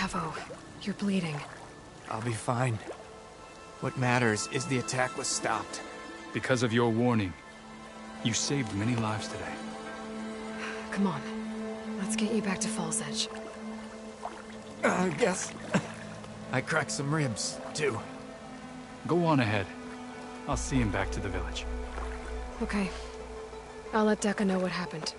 Avo, you're bleeding. I'll be fine. What matters is the attack was stopped. Because of your warning, you saved many lives today. Come on. Let's get you back to Falls Edge. I guess I cracked some ribs, too. Go on ahead. I'll see him back to the village. Okay. I'll let Dekka know what happened.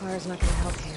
Fire's not gonna help here.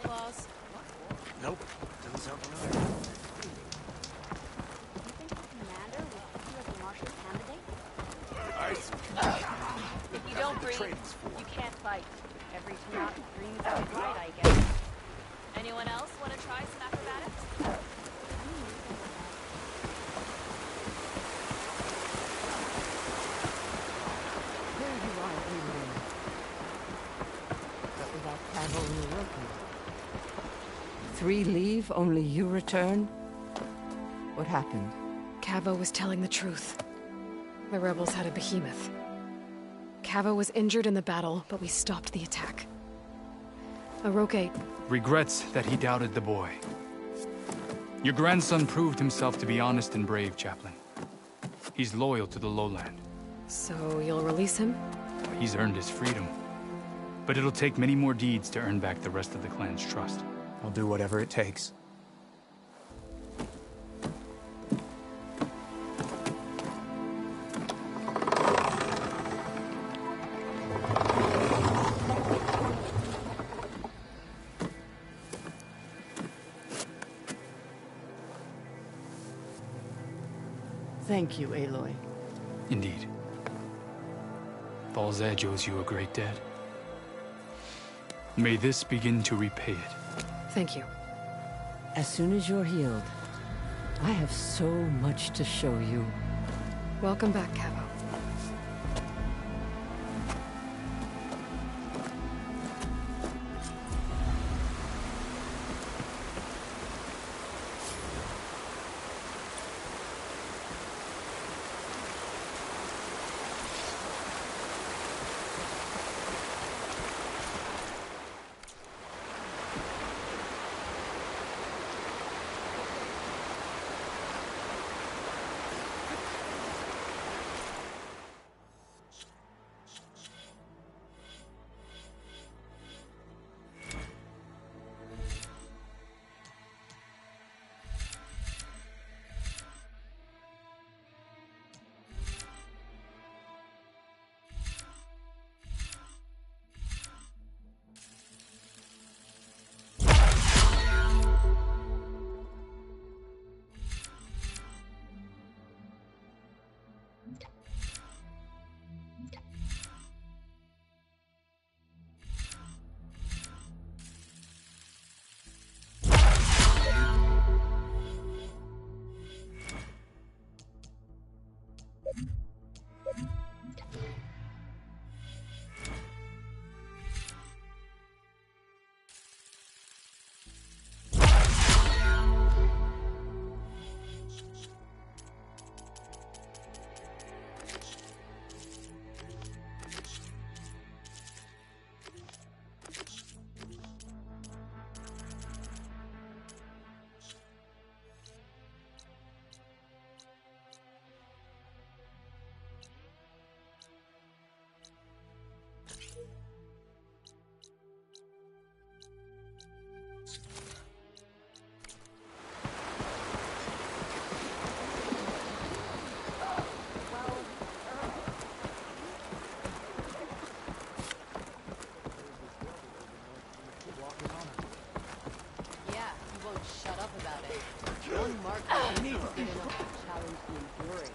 Claus. Nope. Doesn't sound familiar. You think the commander would put you as a martial candidate? If you don't breathe, training's for. you can't fight. Every Tanakh dreams of it right, I guess. Anyone else want to try some acrobatics? There you are, Aloy. But without Pavel and Oroki. 3 leave, only you return? What happened? Cavo was telling the truth. The rebels had a behemoth. Cavo was injured in the battle, but we stopped the attack. Oroke... Regrets that he doubted the boy. Your grandson proved himself to be honest and brave, Chaplain. He's loyal to the lowland. So you'll release him? He's earned his freedom. But it'll take many more deeds to earn back the rest of the clan's trust. I'll do whatever it takes. Thank you, Aloy. Indeed. Falls Edge owes you a great debt. May this begin to repay it. Thank you. As soon as you're healed, I have so much to show you. Welcome back, Cavo. Yeah, you won't shut up about it. One mark is good enough to challenge the enduring.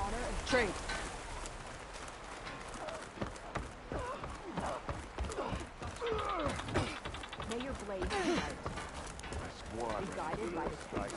honor of Trade. may your blade be light. Be guided by the strike.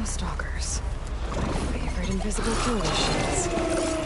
Stalkers. My favorite invisible killer machines.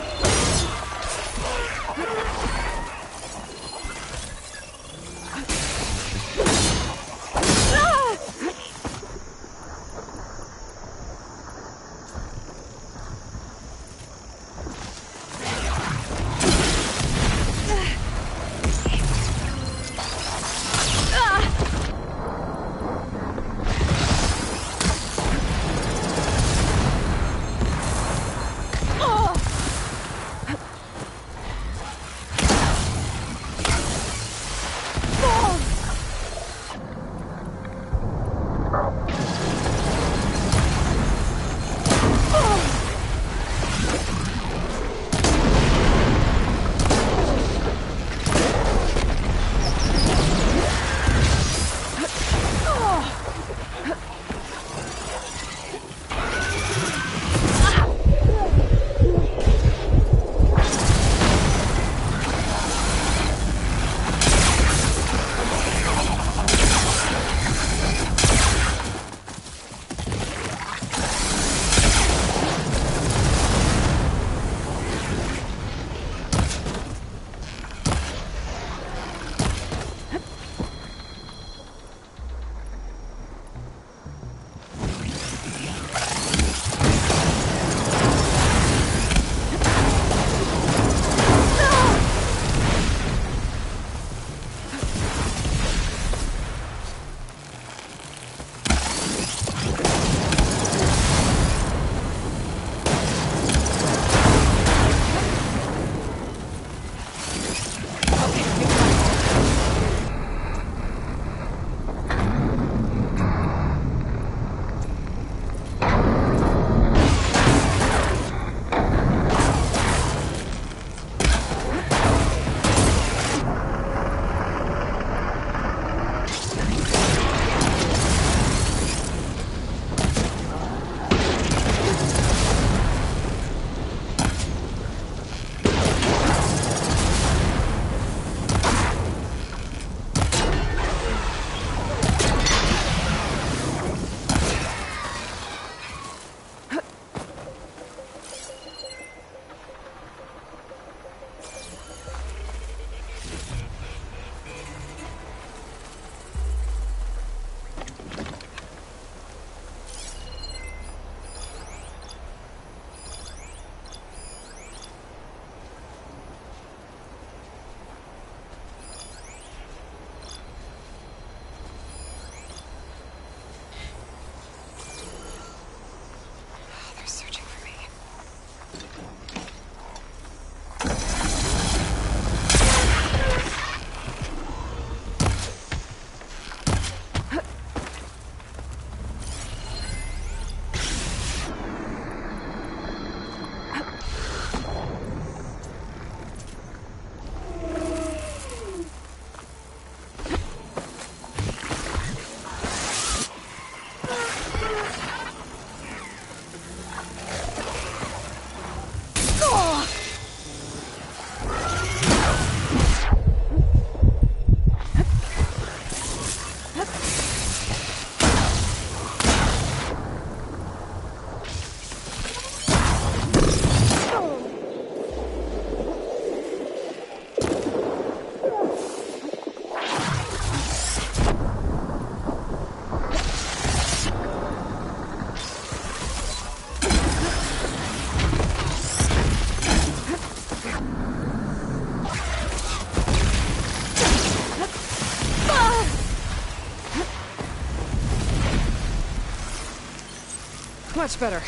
Much better.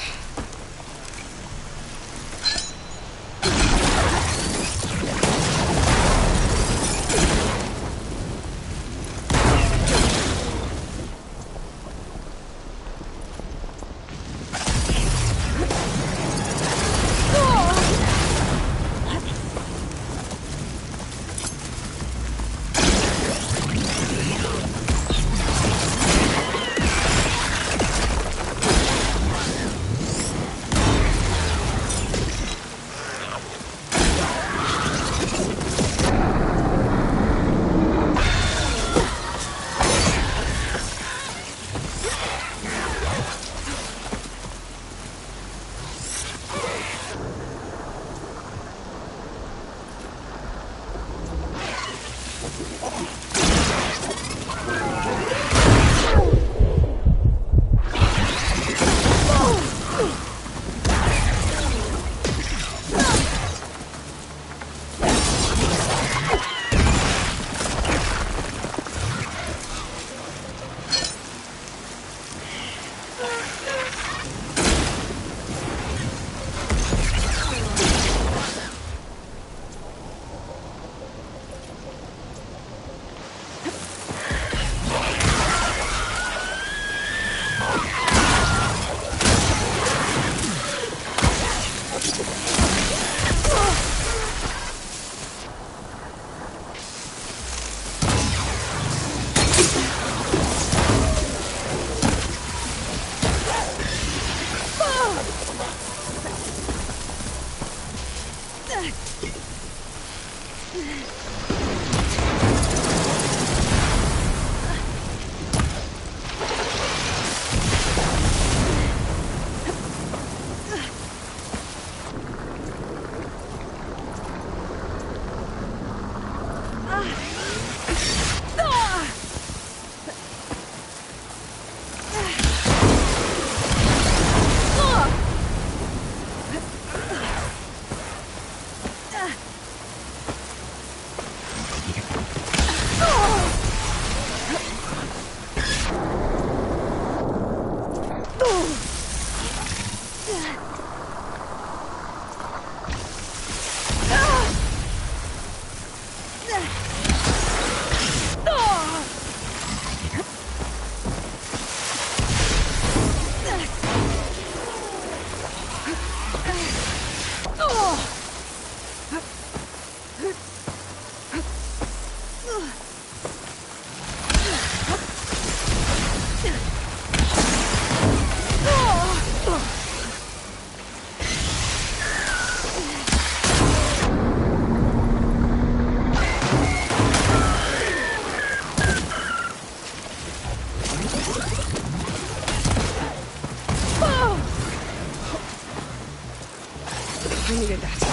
I needed that.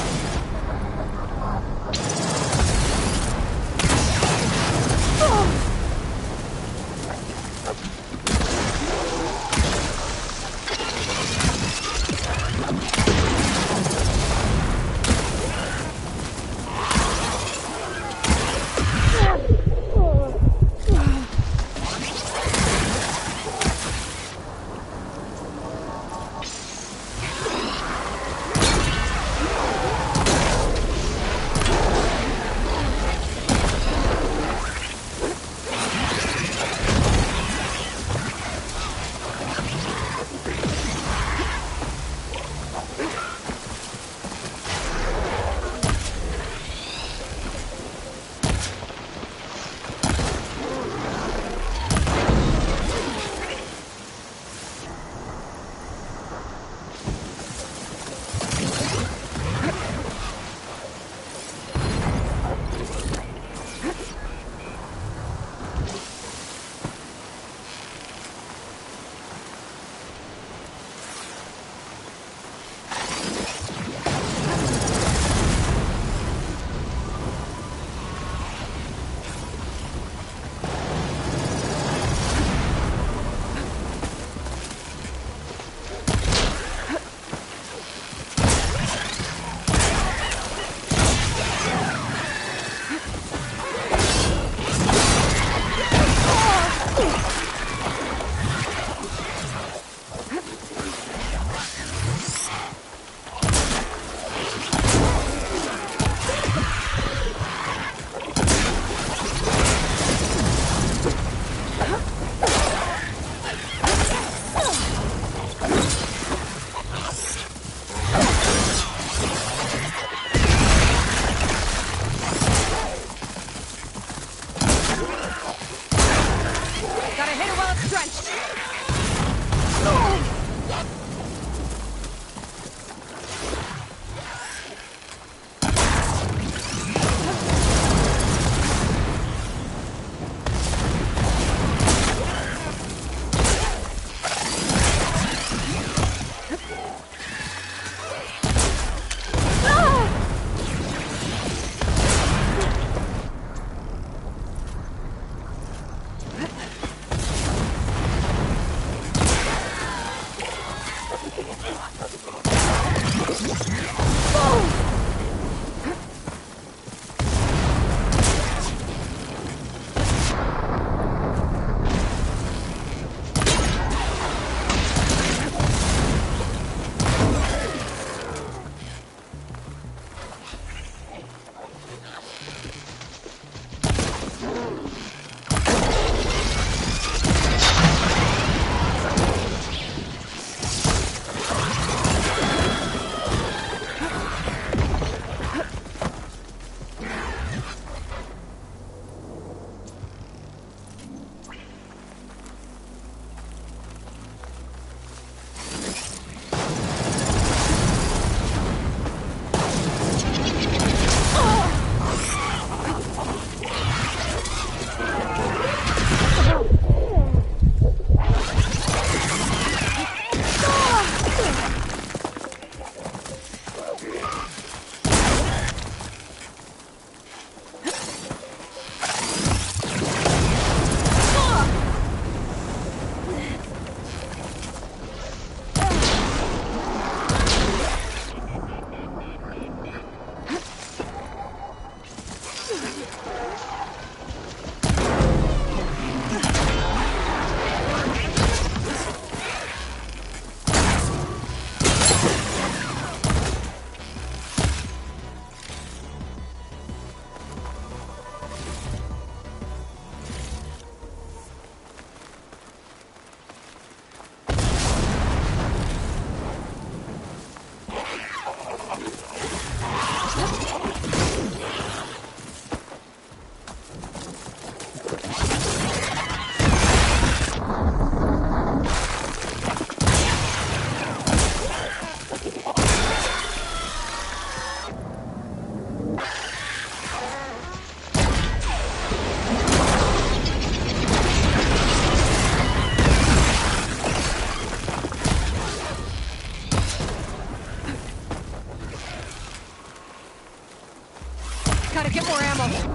Get more ammo!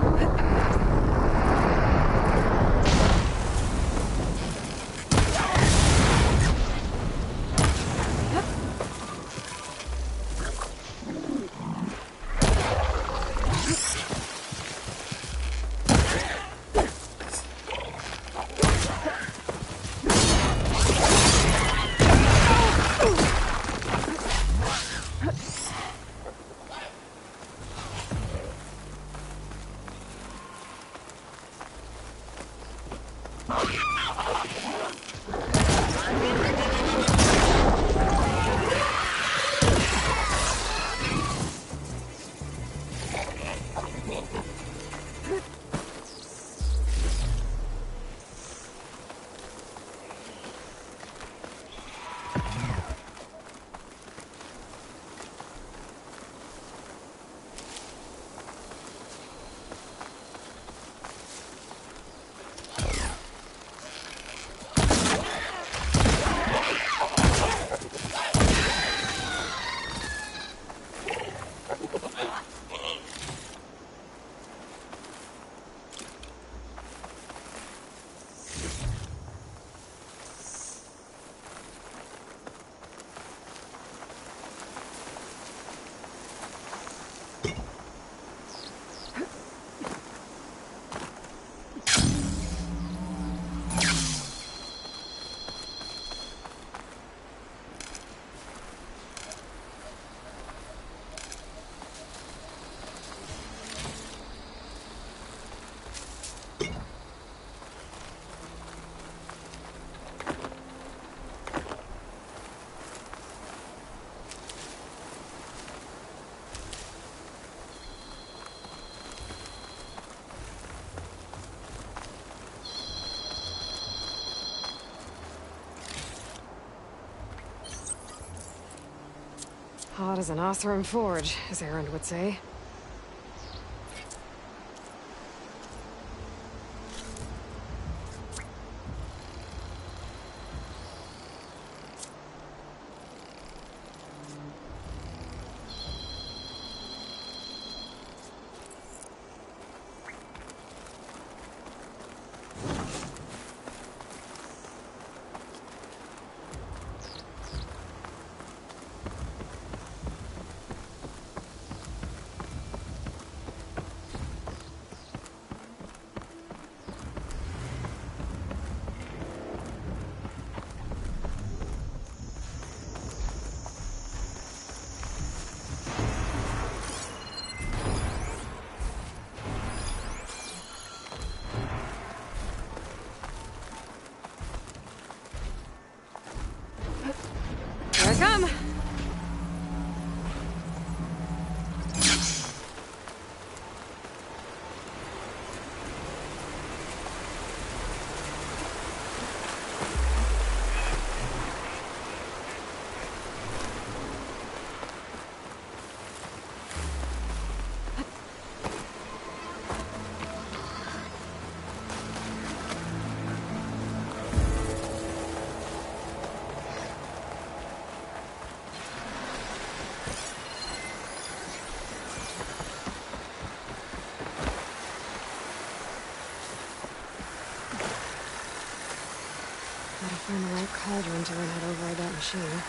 Hot as an Oseram forge, as Erend would say. Here I come! Gotta find the right cauldron to learn how to override that machine.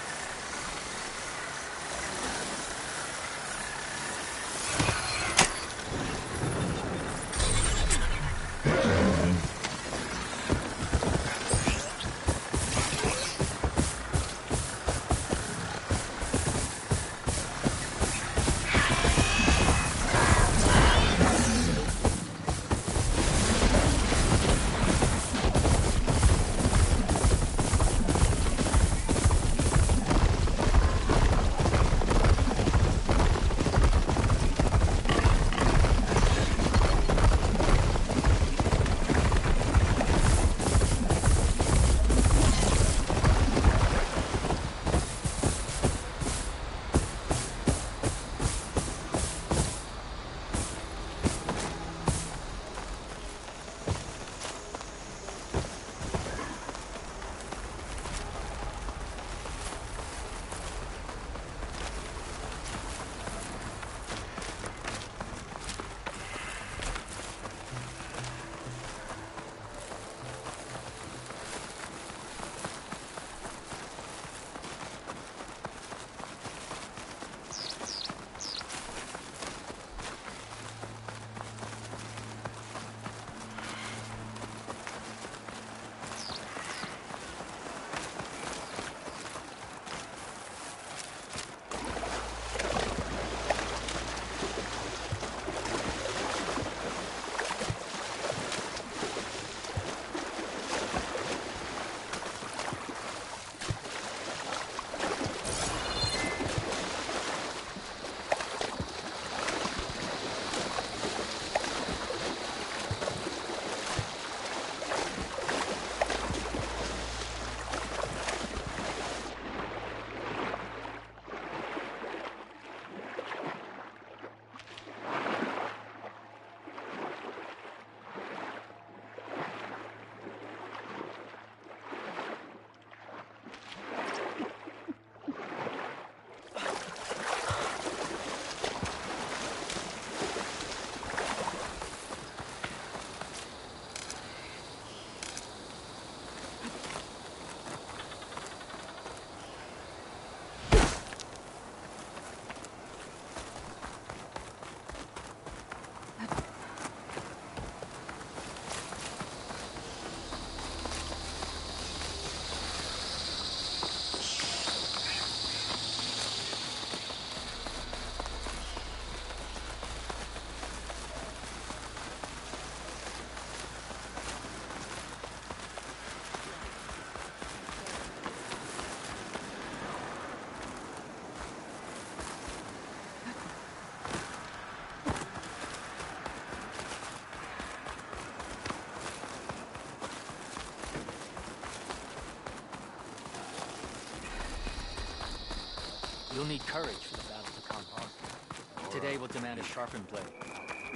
You'll need courage for the battle to come. Today will demand a sharpened blade.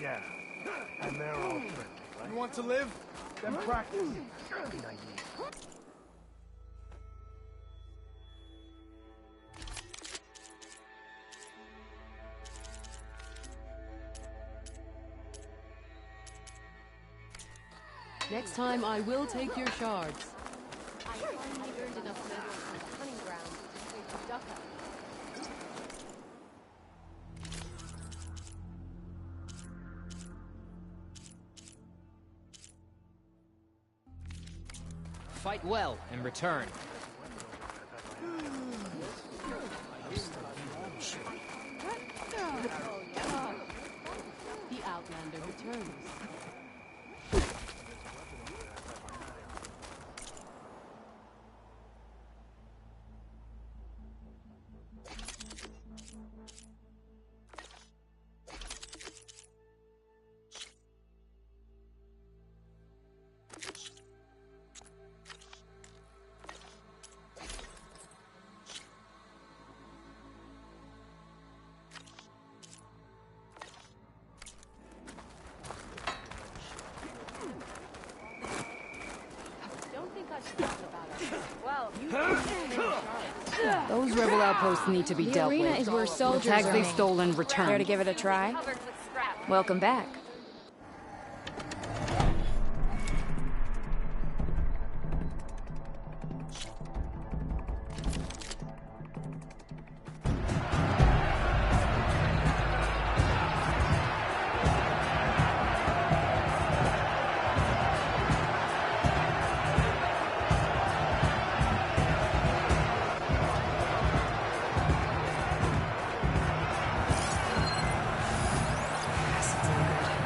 Yeah. And they're all friendly, right? You want to live? Then practice. Be naive. Next time I will take your shards. I finally earned enough medals from the hunting grounds to trade for Ducka. Fight well and return. The Outlander returns. Don't think I should talk about it. Well, Those rebel outposts need to be The dealt arena with. is where soldiers The tags are they made. stole and Care to returned. give it a try? Covered with scrap. Welcome back. Yes, it's all good.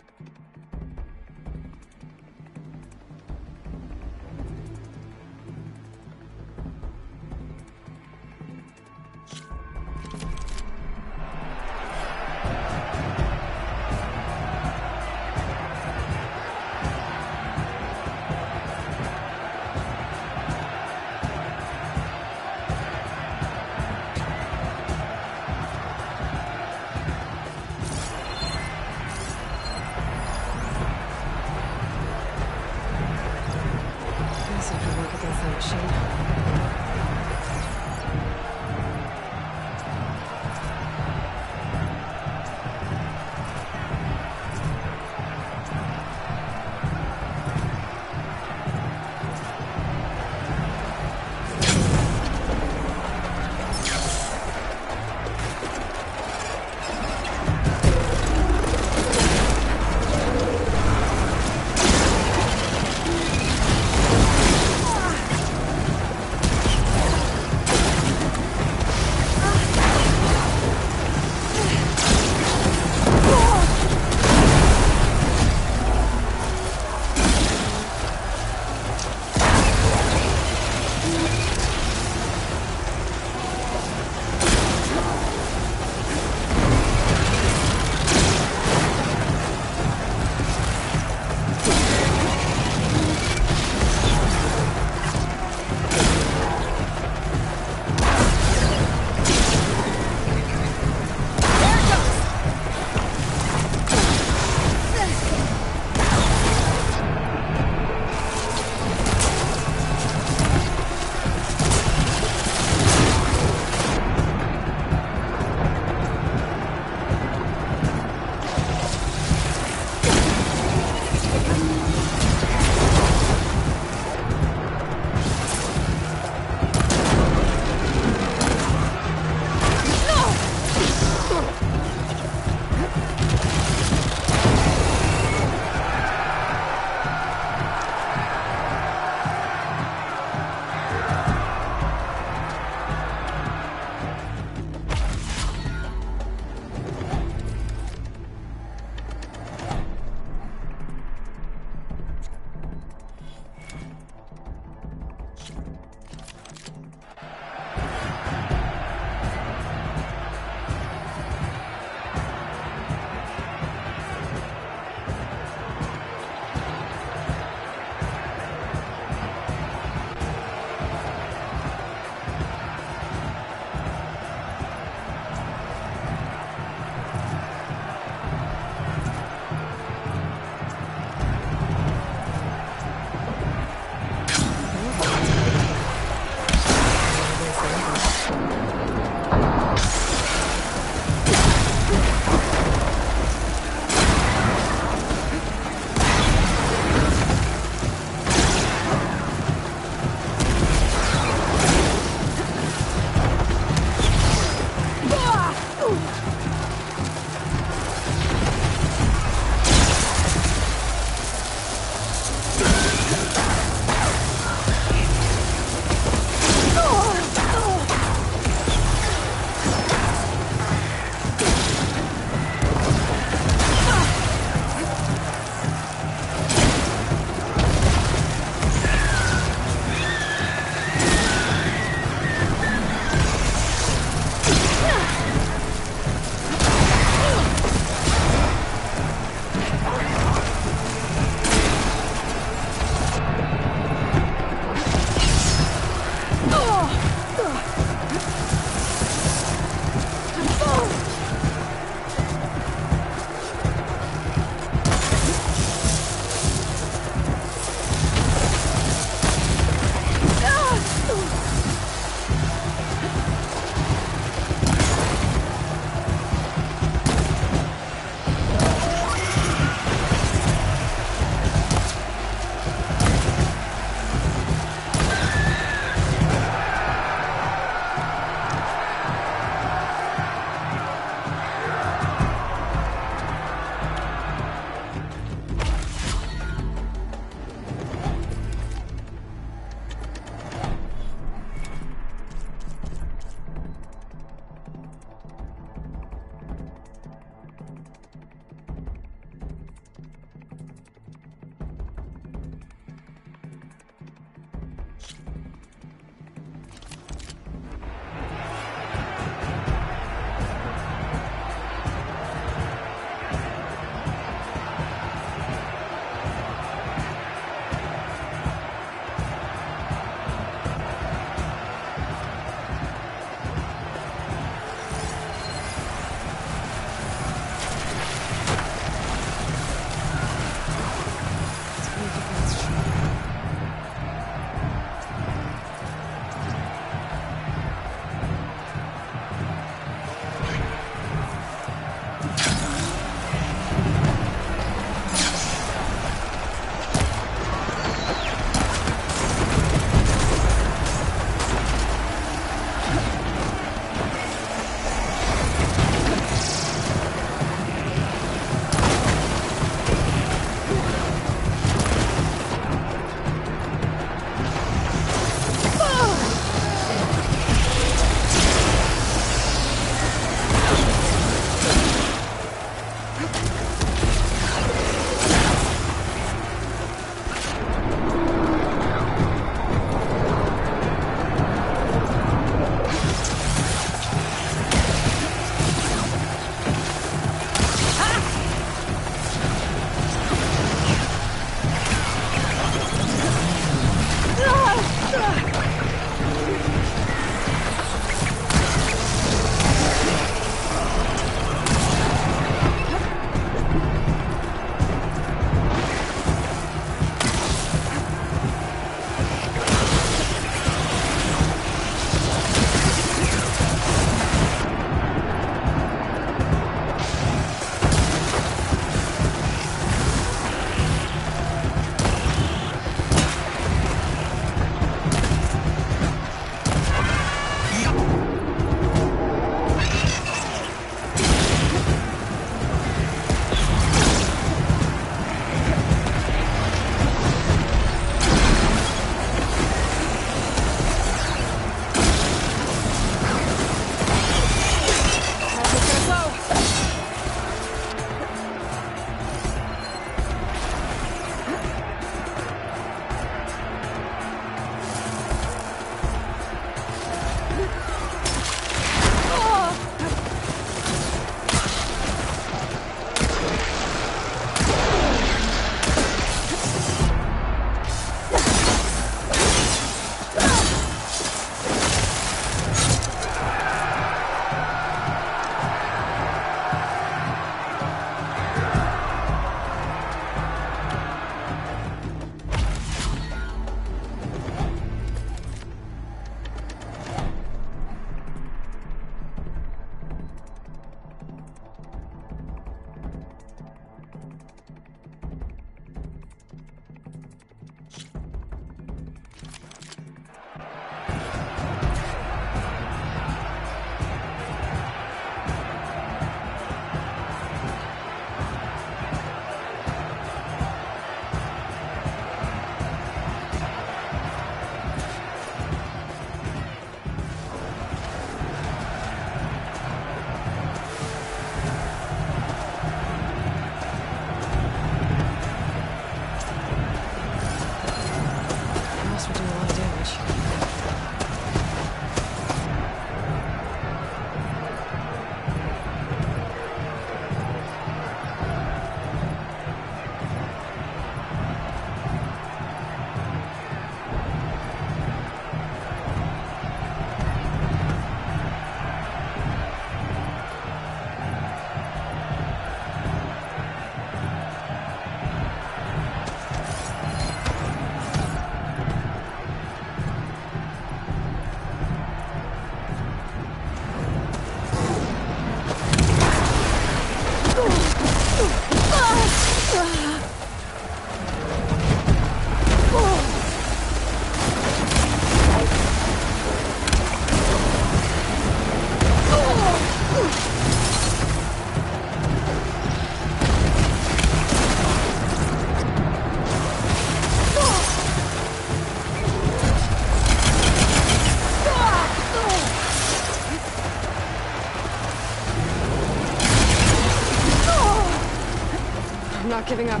I'm not giving up.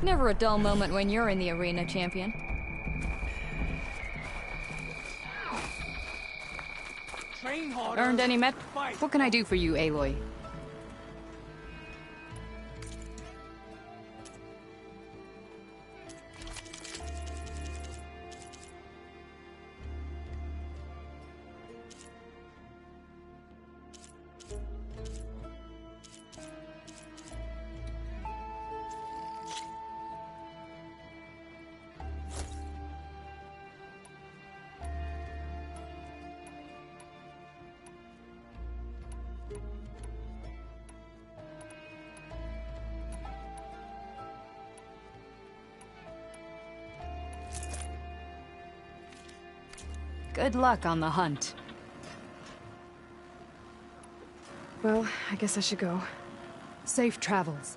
Never a dull moment when you're in the arena, champion. Train harder. Earned any met? Fight. What can I do for you, Aloy? Good luck on the hunt. Well, I guess I should go. Safe travels.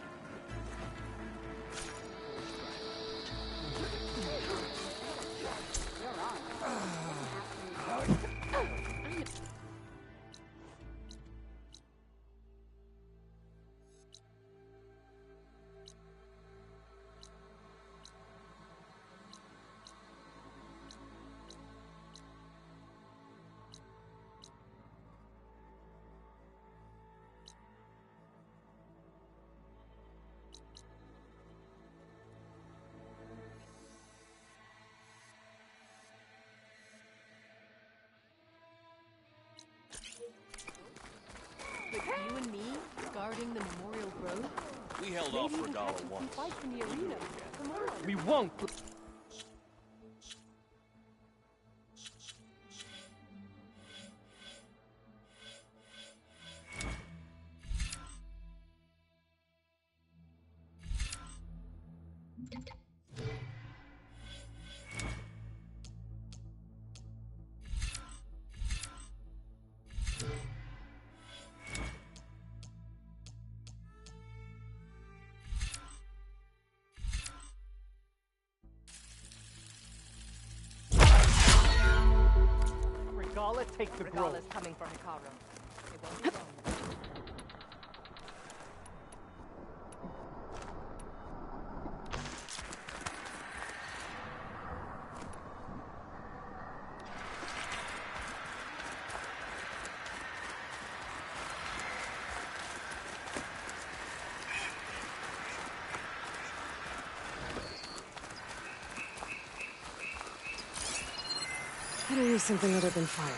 But you and me, guarding the Memorial Grove? We held off for a dollar Some once. fights in the arena. Come on. We won't. Regala, take the grove. Regala's coming for Hikaru. It won't be long. How to use something other than fire.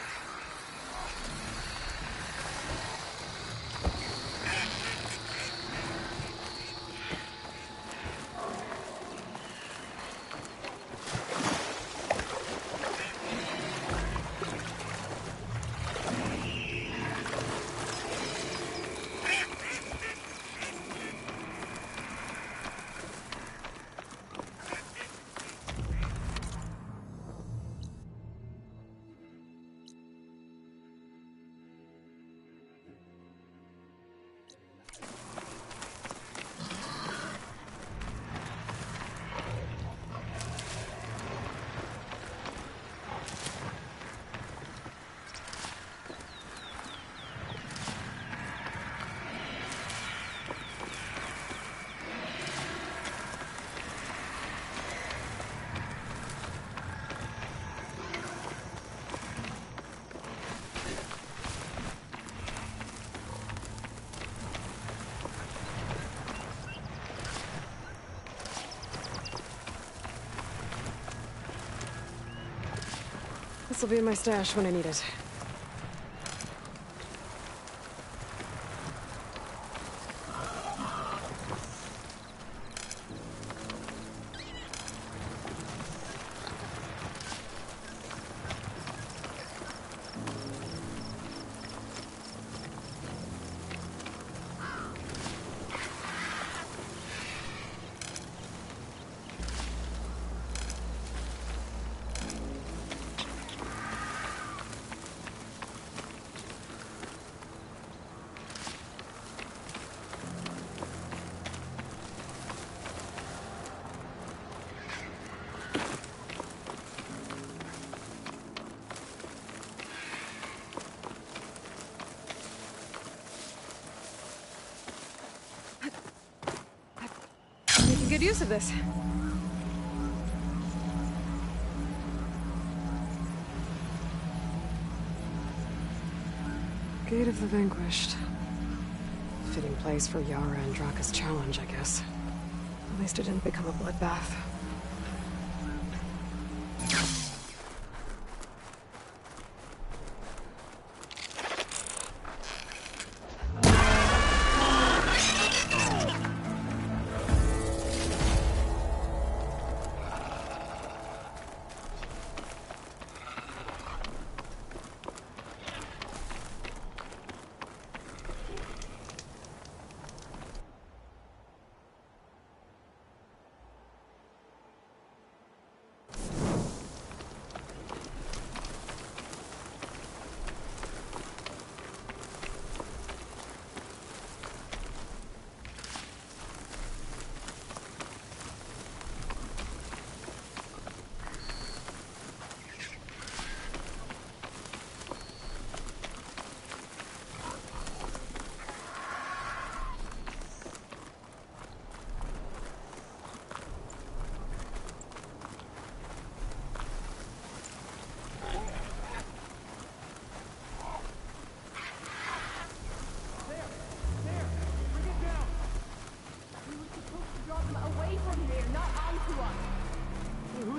This'll be in my stash when I need it. good use of this. Gate of the Vanquished. Fitting place for Yara and Draka's challenge, I guess. At least it didn't become a bloodbath.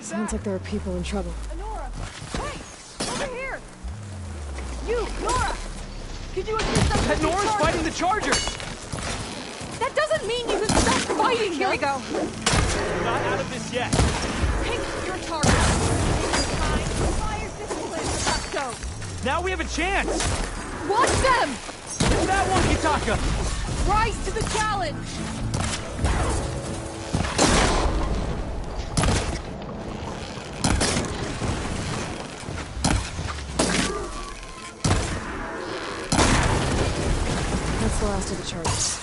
Sounds like there are people in trouble. Nora! Hey! Over here! You, Nora! Could you assist us? That Nora's fighting the Chargers! That doesn't mean you can stop fighting! Here we go. We're not out of this yet. Pick your target. Time. Fire discipline. Let's go. Now we have a chance! Watch them! It's that one, Kitaka! Rise to the challenge! That's the last of the Chargers.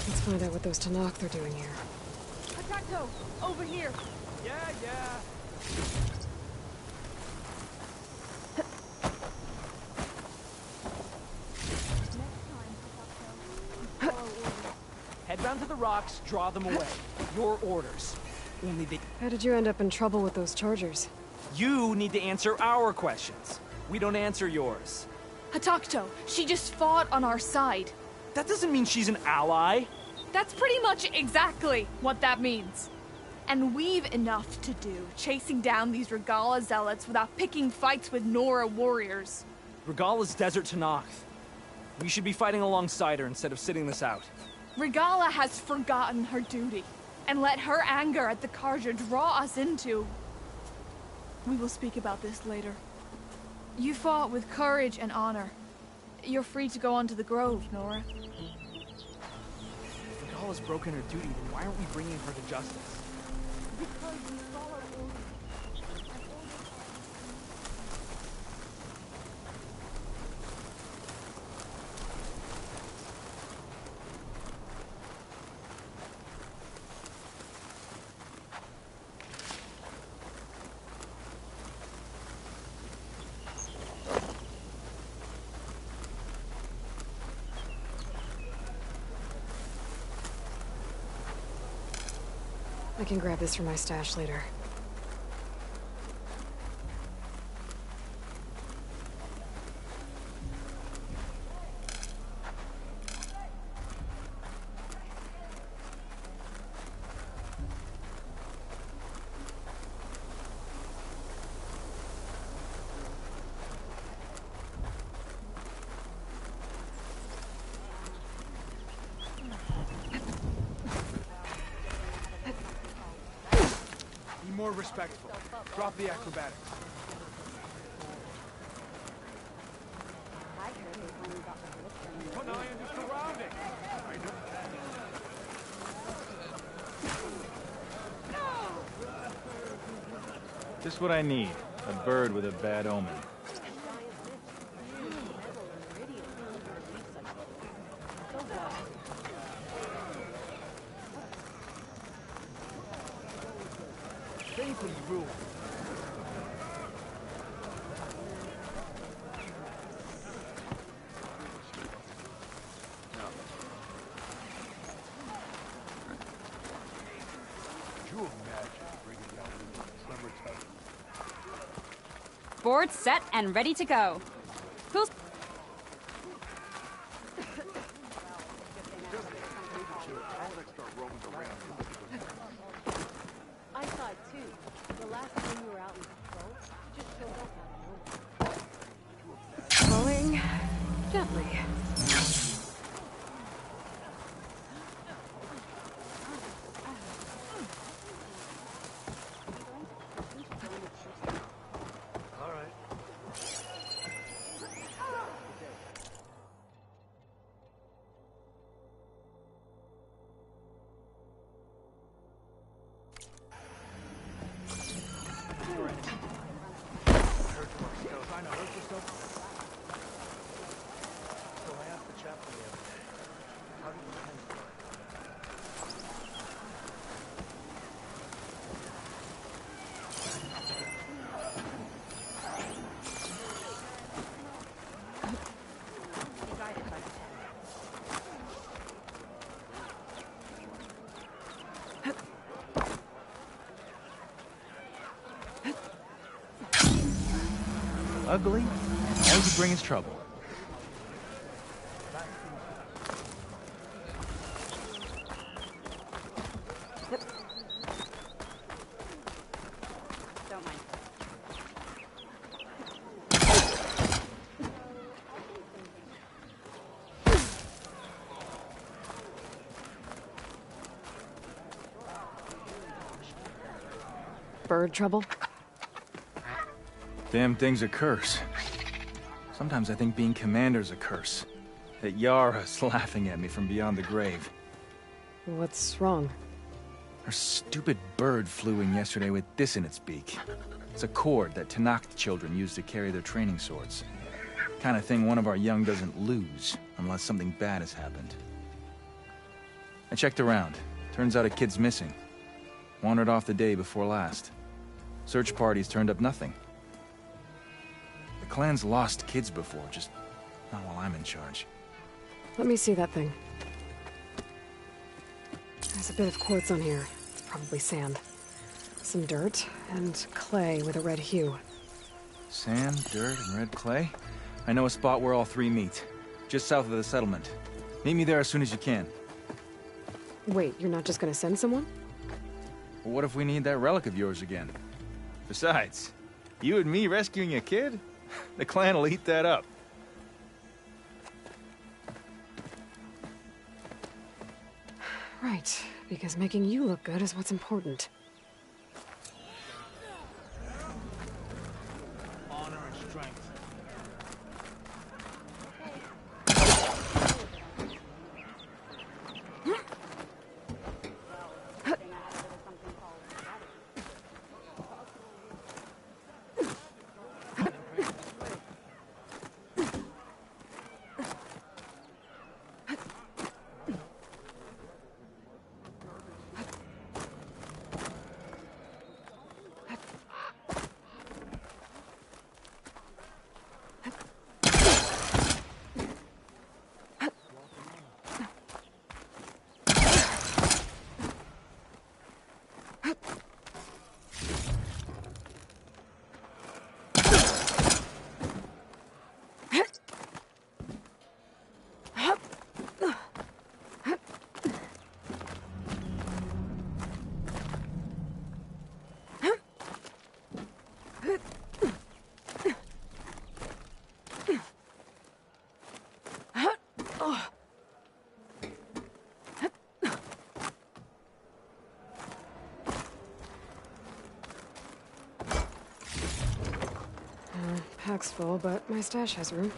Let's find out what those Tenakth are doing here. Atako, over here. Yeah. Head round to the rocks, draw them away. Your orders. Only they... How did you end up in trouble with those Chargers? You need to answer our questions. We don't answer yours. Hatakto, she just fought on our side. That doesn't mean she's an ally. That's pretty much exactly what that means. And we've enough to do chasing down these Regalla zealots without picking fights with Nora warriors. Regalla's Desert Tenakth. We should be fighting alongside her instead of sitting this out. Regalla has forgotten her duty and let her anger at the Carja draw us into... We will speak about this later. You fought with courage and honor. You're free to go on to the Grove, Nora. If Regalla's broken her duty, then why aren't we bringing her to justice? Because we follow orders. I can grab this from my stash later. Be more respectful. Drop the acrobatics. Keep an eye on your surroundings. Just what I need. A bird with a bad omen. Safely rule. board, set, and ready to go. Who's... I saw it too. The last time we were out in patrol, you just showed up out of nowhere. Flowing gently. Ugly? All you bring is trouble. Don't mind. Bird trouble? Damn thing's a curse. Sometimes I think being commander's a curse. That Yara's laughing at me from beyond the grave. What's wrong? Her stupid bird flew in yesterday with this in its beak. It's a cord that Tenakth children use to carry their training swords. Kind of thing one of our young doesn't lose, unless something bad has happened. I checked around. Turns out a kid's missing. Wandered off the day before last. Search parties turned up nothing. The clan's lost kids before, just not while I'm in charge. Let me see that thing. There's a bit of quartz on here. It's probably sand. Some dirt, and clay with a red hue. Sand, dirt, and red clay? I know a spot where all three meet. Just south of the settlement. Meet me there as soon as you can. Wait, you're not just gonna send someone? Well, what if we need that relic of yours again? Besides, you and me rescuing a kid? The clan will eat that up. Right, because making you look good is what's important. Honor and strength. Pack's full, but my stash has room.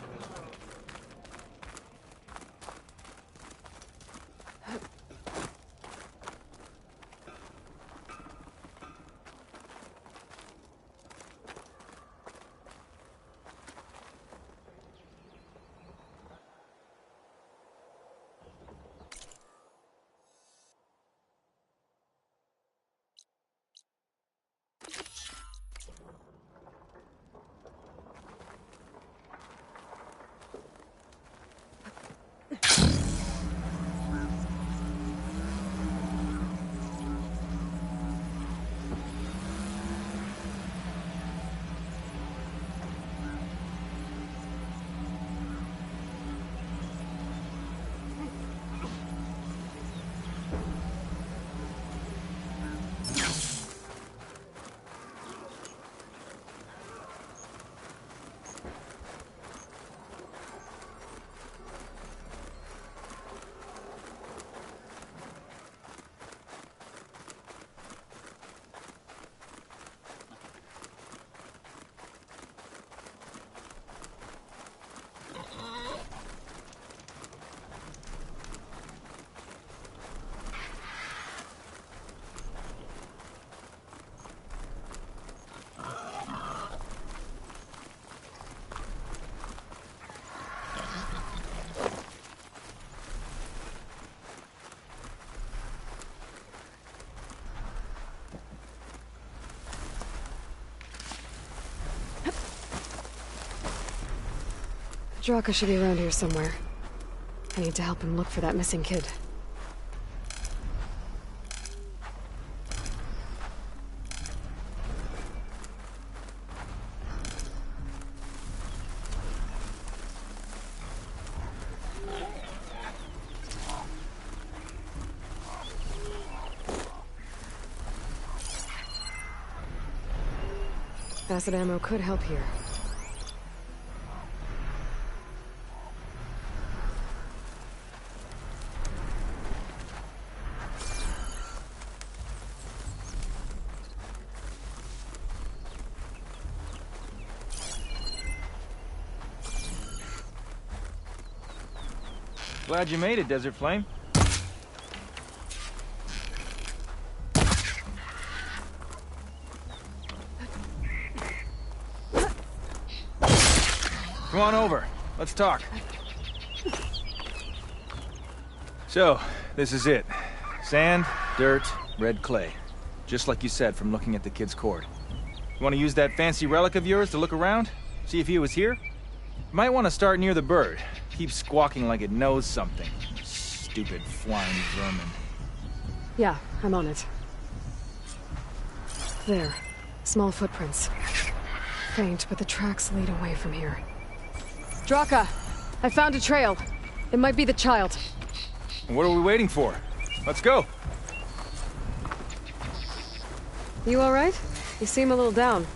Draka should be around here somewhere. I need to help him look for that missing kid. Acid ammo could help here. Glad you made it, Desert Flame. Come on over. Let's talk. So, this is it. Sand, dirt, red clay. Just like you said from looking at the kid's cord. You want to use that fancy relic of yours to look around? See if he was here? You might want to start near the bird. Keeps squawking like it knows something. Stupid flying vermin. Yeah, I'm on it. There. Small footprints. Faint, but the tracks lead away from here. Draka! I found a trail. It might be the child. What are we waiting for? Let's go! You alright? You seem a little down.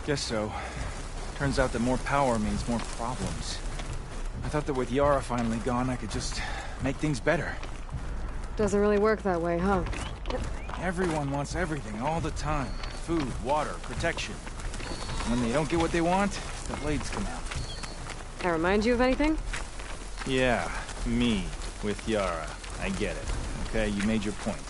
Guess so. Turns out that more power means more problems. I thought that with Yara finally gone, I could just make things better. Doesn't really work that way, huh? Everyone wants everything all the time. Food, water, protection. When they don't get what they want, the blades come out. That remind you of anything? Yeah, me with Yara. I get it. Okay, you made your point.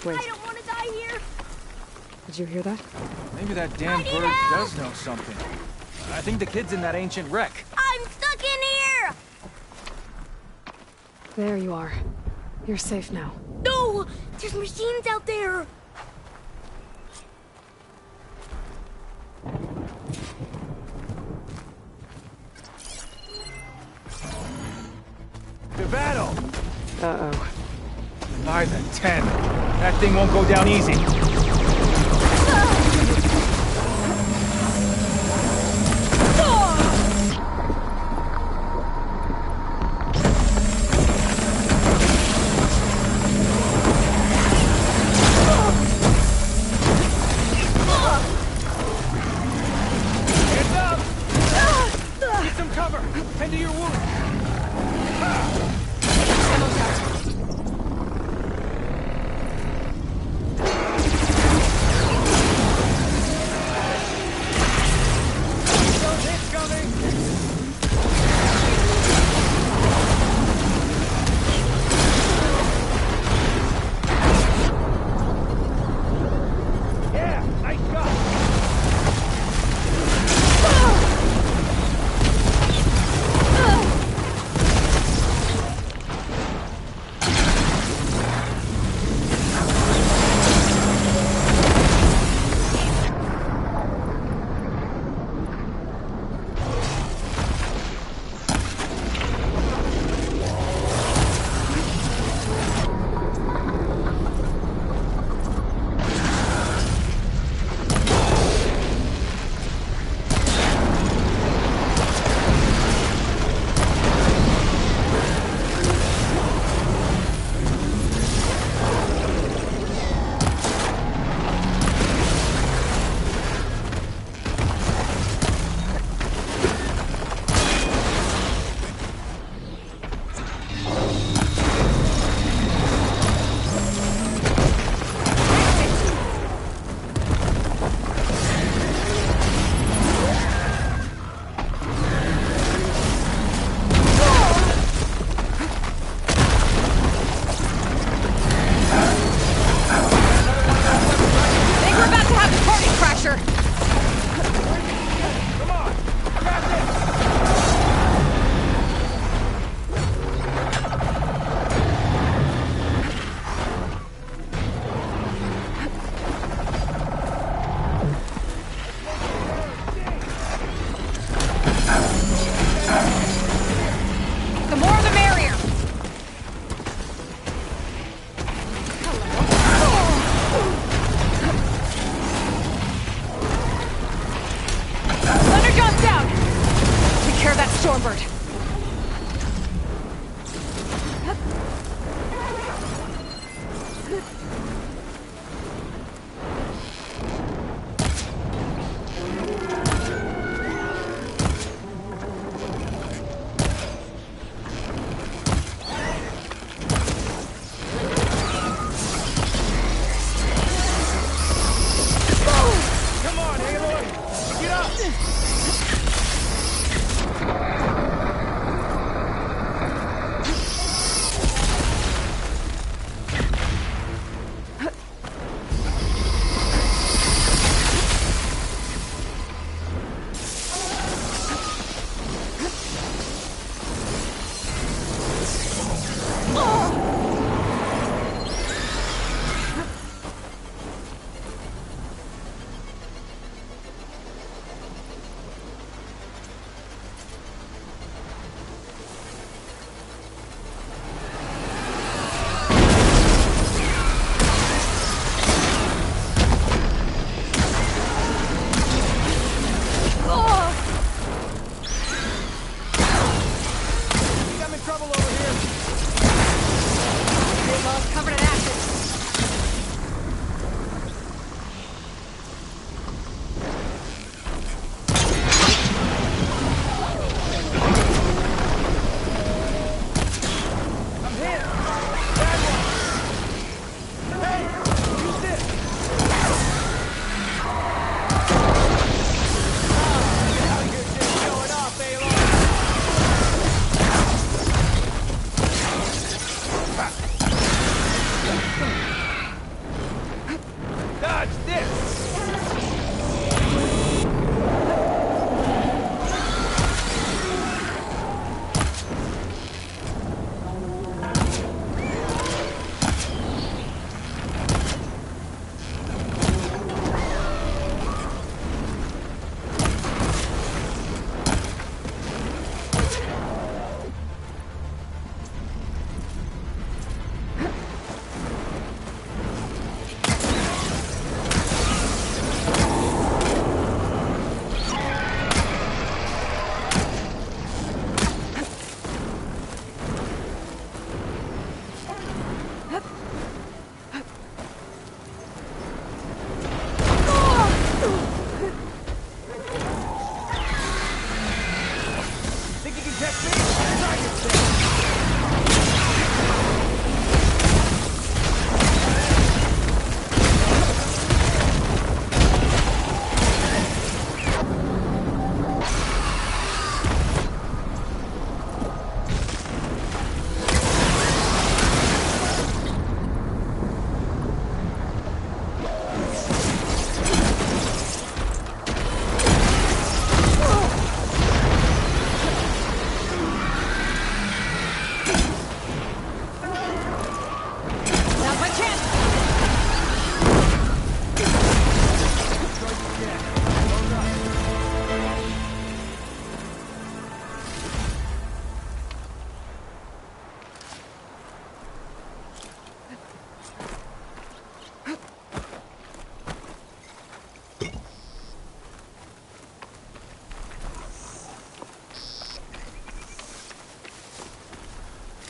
Wait. I don't want to die here. Did you hear that? Maybe that damn bird does know something. I think the kid's in that ancient wreck. I'm stuck in here. There you are. You're safe now. No, there's machines out there. The battle! Uh-oh. By the 10. That thing won't go down easy. Hands up! Get some cover! Tend to your wound! Stormbird! Come on, Aloy! Get up!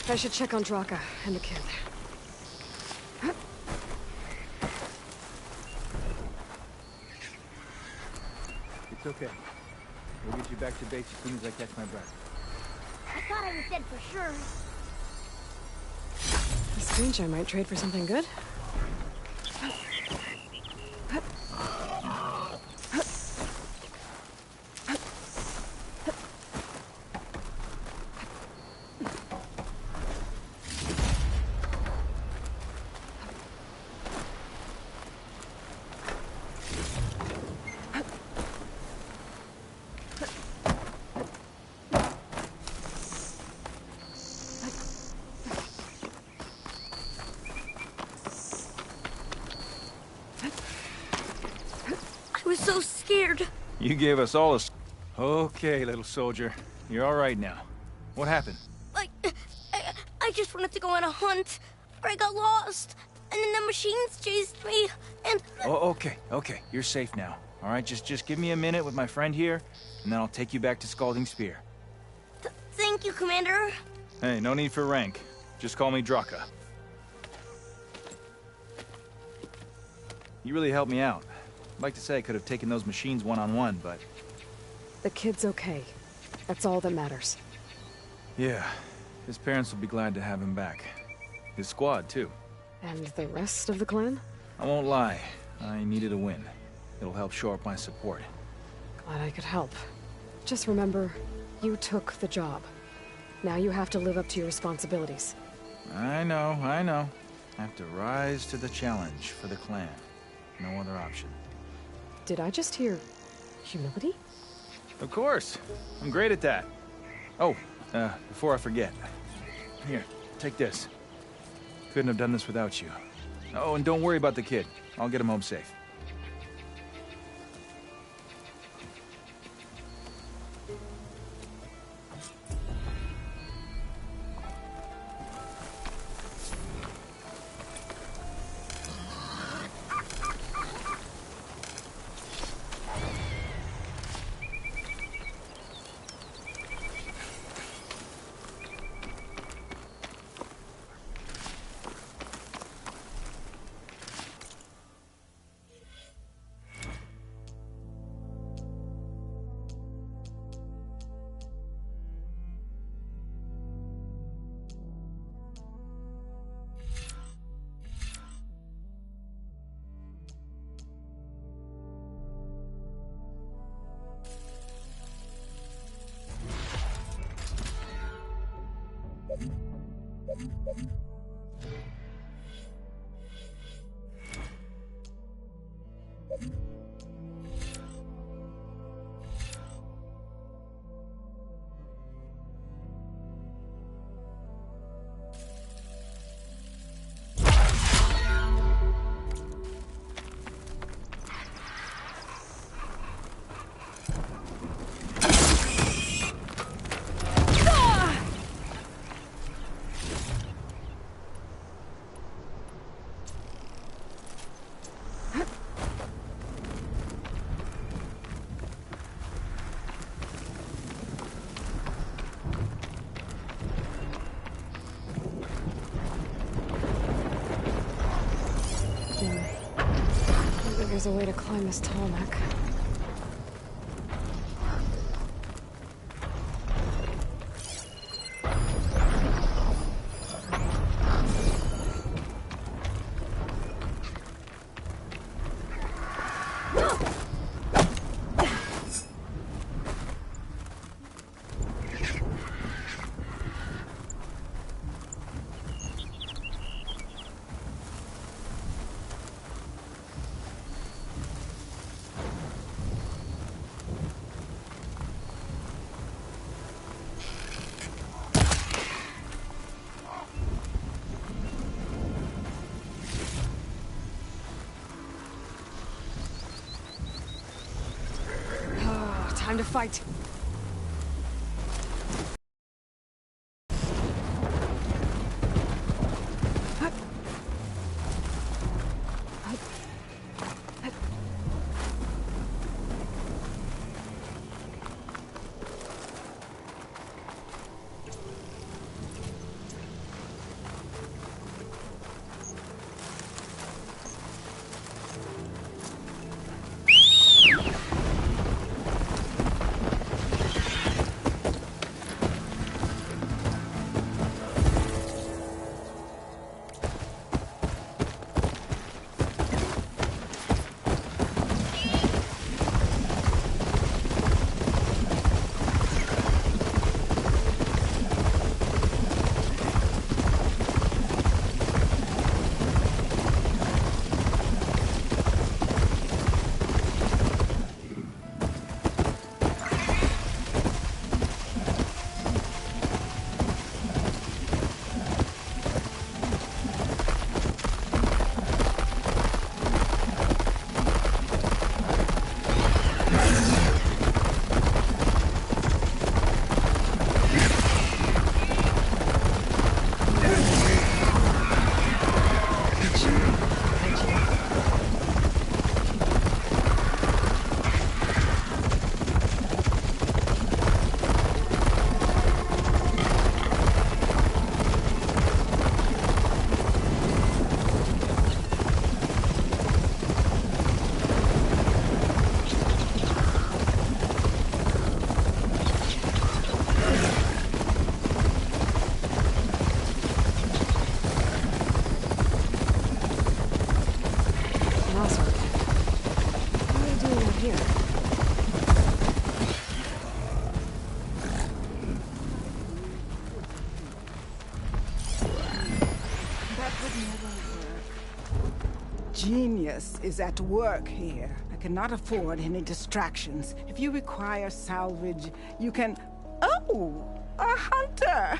I should check on Draka and the kid. It's okay. We'll get you back to base as soon as I catch my breath. I thought I was dead for sure. The screenshot I might trade for something good. I was so scared. You gave us all a... Okay, little soldier. You're all right now. What happened? I just wanted to go on a hunt, but I got lost, and then the machines chased me, and... Oh, okay. You're safe now. All right, just give me a minute with my friend here, and then I'll take you back to Scalding Spear. Thank you, Commander. Hey, no need for rank. Just call me Draka. You really helped me out. I'd like to say I could have taken those machines one-on-one, but... The kid's okay. That's all that matters. Yeah, his parents will be glad to have him back. His squad, too. And the rest of the clan? I won't lie. I needed a win. It'll help shore up my support. Glad I could help. Just remember, you took the job. Now you have to live up to your responsibilities. I know, I know. I have to rise to the challenge for the clan. No other option. Did I just hear humility? Of course. I'm great at that. Oh, before I forget. Here, take this. Couldn't have done this without you. Oh, and don't worry about the kid. I'll get him home safe. There's a way to climb this tall neck. Time to fight. here? That would never work. Genius is at work here. I cannot afford any distractions. If you require salvage, you can... Oh! A hunter!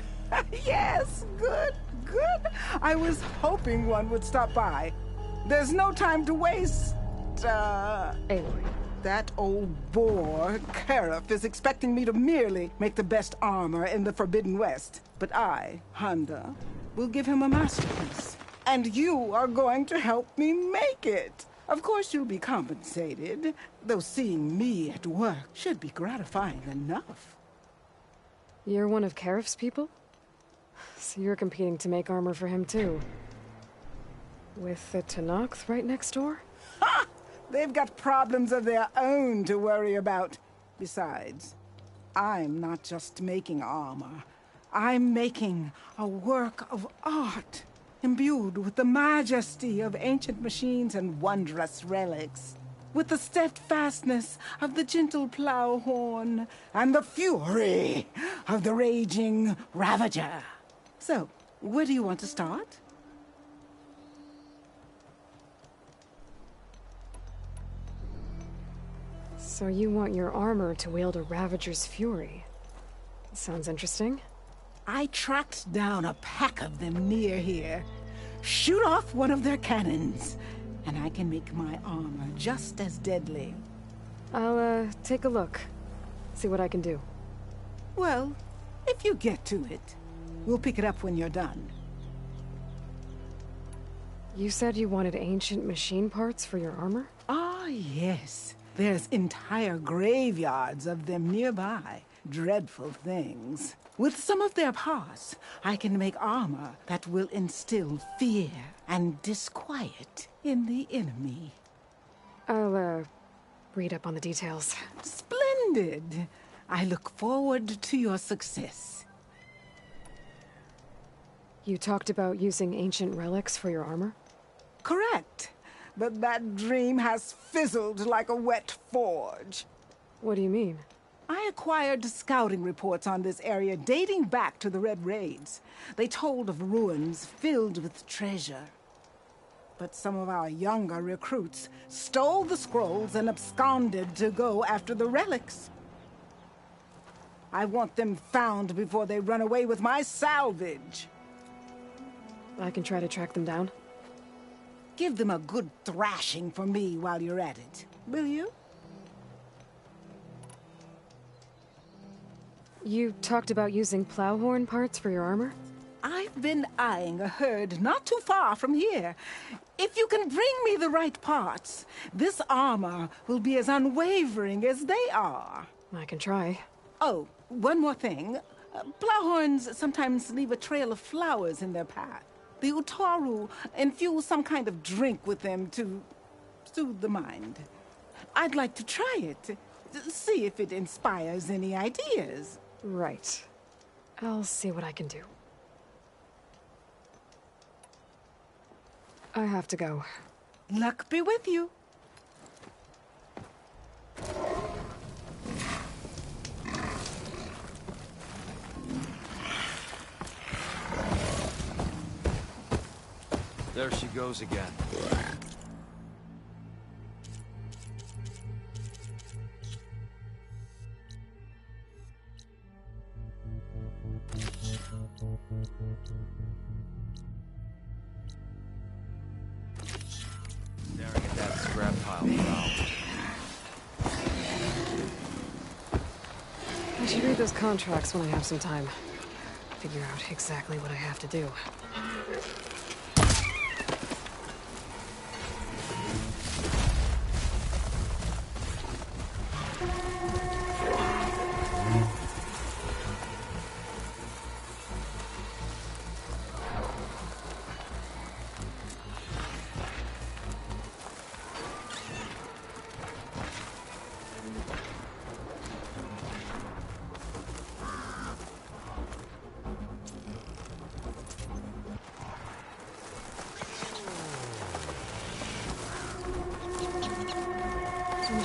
Yes, good, good. I was hoping one would stop by. There's no time to waste. Aloy. That old boar, Karif, is expecting me to merely make the best armor in the Forbidden West. But I, Honda, will give him a masterpiece. And you are going to help me make it. Of course you'll be compensated, though seeing me at work should be gratifying enough. You're one of Karif's people? So you're competing to make armor for him too. With the Tenakth right next door? Ha! They've got problems of their own to worry about. Besides, I'm not just making armor. I'm making a work of art, imbued with the majesty of ancient machines and wondrous relics, with the steadfastness of the gentle plow horn and the fury of the raging Ravager. So, where do you want to start? So you want your armor to wield a Ravager's fury. Sounds interesting. I tracked down a pack of them near here. Shoot off one of their cannons, and I can make my armor just as deadly. I'll, take a look. See what I can do. Well, if you get to it, we'll pick it up when you're done. You said you wanted ancient machine parts for your armor? Ah, yes. There's entire graveyards of them nearby. Dreadful things. With some of their parts, I can make armor that will instill fear and disquiet in the enemy. I'll, read up on the details. Splendid. I look forward to your success. You talked about using ancient relics for your armor? Correct. But that dream has fizzled like a wet forge. What do you mean? I acquired scouting reports on this area dating back to the Red Raids. They told of ruins filled with treasure. But some of our younger recruits stole the scrolls and absconded to go after the relics. I want them found before they run away with my salvage. I can try to track them down. Give them a good thrashing for me while you're at it, will you? You talked about using plowhorn parts for your armor? I've been eyeing a herd not too far from here. If you can bring me the right parts, this armor will be as unwavering as they are. I can try. Oh, one more thing. Plowhorns sometimes leave a trail of flowers in their path. The Utaru infuse some kind of drink with them to soothe the mind. I'd like to try it. See if it inspires any ideas. Right. I'll see what I can do. I have to go. Luck be with you. There she goes again. Staring at that scrap pile now. I should read those contracts when I have some time. Figure out exactly what I have to do.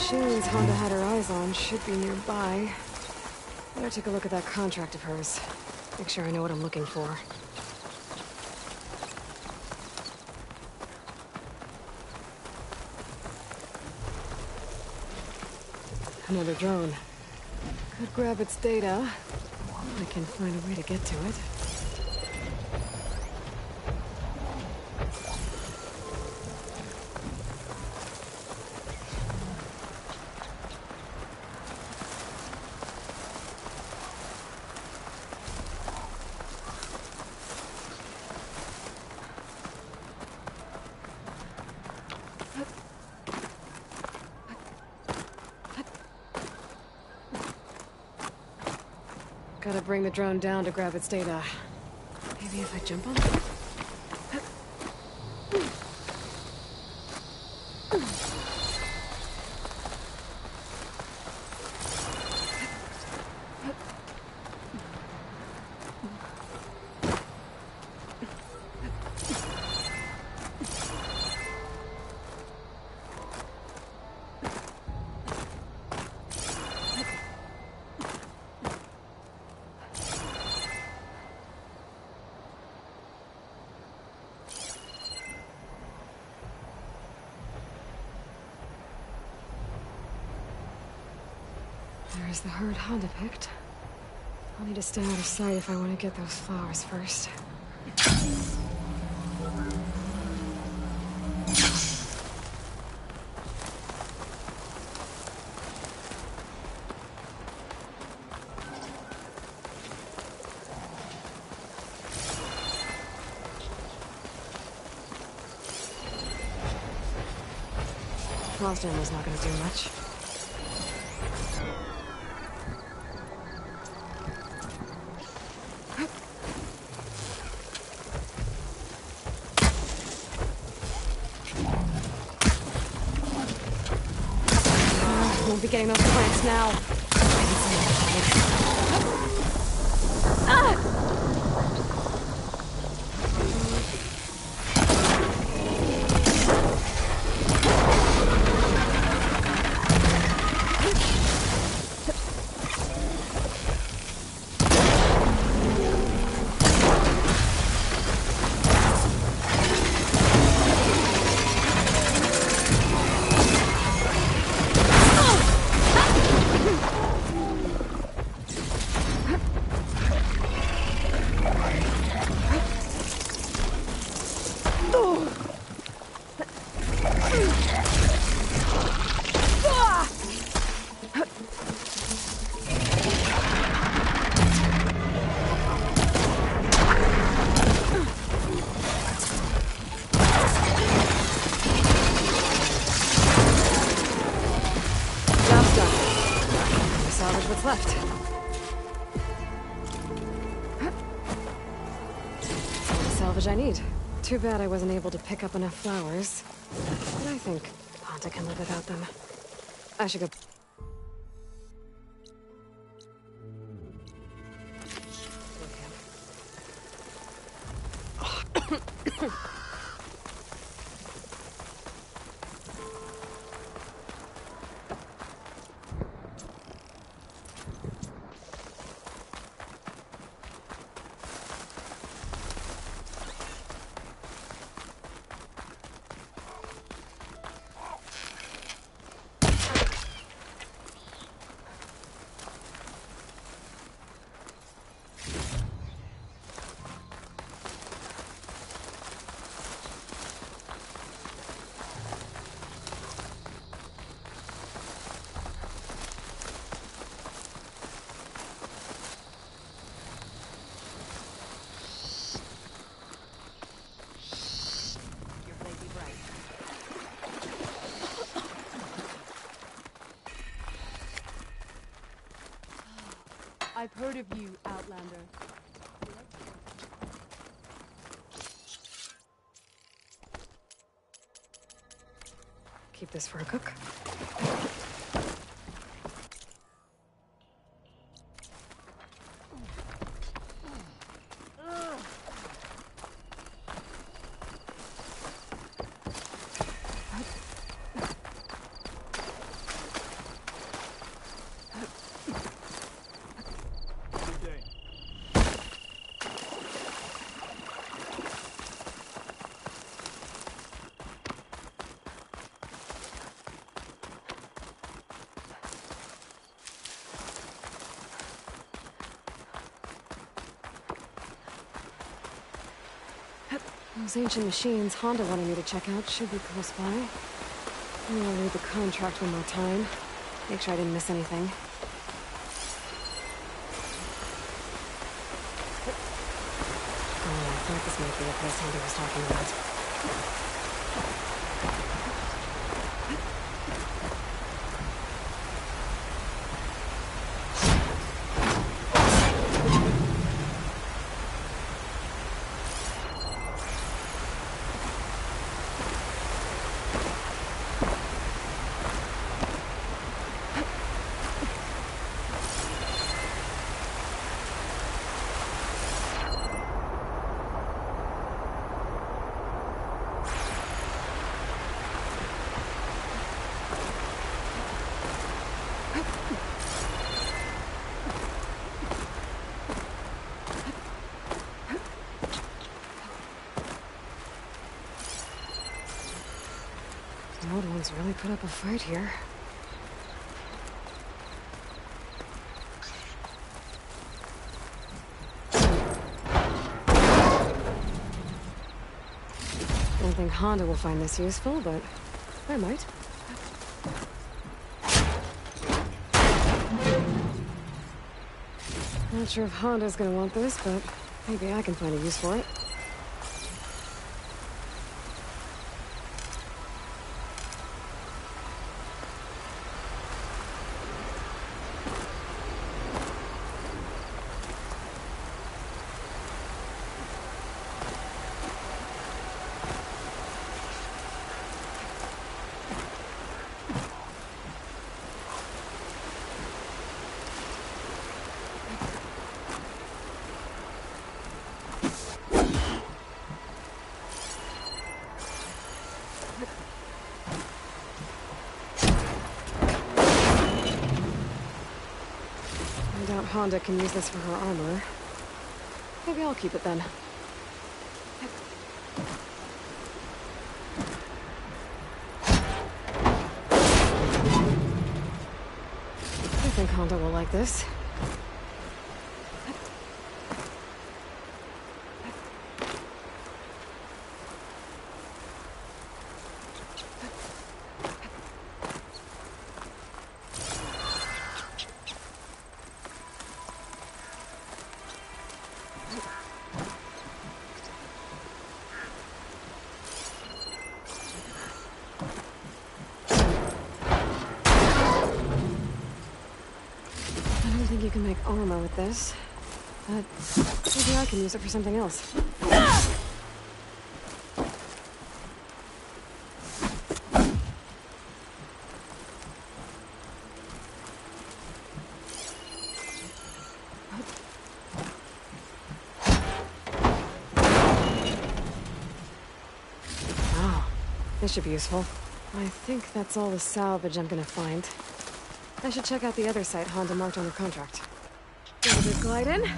machines Honda had her eyes on should be nearby. Better take a look at that contract of hers. Make sure I know what I'm looking for. Another drone. Could grab its data. I can find a way to get to it. Gotta bring the drone down to grab its data. Maybe if I jump on it? There's the herd Honda picked. I'll need to stay out of sight if I want to get those flowers first. Frost ammo's not gonna do much. Won't be getting those plants now. Ah! Salvage what's left. All the salvage I need. Too bad I wasn't able to pick up enough flowers. But I think Honda can live without them. I should go. I've heard of you, Outlander. Keep this for a cook. Those ancient machines Honda wanted me to check out should be close by. Maybe I'll read the contract one more time. Make sure I didn't miss anything. Oh, I think this might be the place Honda was talking about. The old ones really put up a fight here. Don't think Honda will find this useful, but I might. Not sure if Honda's gonna want this, but maybe I can find a use for it. I doubt Honda can use this for her armor. Maybe I'll keep it then. I think Honda will like this. I don't think you can make armor with this, but maybe I can use it for something else. Oh, this should be useful. I think that's all the salvage I'm gonna find. I should check out the other site Honda marked on her contract. Get a good glide in.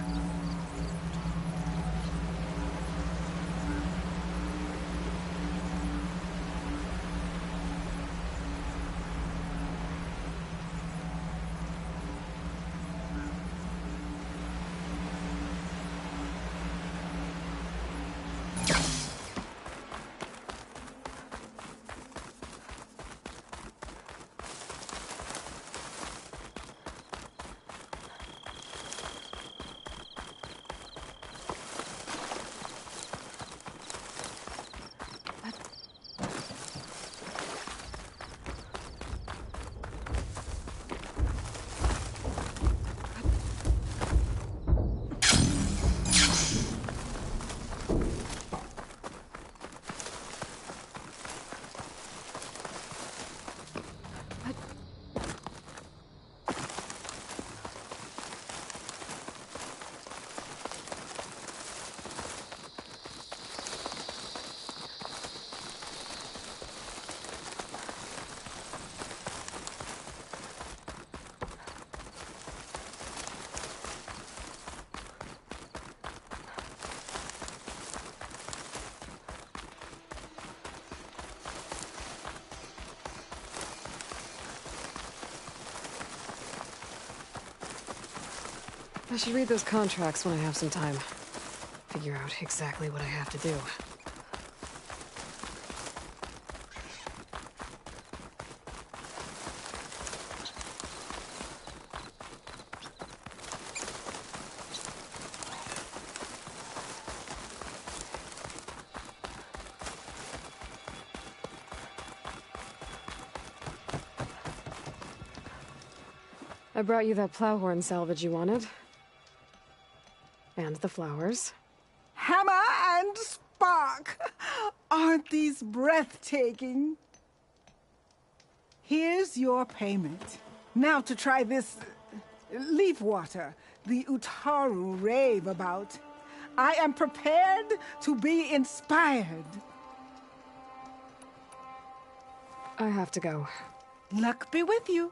I should read those contracts when I have some time. Figure out exactly what I have to do. I brought you that plowhorn salvage you wanted. And the flowers. Hammer and spark! Aren't these breathtaking? Here's your payment. Now to try this leaf water the Utaru rave about. I am prepared to be inspired. I have to go. Luck be with you.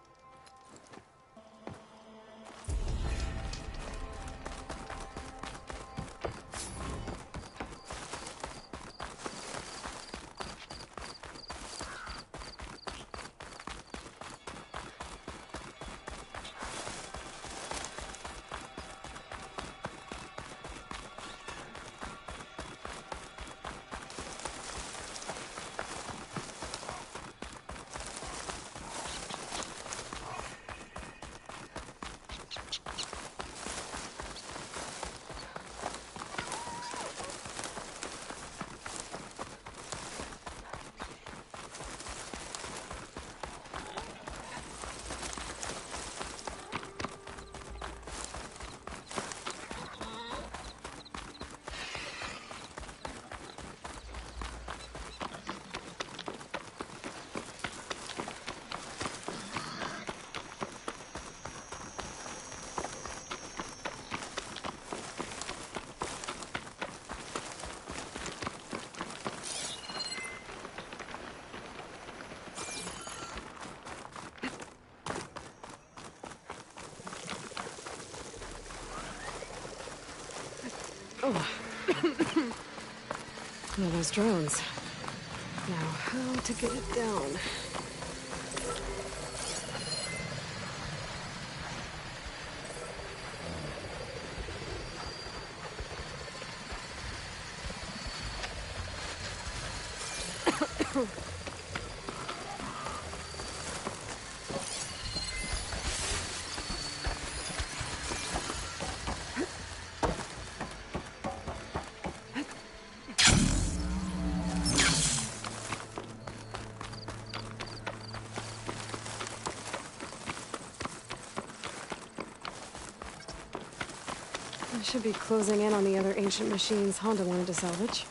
Oh. Well, those drones. Now, how to get it down? I should be closing in on the other ancient machines Honda wanted to salvage.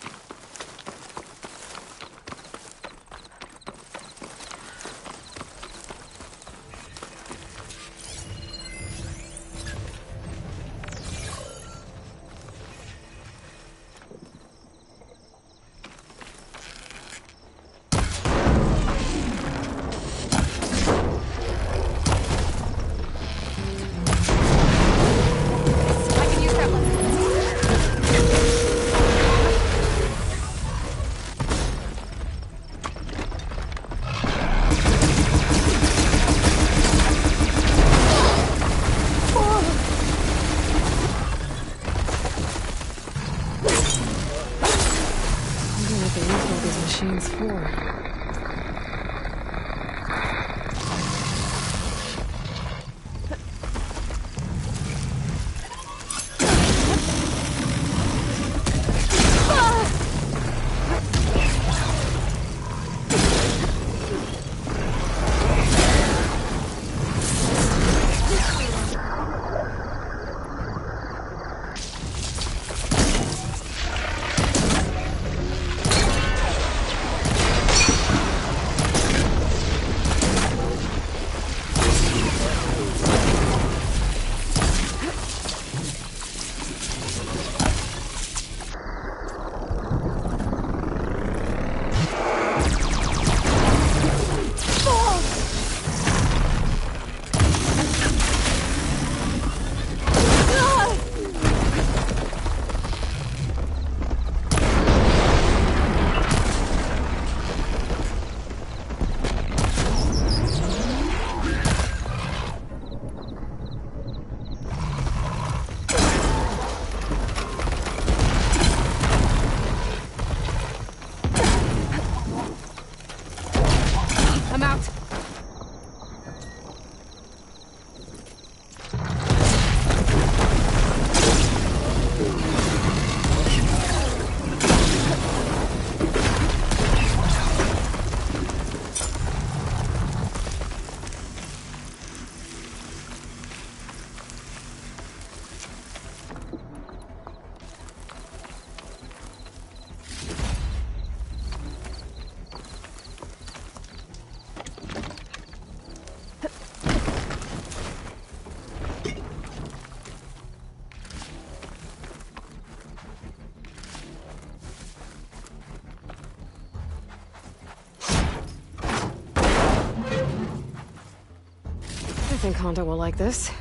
think Honda will like this.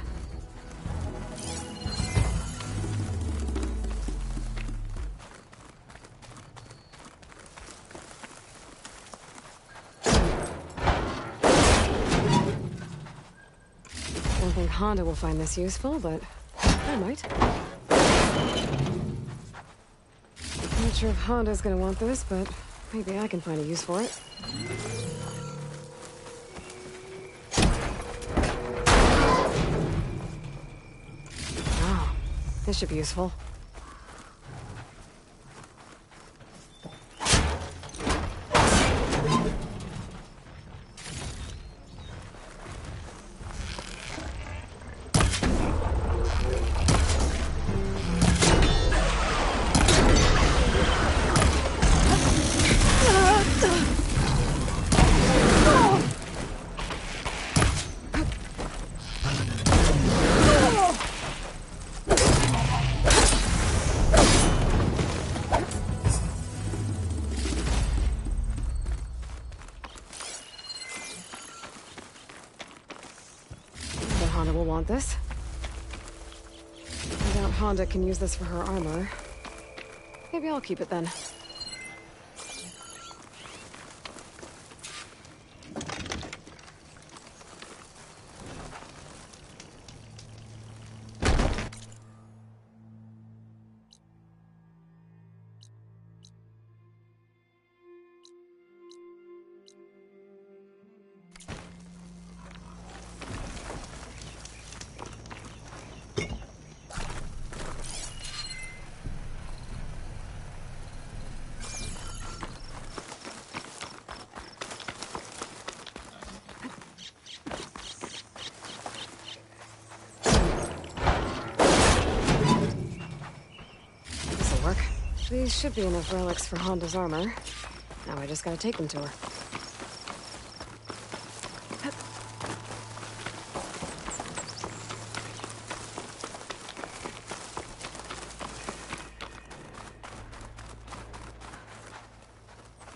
Don't think Honda will find this useful, but I might. Not sure if Honda's gonna want this, but maybe I can find a use for it. Oh, this should be useful. Honda will want this. I doubt Honda can use this for her armor. Maybe I'll keep it then. These should be enough relics for Honda's armor. Now I just gotta take them to her.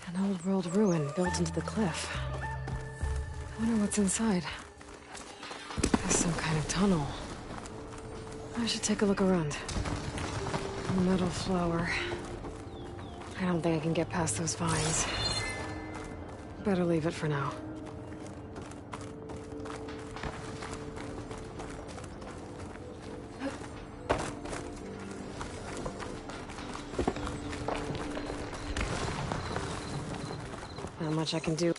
An old world ruin built into the cliff. I wonder what's inside. There's some kind of tunnel. I should take a look around. A metal flower. I don't think I can get past those vines. Better leave it for now. Not much I can do.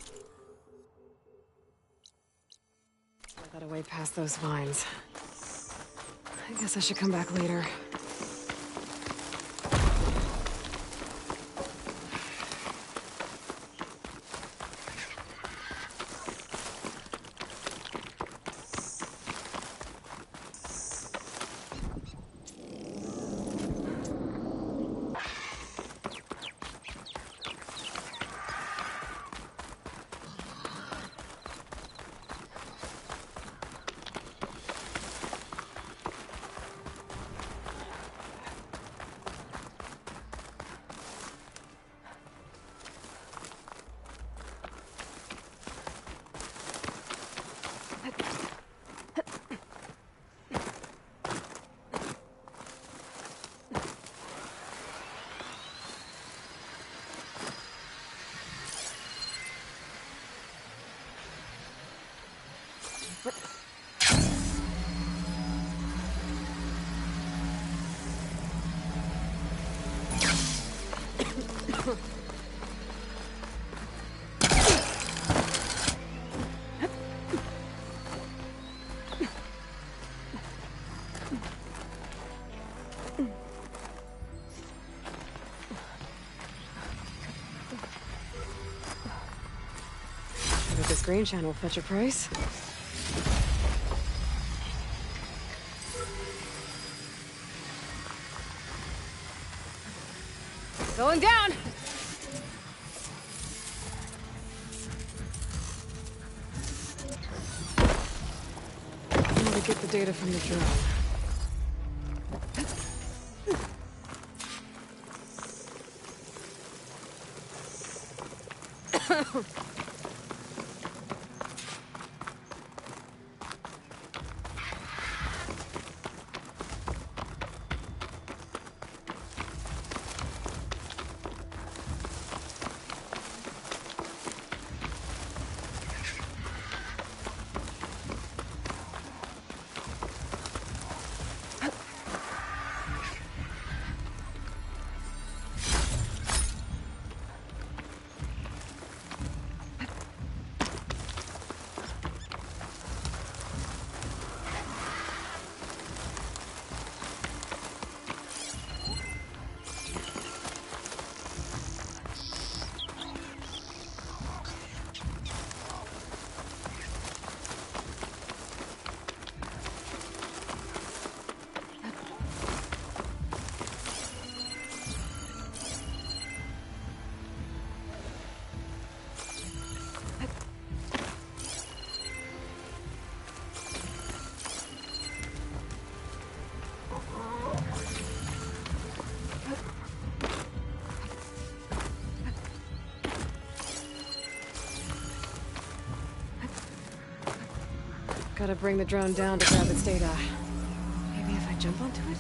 I got away past those vines. I guess I should come back later. This green shine will fetch a price. Going down! Now to get the data from the drone. how to bring the drone down to grab its data. Maybe if I jump onto it?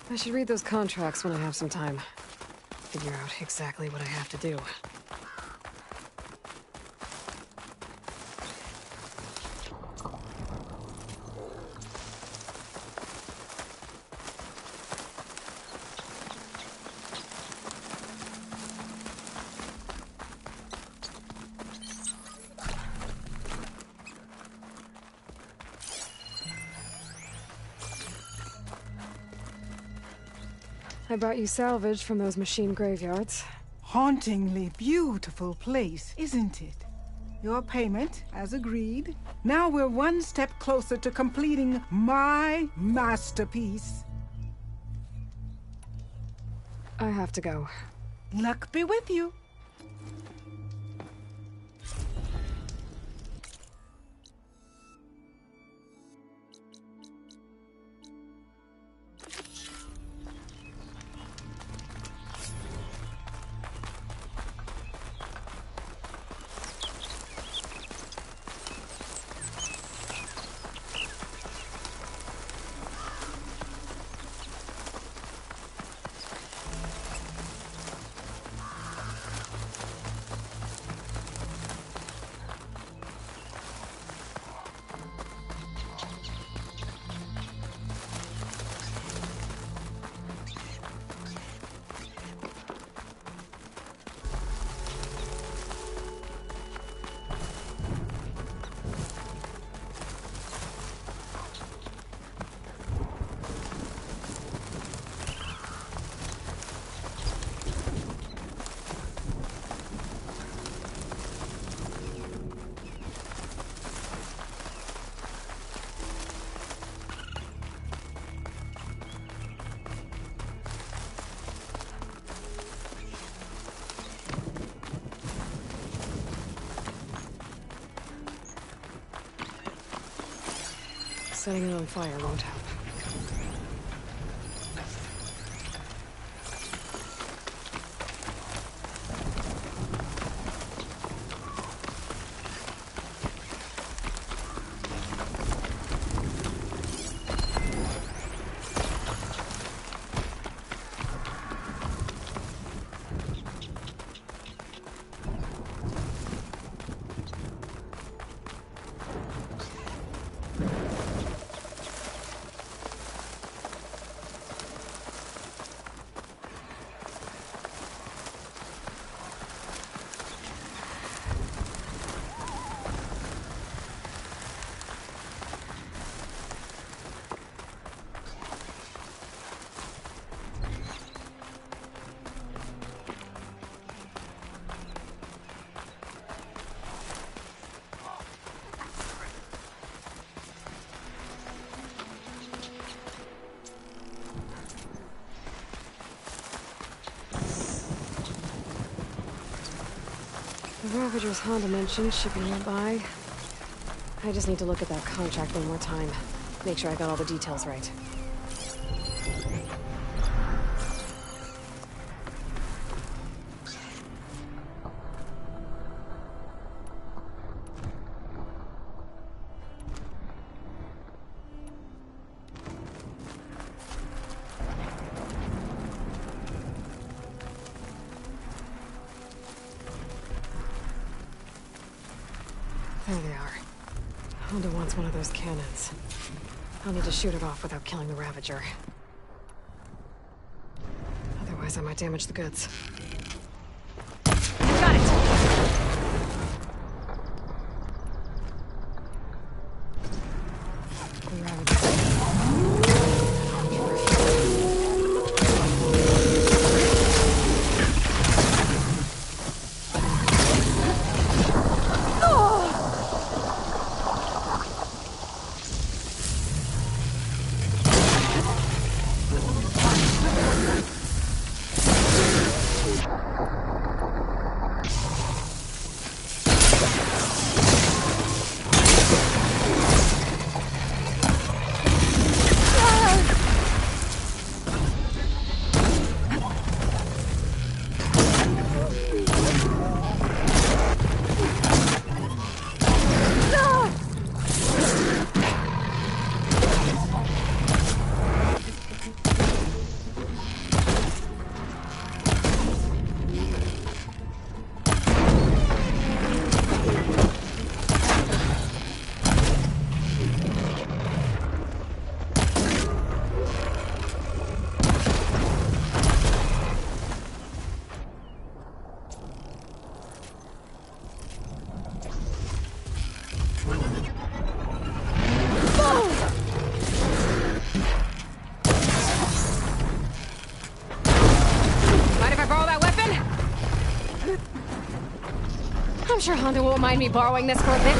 I should read those contracts when I have some time. Figure out exactly what I have to do. I brought you salvage from those machine graveyards. Hauntingly beautiful place, isn't it? Your payment, as agreed. Now we're one step closer to completing my masterpiece. I have to go. Luck be with you. Setting it on fire won't help. Ravagers Honda mentioned should be nearby. I just need to look at that contract one more time. Make sure I got all the details right. There they are. Honda wants one of those cannons. I'll need to shoot it off without killing the Ravager. Otherwise, I might damage the goods. Got it! The Ravager. I'm sure Honda won't mind me borrowing this for a bit.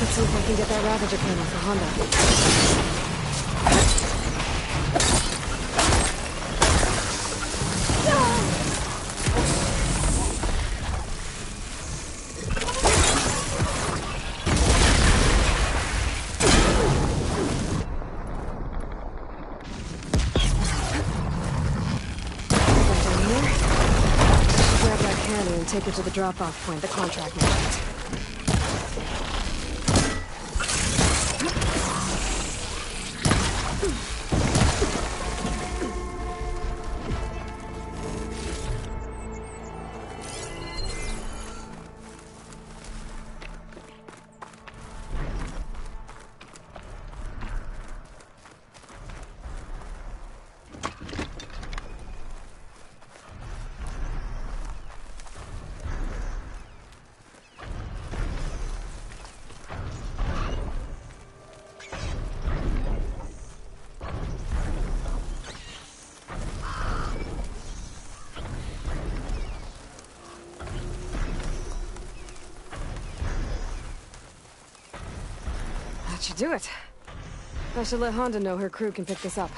See if I can get that Ravager panel for Honda. Grab that cannon and take it to the drop-off point the contract mentioned. That should do it. I should let Honda know her crew can pick this up.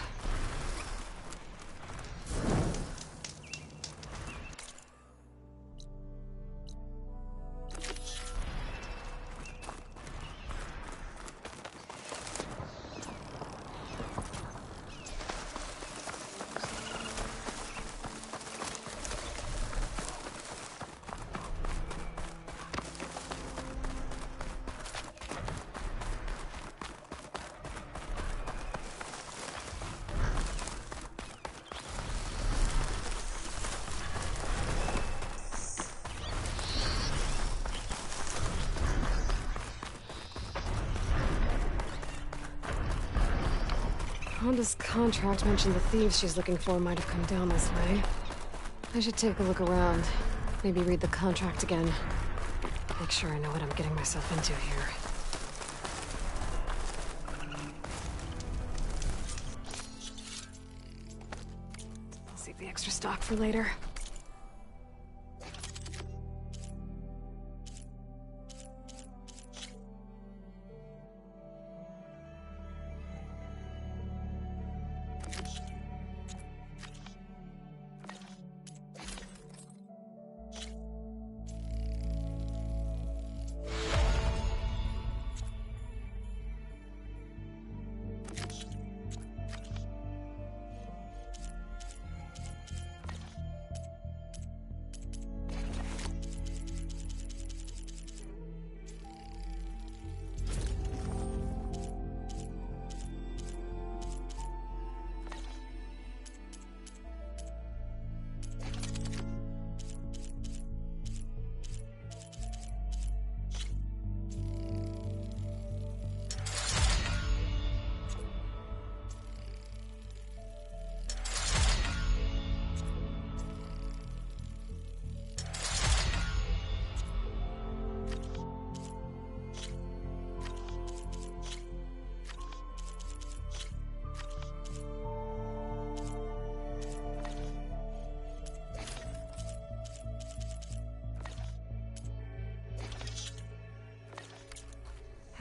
Honda's contract mentioned the thieves she's looking for might have come down this way. I should take a look around. Maybe read the contract again. Make sure I know what I'm getting myself into here. I'll save the extra stock for later.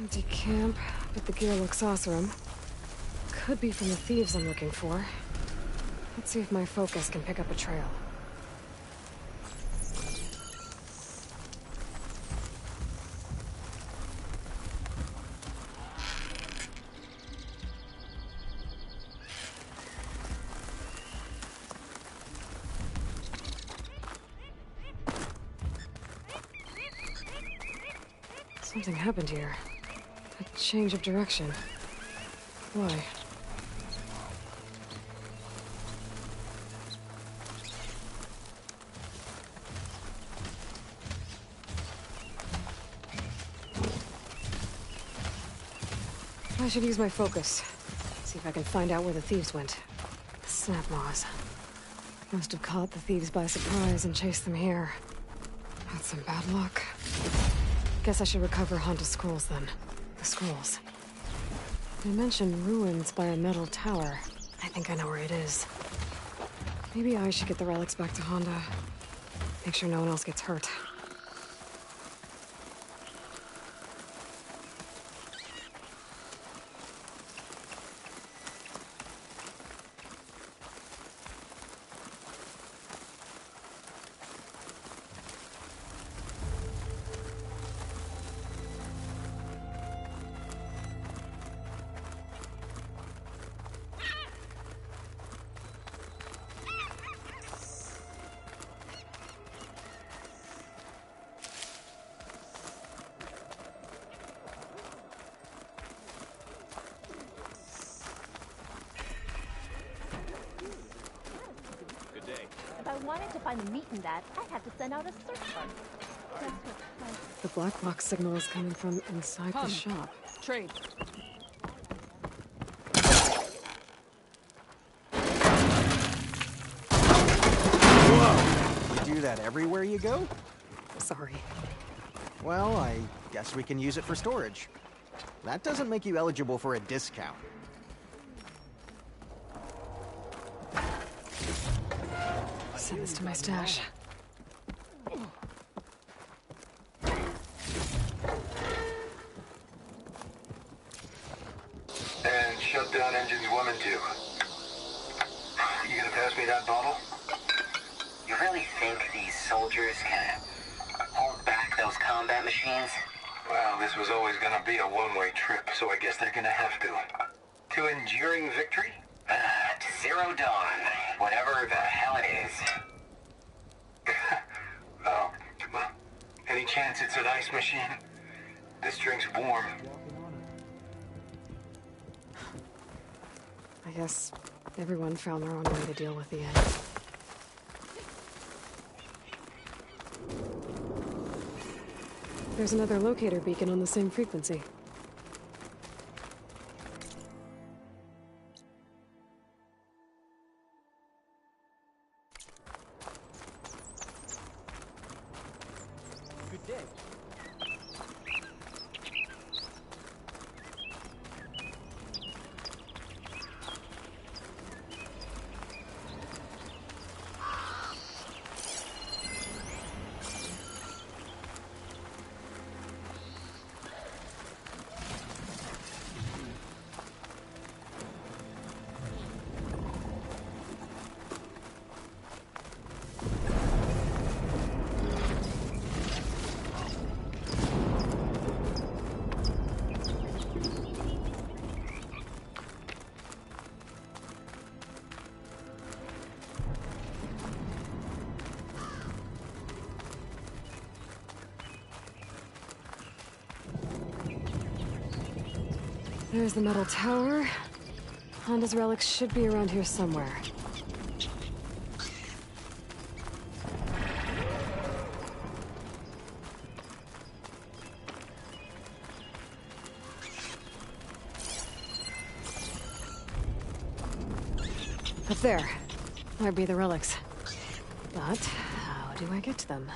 Empty camp, but the gear looks awesome. Could be from the thieves I'm looking for. Let's see if my focus can pick up a trail. Something happened here. A change of direction. Why? I should use my focus. See if I can find out where the thieves went. The snap maws. Must have caught the thieves by surprise and chased them here. That's some bad luck. Guess I should recover Honda's scrolls then. The scrolls. They mentioned ruins by a metal tower. I think I know where it is. Maybe I should get the relics back to Honda. Make sure no one else gets hurt. If I wanted to find the meat in that, I'd have to send out a search party. The black box signal is coming from inside the shop. Trade. Whoa! You do that everywhere you go? Sorry. Well, I guess we can use it for storage. That doesn't make you eligible for a discount. Send this to my stash. And shut down engines 1 and 2. You gonna pass me that bottle? You really think these soldiers can hold back those combat machines? Well, this was always gonna be a one-way trip, so I guess they're gonna have to. To enduring victory? To Zero Dawn, whatever the hell it is. Oh, well, any chance it's an ice machine? This drink's warm. I guess everyone found their own way to deal with the end. There's another locator beacon on the same frequency. Good day. There's the metal tower. Honda's relics should be around here somewhere. Up there. Might be the relics. But how do I get to them?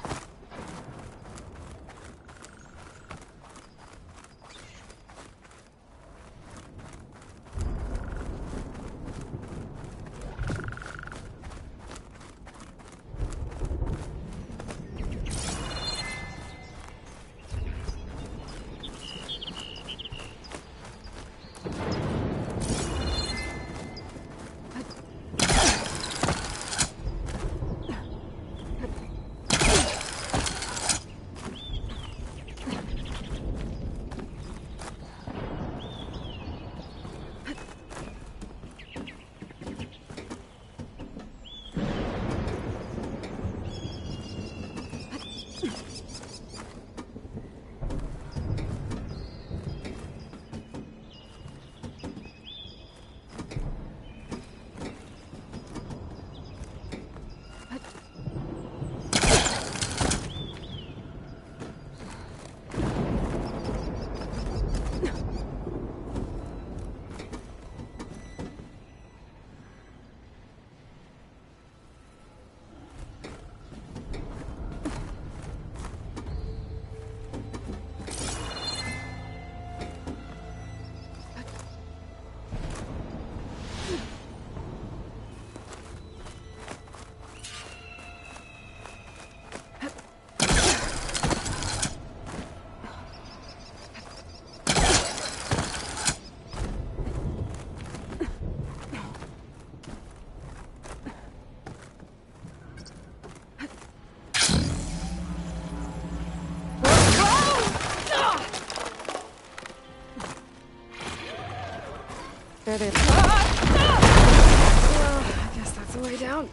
There it is. Well, I guess that's the way down.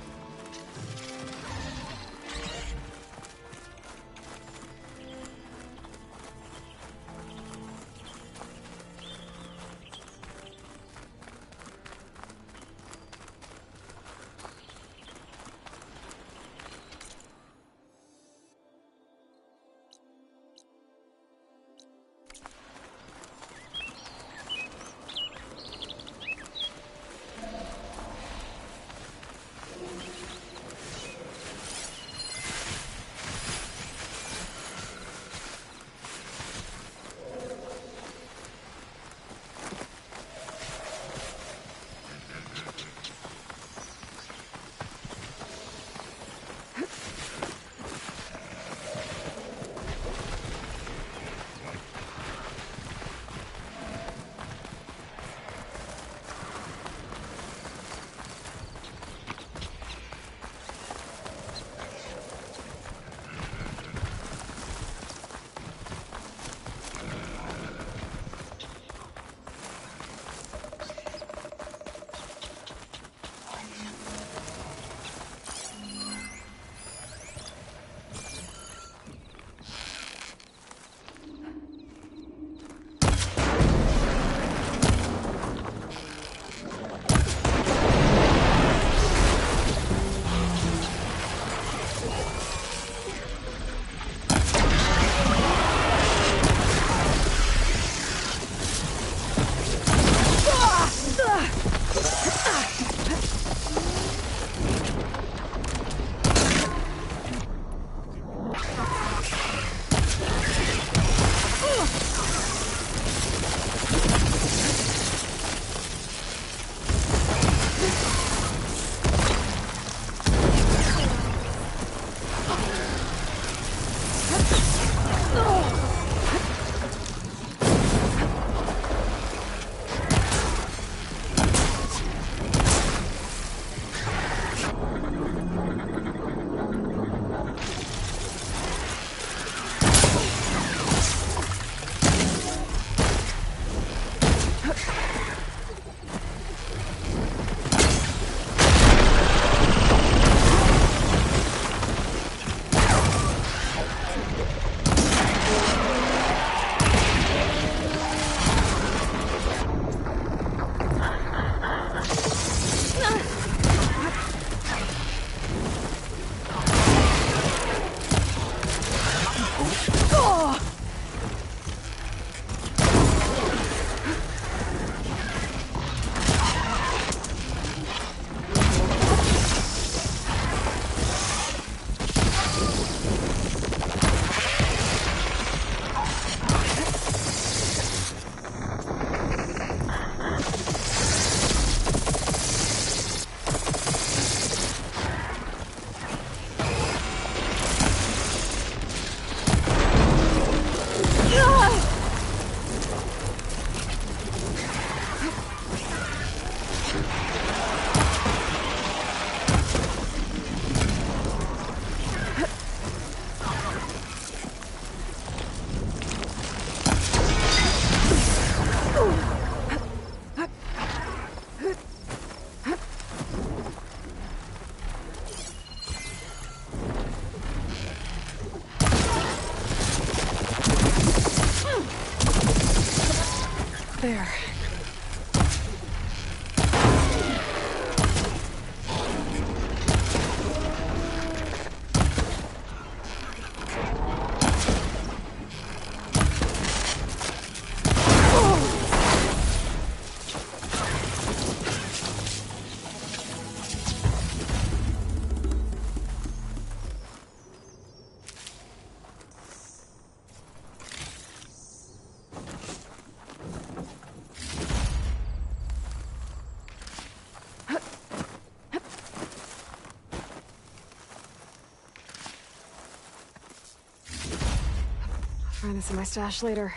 There. Find this in my stash later.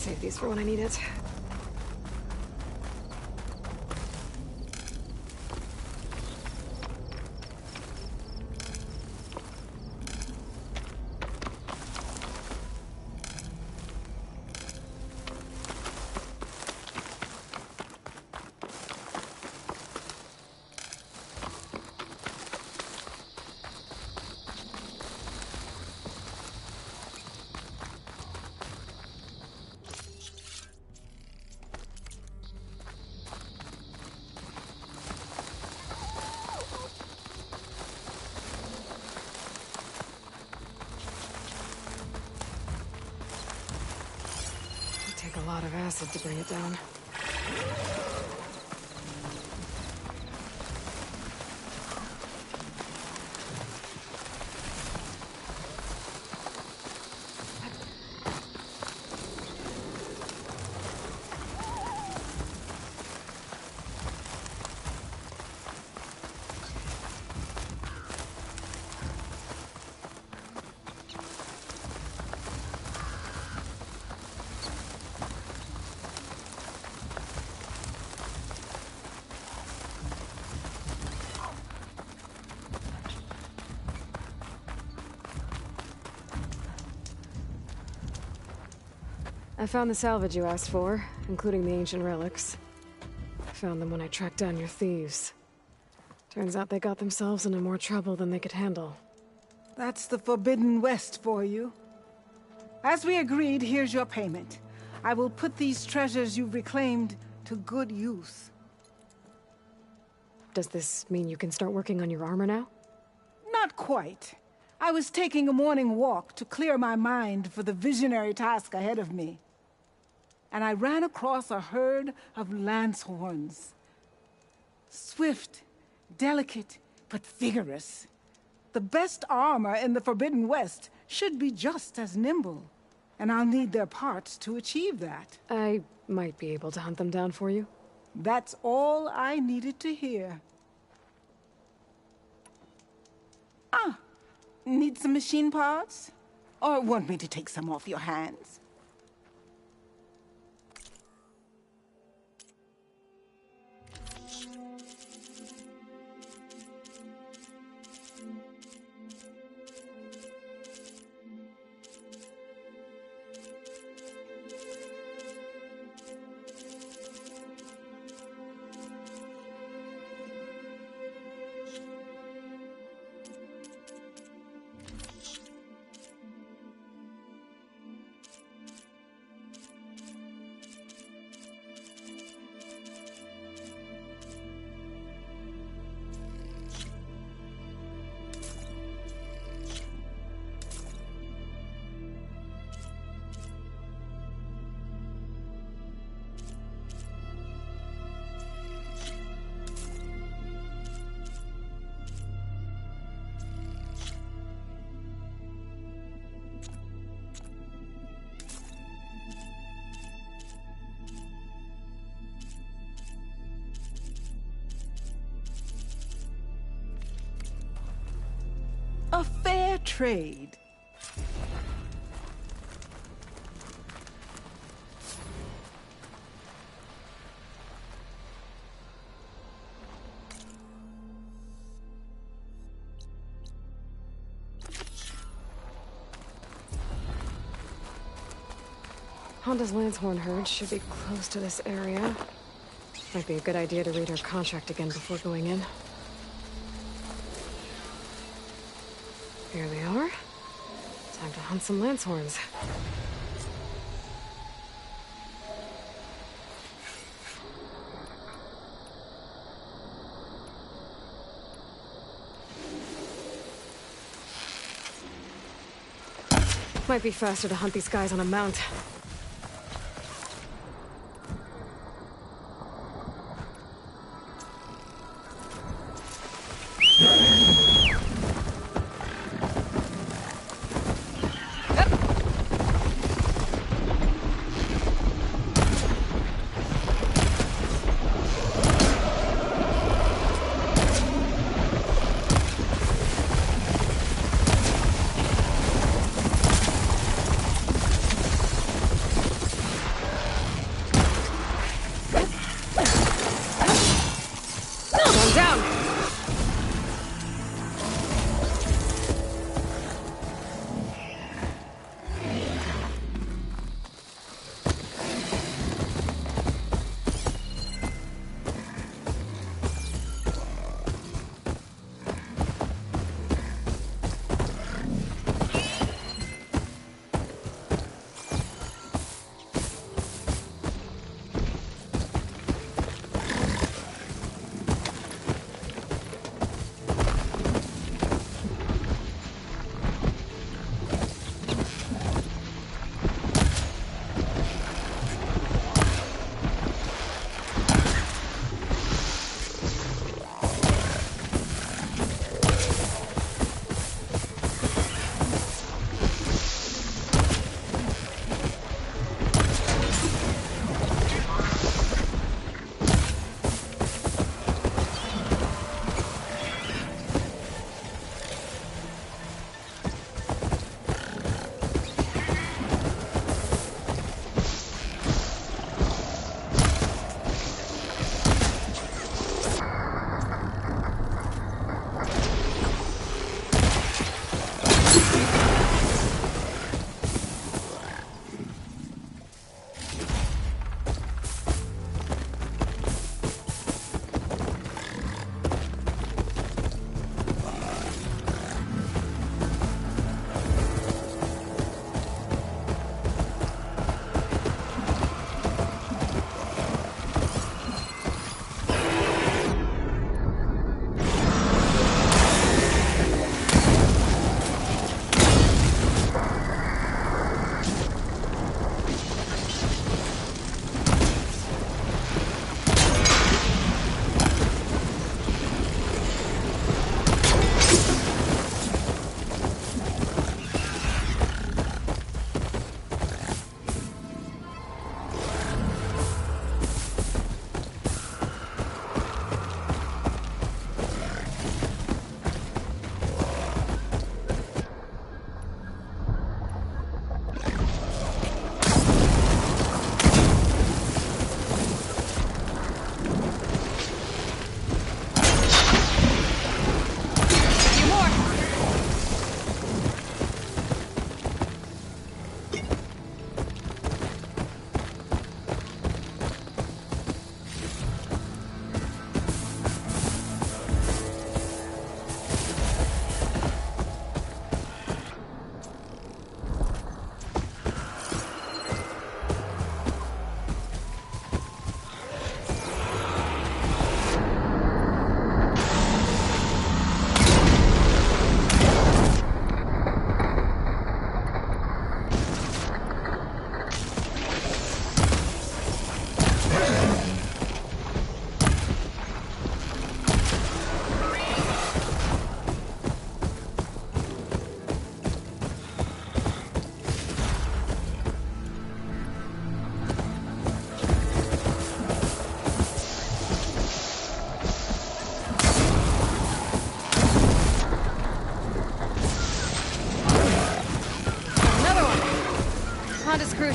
Save these for when I need it. Take a lot of acid to bring it down. I found the salvage you asked for, including the ancient relics. I found them when I tracked down your thieves. Turns out they got themselves into more trouble than they could handle. That's the Forbidden West for you. As we agreed, here's your payment. I will put these treasures you've reclaimed to good use. Does this mean you can start working on your armor now? Not quite. I was taking a morning walk to clear my mind for the visionary task ahead of me. And I ran across a herd of Lancehorns. Swift, delicate, but vigorous. The best armor in the Forbidden West should be just as nimble. And I'll need their parts to achieve that. I might be able to hunt them down for you. That's all I needed to hear. Ah, need some machine parts? Or want me to take some off your hands? A fair trade. Honda's Lancehorn herd should be close to this area. Might be a good idea to read her contract again before going in. Here they are. Time to hunt some Lancehorns. Might be faster to hunt these guys on a mount.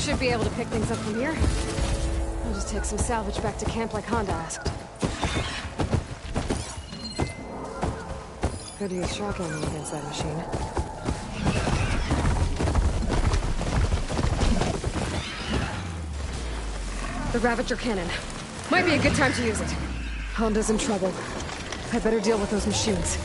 should be able to pick things up from here. I'll just take some salvage back to camp like Honda asked. Could use shock ammo against that machine. The Ravager cannon. Might be a good time to use it. Honda's in trouble. I better deal with those machines.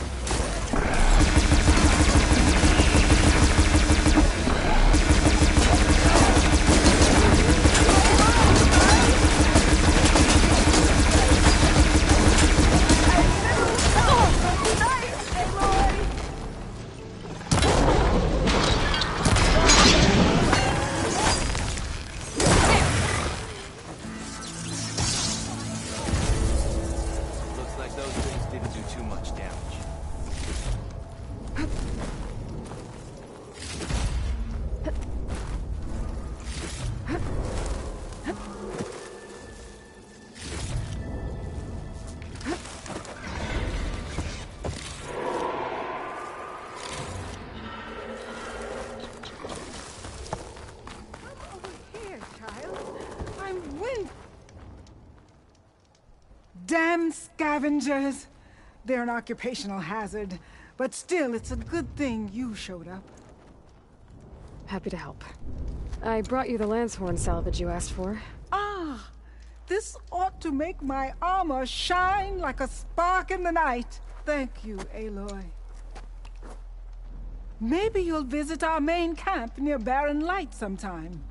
Damn scavengers! They're an occupational hazard, but still, it's a good thing you showed up. Happy to help. I brought you the Lancehorn salvage you asked for. Ah! This ought to make my armor shine like a spark in the night. Thank you, Aloy. Maybe you'll visit our main camp near Barren Light sometime.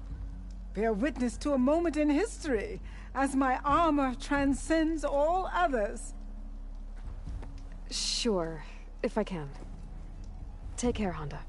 Bear witness to a moment in history as my armor transcends all others. Sure, if I can. Take care, Honda.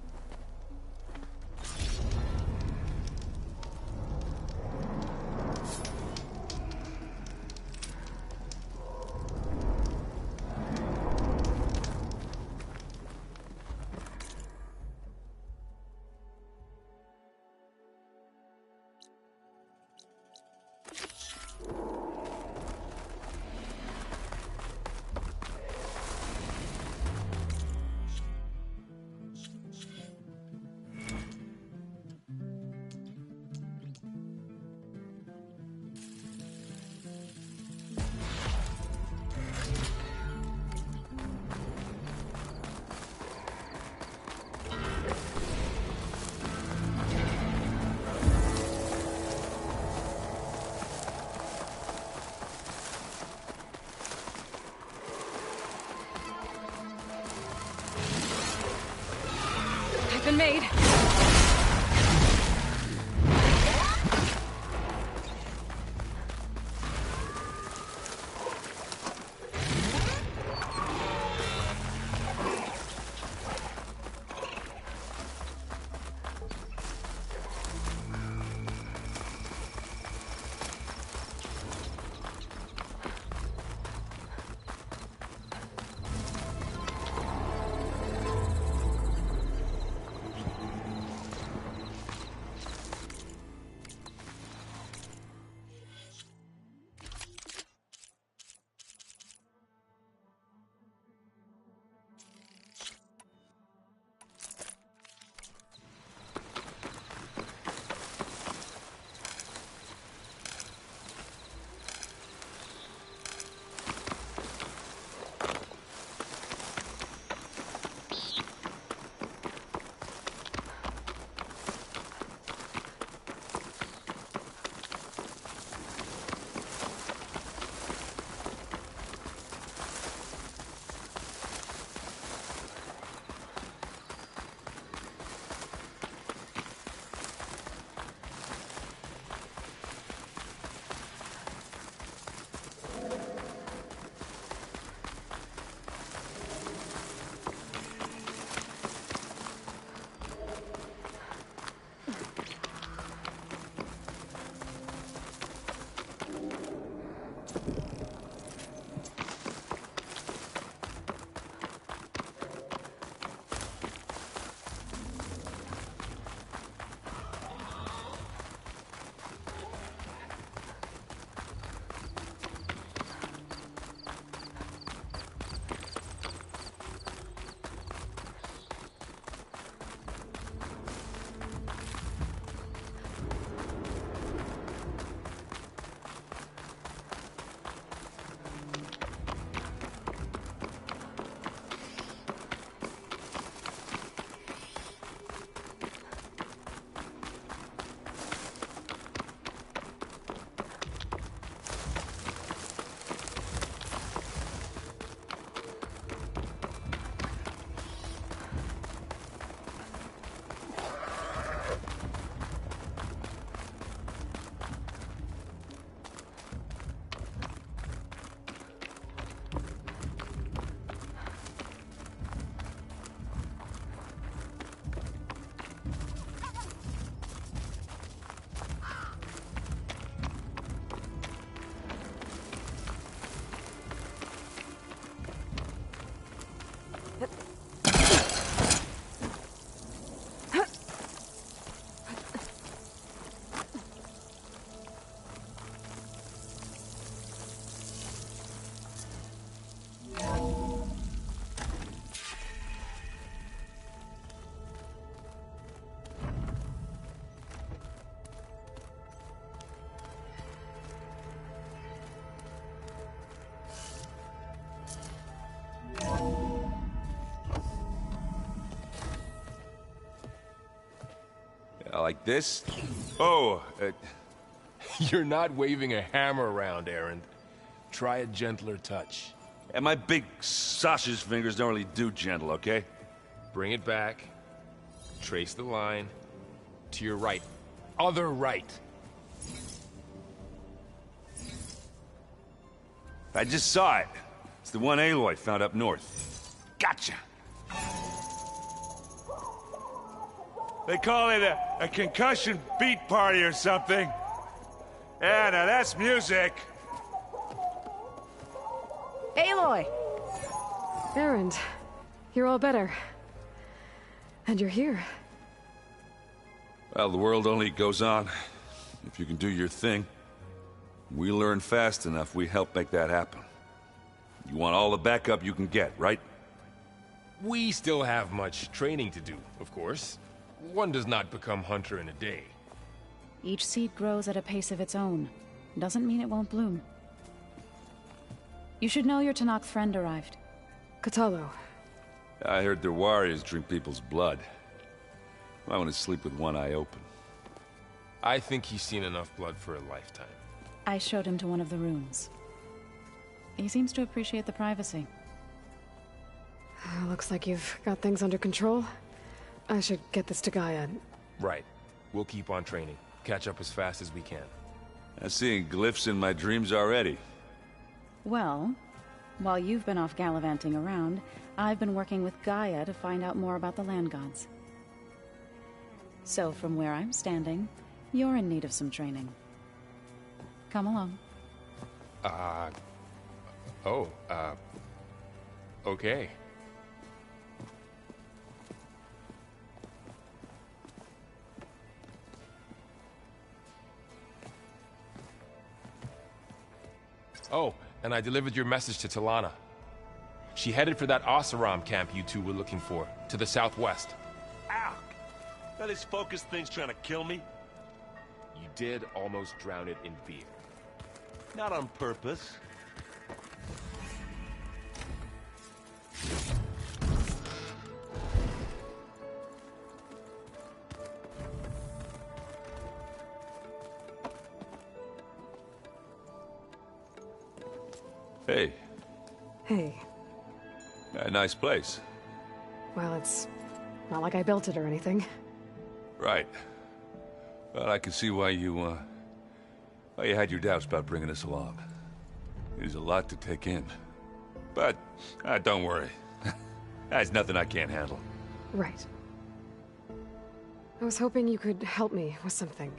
Been made. this? Oh, You're not waving a hammer around, Erend. Try a gentler touch. and my big sausage fingers don't really do gentle, okay? Bring it back. Trace the line. To your right. Other right. I just saw it. It's the one Aloy found up north. Gotcha! They call it a concussion beat party or something. Yeah, now that's music. Aloy! Erend, you're all better. And you're here. Well, the world only goes on if you can do your thing. We learn fast enough, we help make that happen. You want all the backup you can get, right? We still have much training to do, of course. One does not become hunter in a day. Each seed grows at a pace of its own. Doesn't mean it won't bloom. You should know your Tenakth friend arrived. Kotallo. I heard their warriors drink people's blood. I want to sleep with one eye open. I think he's seen enough blood for a lifetime. I showed him to one of the rooms. He seems to appreciate the privacy. Looks like you've got things under control. I should get this to Gaia. Right. We'll keep on training. Catch up as fast as we can. I'm seeing glyphs in my dreams already. Well, while you've been off gallivanting around, I've been working with Gaia to find out more about the land gods. So from where I'm standing, you're in need of some training. Come along. Okay. Oh, and I delivered your message to Talana. She headed for that Oseram camp you two were looking for, to the southwest. Ow! That is focus thing's trying to kill me? You did almost drown it in beer. Not on purpose. Hey. Hey. A nice place. Well, it's not like I built it or anything. Right. Well, I can see why you had your doubts about bringing us along. It is a lot to take in. But, don't worry. There's nothing I can't handle. Right. I was hoping you could help me with something.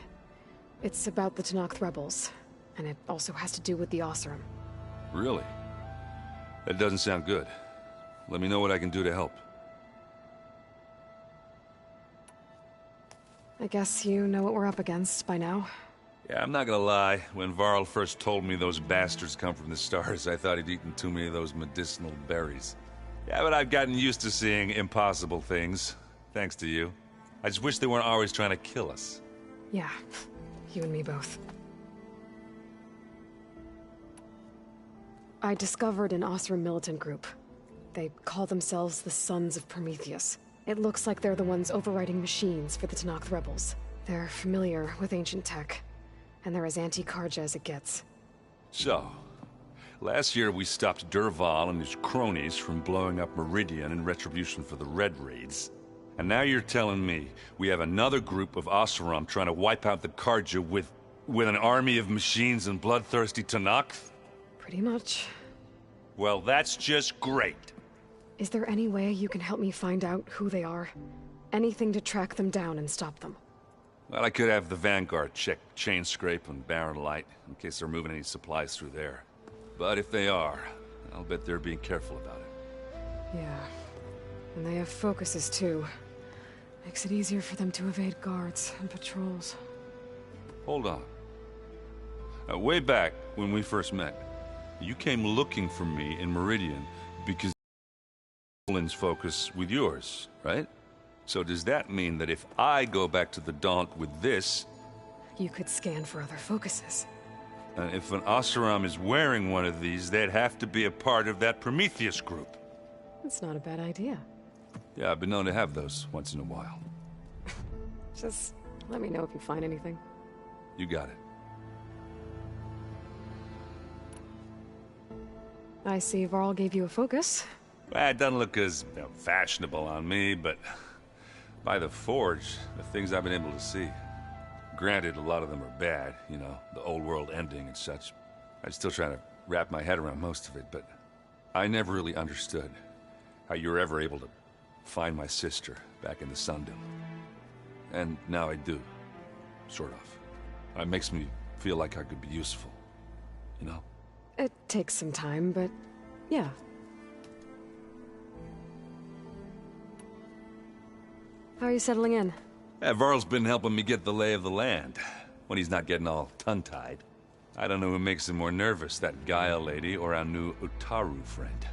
It's about the Tenakth rebels, and it also has to do with the Oseram. Really? That doesn't sound good. Let me know what I can do to help. I guess you know what we're up against by now. Yeah, I'm not gonna lie. When Varl first told me those bastards come from the stars, I thought he'd eaten too many of those medicinal berries. Yeah, but I've gotten used to seeing impossible things, thanks to you. I just wish they weren't always trying to kill us. Yeah, you and me both. I discovered an Oseram militant group. They call themselves the Sons of Prometheus. It looks like they're the ones overriding machines for the Tenakth rebels. They're familiar with ancient tech, and they're as anti-Carja as it gets. So, last year we stopped Dervahl and his cronies from blowing up Meridian in retribution for the Red Raids. And now you're telling me we have another group of Oseram trying to wipe out the Carja with an army of machines and bloodthirsty Tenakth? Pretty much. Well, that's just great. Is there any way you can help me find out who they are? Anything to track them down and stop them? Well, I could have the Vanguard check Chain Scrape and Barren Light, in case they're moving any supplies through there. But if they are, I'll bet they're being careful about it. Yeah. And they have focuses, too. Makes it easier for them to evade guards and patrols. Hold on. Way back, when we first met, you came looking for me in Meridian because Nolan's focus with yours, right? So does that mean that if I go back to the Daunt with this... You could scan for other focuses. if an Oseram is wearing one of these, they'd have to be a part of that Prometheus group. That's not a bad idea. Yeah, I've been known to have those once in a while. Just Let me know if you find anything. You got it. I see Varl gave you a focus. Well, it doesn't look as fashionable on me, but by the Forge, the things I've been able to see. Granted, a lot of them are bad, you know, the old world ending and such. I'm still trying to wrap my head around most of it, but I never really understood how you were ever able to find my sister back in the Sundom. And now I do. Sort of. It makes me feel like I could be useful. You know? It takes some time, but yeah. How are you settling in? Varl's been helping me get the lay of the land, when he's not getting all tongue-tied. I don't know who makes him more nervous, that Gaia lady or our new Utaru friend.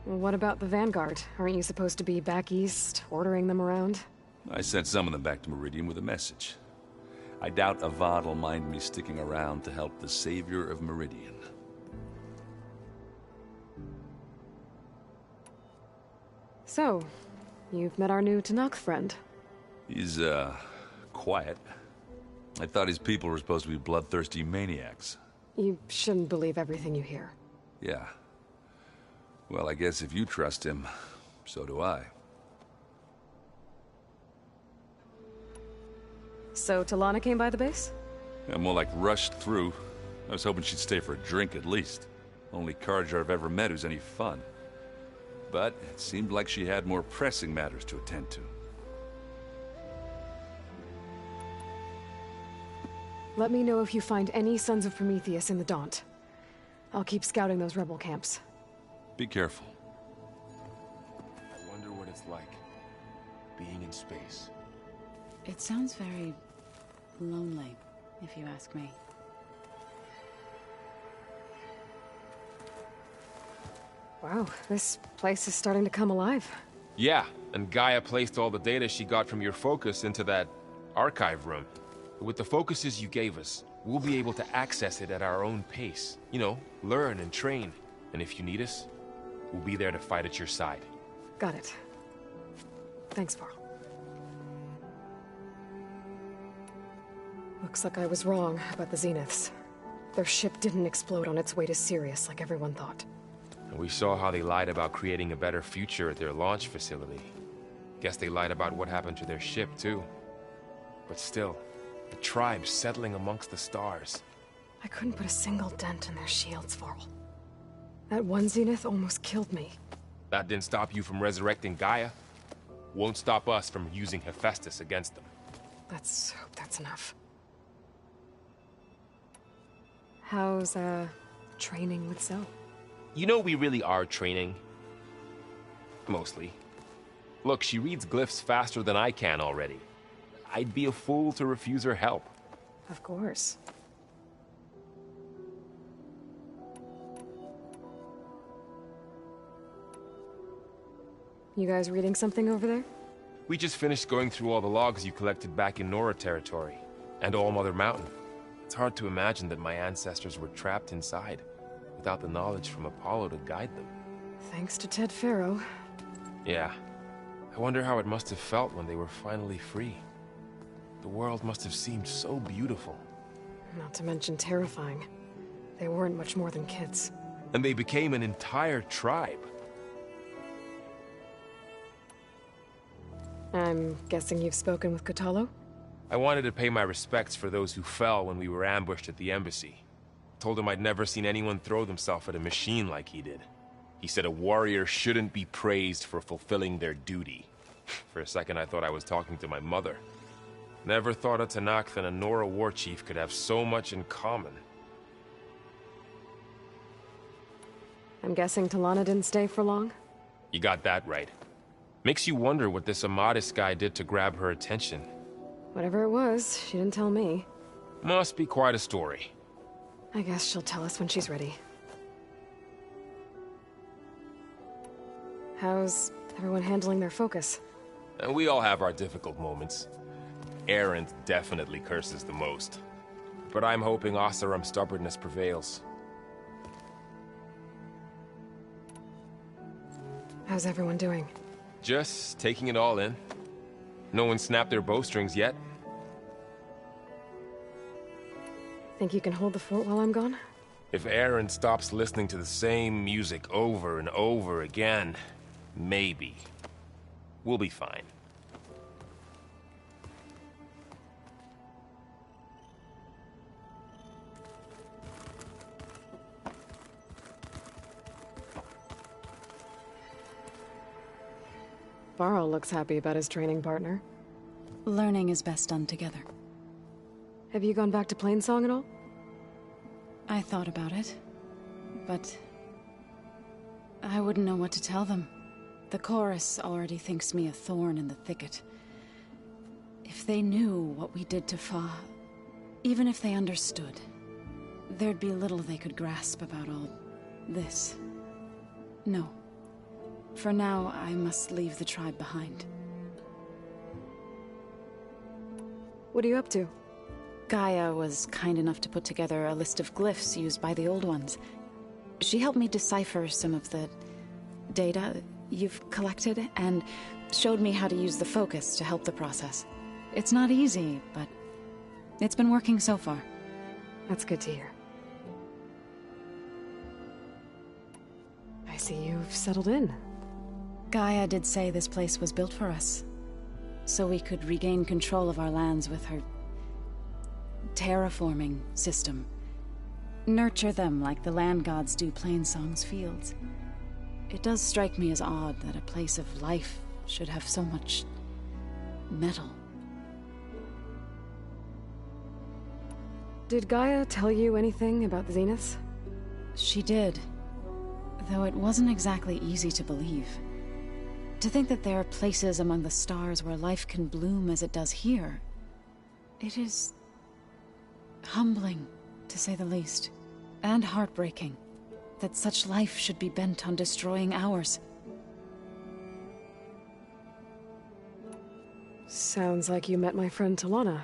Well, what about the Vanguard? Aren't you supposed to be back east, ordering them around? I sent some of them back to Meridian with a message. I doubt Avad will mind me sticking around to help the savior of Meridian. So, you've met our new Tanakh friend. He's, quiet. I thought his people were supposed to be bloodthirsty maniacs. You shouldn't believe everything you hear. Yeah. Well, I guess if you trust him, so do I. So, Talana came by the base? Yeah, more like rushed through. I was hoping she'd stay for a drink at least. Only Carja I've ever met who's any fun. But it seemed like she had more pressing matters to attend to. Let me know if you find any Sons of Prometheus in the Daunt. I'll keep scouting those rebel camps. Be careful. I wonder what it's like, being in space. It sounds very lonely, if you ask me. Wow, this place is starting to come alive. Yeah, and Gaia placed all the data she got from your focus into that archive room. With the focuses you gave us, we'll be able to access it at our own pace. You know, learn and train. And if you need us, we'll be there to fight at your side. Got it. Thanks, Varl. Looks like I was wrong about the Zeniths. Their ship didn't explode on its way to Sirius like everyone thought. And we saw how they lied about creating a better future at their launch facility. Guess they lied about what happened to their ship, too. But still, the tribe settling amongst the stars. I couldn't put a single dent in their shields, Varl. That one Zenith almost killed me. That didn't stop you from resurrecting Gaia. Won't stop us from using Hephaestus against them. Let's hope that's enough. How's, training with Zoe? You know we really are training. Mostly. Look, she reads glyphs faster than I can already. I'd be a fool to refuse her help. Of course. You guys reading something over there? We just finished going through all the logs you collected back in Nora territory, and All Mother Mountain. It's hard to imagine that my ancestors were trapped inside, without the knowledge from Apollo to guide them. Thanks to Ted Faro. Yeah. I wonder how it must have felt when they were finally free. The world must have seemed so beautiful. Not to mention terrifying. They weren't much more than kids. And they became an entire tribe. I'm guessing you've spoken with Kotallo? I wanted to pay my respects for those who fell when we were ambushed at the embassy. Told him I'd never seen anyone throw themselves at a machine like he did. He said a warrior shouldn't be praised for fulfilling their duty. For a second I thought I was talking to my mother. Never thought a Tanakh and a Nora war chief could have so much in common. I'm guessing Talana didn't stay for long? You got that right. Makes you wonder what this Amadis guy did to grab her attention. Whatever it was, she didn't tell me. Must be quite a story. I guess she'll tell us when she's ready. How's everyone handling their focus? And we all have our difficult moments. Erend definitely curses the most. But I'm hoping Oseram's stubbornness prevails. How's everyone doing? Just taking it all in. No one snapped their bowstrings yet. Think you can hold the fort while I'm gone? If Aaron stops listening to the same music over and over again, maybe. We'll be fine. Varl looks happy about his training partner. Learning is best done together. Have you gone back to Plainsong at all? I thought about it, but I wouldn't know what to tell them. The chorus already thinks me a thorn in the thicket. If they knew what we did to Fa, even if they understood, there'd be little they could grasp about all this. No. For now, I must leave the tribe behind. What are you up to? Gaia was kind enough to put together a list of glyphs used by the Old Ones. She helped me decipher some of the data you've collected, and showed me how to use the focus to help the process. It's not easy, but it's been working so far. That's good to hear. I see you've settled in. Gaia did say this place was built for us, so we could regain control of our lands with her terraforming system. Nurture them like the land gods do Plainsong's fields. It does strike me as odd that a place of life should have so much metal. Did Gaia tell you anything about the Zeniths? She did, though it wasn't exactly easy to believe. To think that there are places among the stars where life can bloom as it does here, it is humbling, to say the least, and heartbreaking that such life should be bent on destroying ours. Sounds like you met my friend Talana.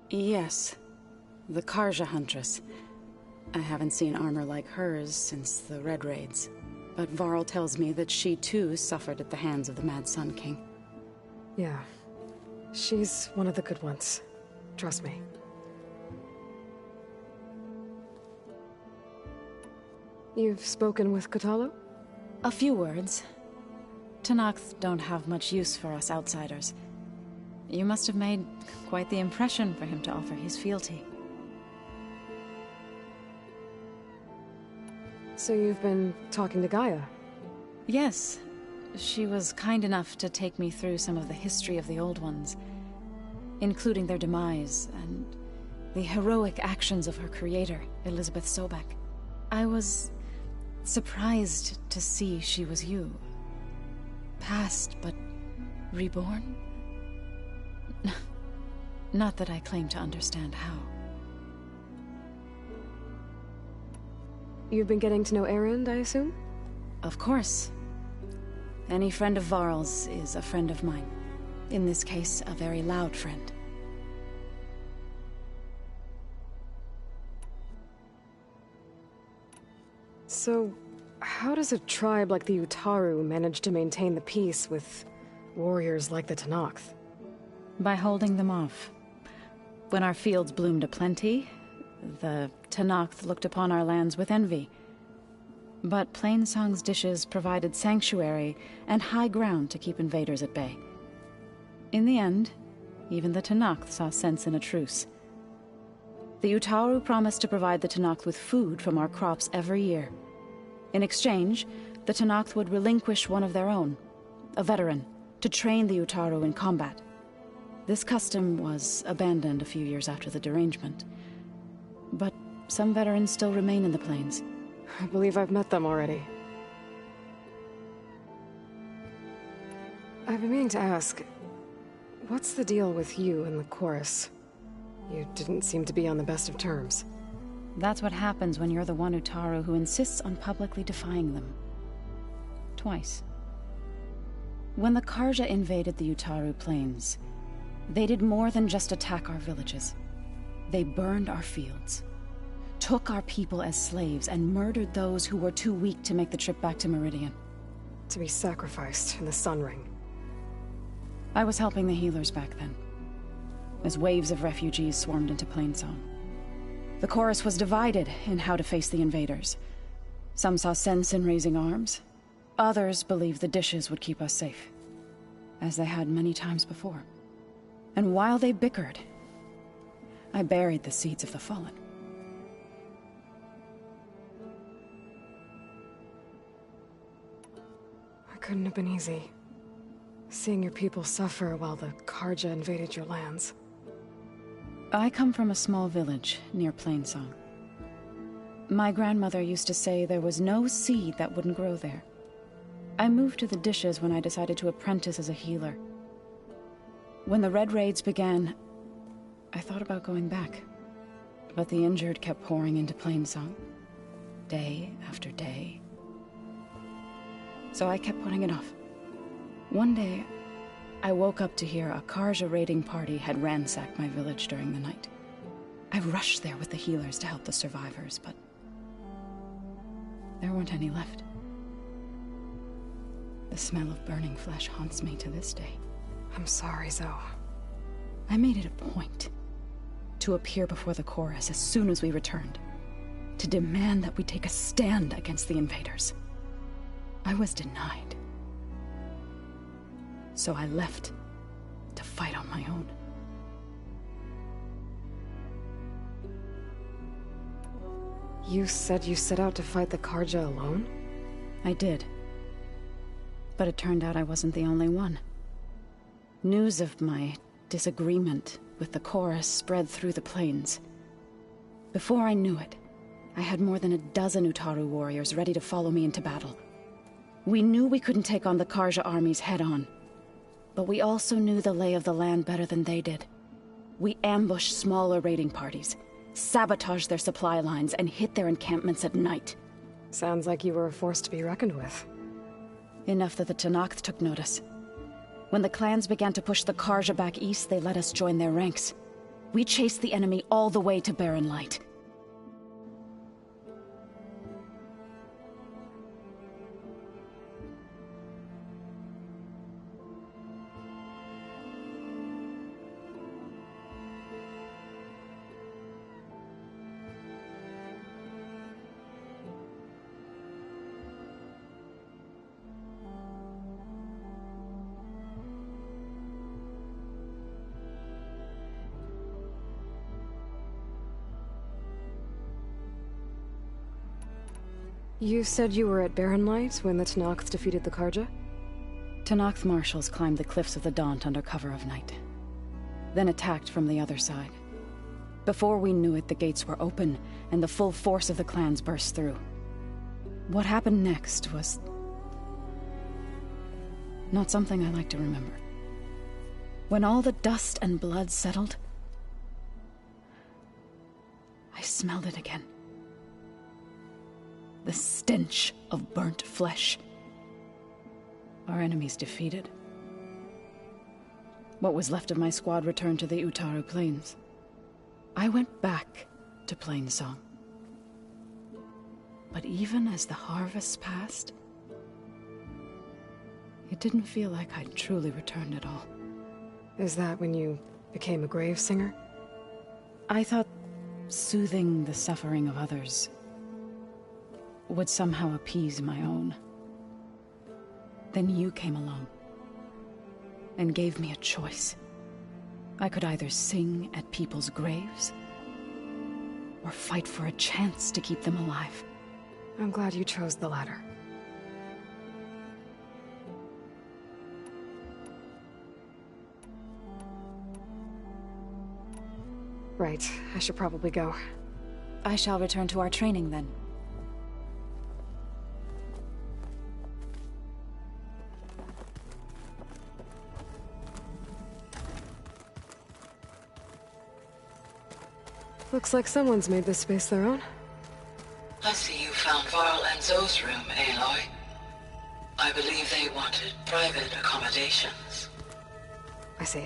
Yes, the Karja Huntress. I haven't seen armor like hers since the Red Raids, but Varl tells me that she too suffered at the hands of the Mad Sun King. Yeah, she's one of the good ones. Trust me. You've spoken with Kotallo? A few words. Tenakth don't have much use for us outsiders. You must have made quite the impression for him to offer his fealty. So you've been talking to Gaia? Yes. She was kind enough to take me through some of the history of the Old Ones, including their demise and the heroic actions of her creator, Elizabeth Sobek. I was surprised to see she was you. Past, but reborn? Not that I claim to understand how. You've been getting to know Erend, I assume? Of course. Any friend of Varl's is a friend of mine. In this case, a very loud friend. So, how does a tribe like the Utaru manage to maintain the peace with warriors like the Tenakth? By holding them off. When our fields bloomed aplenty, the Tenakth looked upon our lands with envy. But Plainsong's dishes provided sanctuary and high ground to keep invaders at bay. In the end, even the Tenakth saw sense in a truce. The Utaru promised to provide the Tenakth with food from our crops every year. In exchange, the Tenakth would relinquish one of their own, a veteran, to train the Utaru in combat. This custom was abandoned a few years after the derangement. But some veterans still remain in the plains. I believe I've met them already. I've been meaning to ask, what's the deal with you and the chorus? You didn't seem to be on the best of terms. That's what happens when you're the one Utaru who insists on publicly defying them. Twice. When the Karja invaded the Utaru plains, they did more than just attack our villages. They burned our fields, took our people as slaves, and murdered those who were too weak to make the trip back to Meridian. To be sacrificed in the Sun Ring. I was helping the healers back then, as waves of refugees swarmed into Plainsong. The chorus was divided in how to face the invaders. Some saw sense in raising arms. Others believed the dishes would keep us safe, as they had many times before. And while they bickered, I buried the seeds of the fallen. It couldn't have been easy. Seeing your people suffer while the Carja invaded your lands. I come from a small village near Plainsong. My grandmother used to say there was no seed that wouldn't grow there. I moved to the dishes when I decided to apprentice as a healer. When the Red Raids began, I thought about going back. But the injured kept pouring into Plainsong, day after day. So I kept putting it off. One day, I woke up to hear a Carja raiding party had ransacked my village during the night. I rushed there with the healers to help the survivors, but there weren't any left. The smell of burning flesh haunts me to this day. I'm sorry, Zoe. I made it a point to appear before the chorus as soon as we returned, to demand that we take a stand against the invaders. I was denied. So I left to fight on my own. You said you set out to fight the Carja alone? I did. But it turned out I wasn't the only one. News of my disagreement with the chorus spread through the plains. Before I knew it, I had more than a dozen Utaru warriors ready to follow me into battle. We knew we couldn't take on the Carja armies head-on. But we also knew the lay of the land better than they did. We ambushed smaller raiding parties, sabotaged their supply lines, and hit their encampments at night. Sounds like you were a force to be reckoned with. Enough that the Tenakth took notice. When the clans began to push the Carja back east, they let us join their ranks. We chased the enemy all the way to Barren Light. You said you were at Barren Light when the Tenakth defeated the Carja? Tenakth marshals climbed the cliffs of the Daunt under cover of night, then attacked from the other side. Before we knew it, the gates were open, and the full force of the clans burst through. What happened next was not something I like to remember. When all the dust and blood settled, I smelled it again. The stench of burnt flesh. Our enemies defeated. What was left of my squad returned to the Utaru Plains. I went back to Plainsong. But even as the harvests passed, it didn't feel like I'd truly returned at all. Is that when you became a grave singer? I thought soothing the suffering of others would somehow appease my own. Then you came along and gave me a choice. I could either sing at people's graves or fight for a chance to keep them alive. I'm glad you chose the latter. Right, I should probably go. I shall return to our training then. Looks like someone's made this space their own. I see you found Varl and Zoe's room, Aloy. I believe they wanted private accommodations. I see.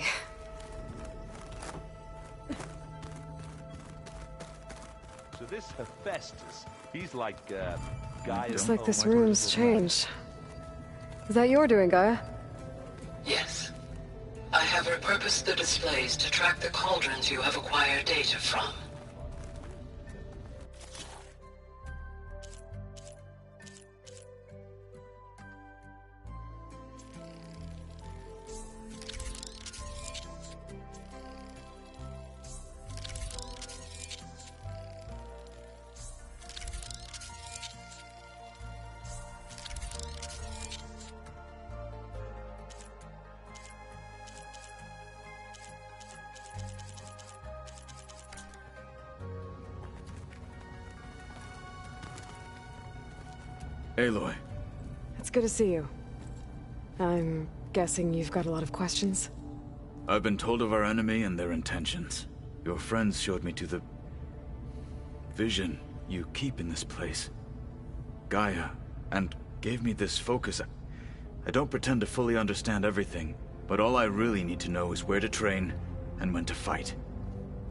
So this Hephaestus, he's like, Gaia. Looks like this room's changed. Is that your doing, Gaia? Yes. I have repurposed the displays to track the cauldrons you have acquired data from. Aloy. It's good to see you. I'm guessing you've got a lot of questions? I've been told of our enemy and their intentions. Your friends showed me to the vision you keep in this place, Gaia, and gave me this focus. I don't pretend to fully understand everything, but all I really need to know is where to train and when to fight.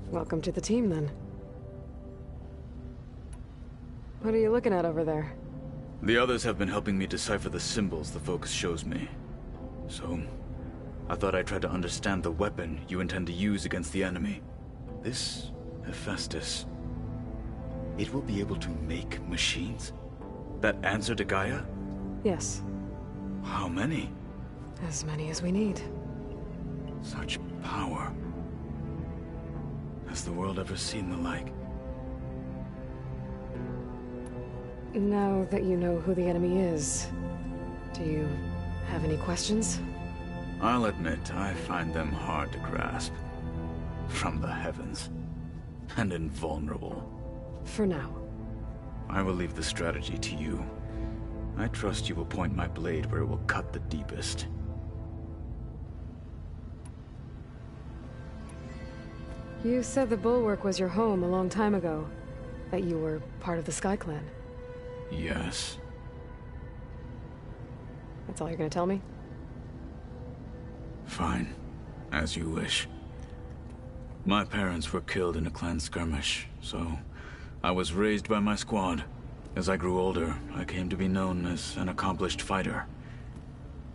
Welcome to the team, then. What are you looking at over there? The others have been helping me decipher the symbols the focus shows me. So, I thought I'd try to understand the weapon you intend to use against the enemy. This Hephaestus, it will be able to make machines that answer to Gaia? Yes. How many? As many as we need. Such power. Has the world ever seen the like? Now that you know who the enemy is, do you have any questions? I'll admit, I find them hard to grasp. From the heavens. And invulnerable. For now. I will leave the strategy to you. I trust you will point my blade where it will cut the deepest. You said the Bulwark was your home a long time ago. That you were part of the Sky Clan. Yes. That's all you're gonna tell me? Fine. As you wish. My parents were killed in a clan skirmish, so I was raised by my squad. As I grew older, I came to be known as an accomplished fighter.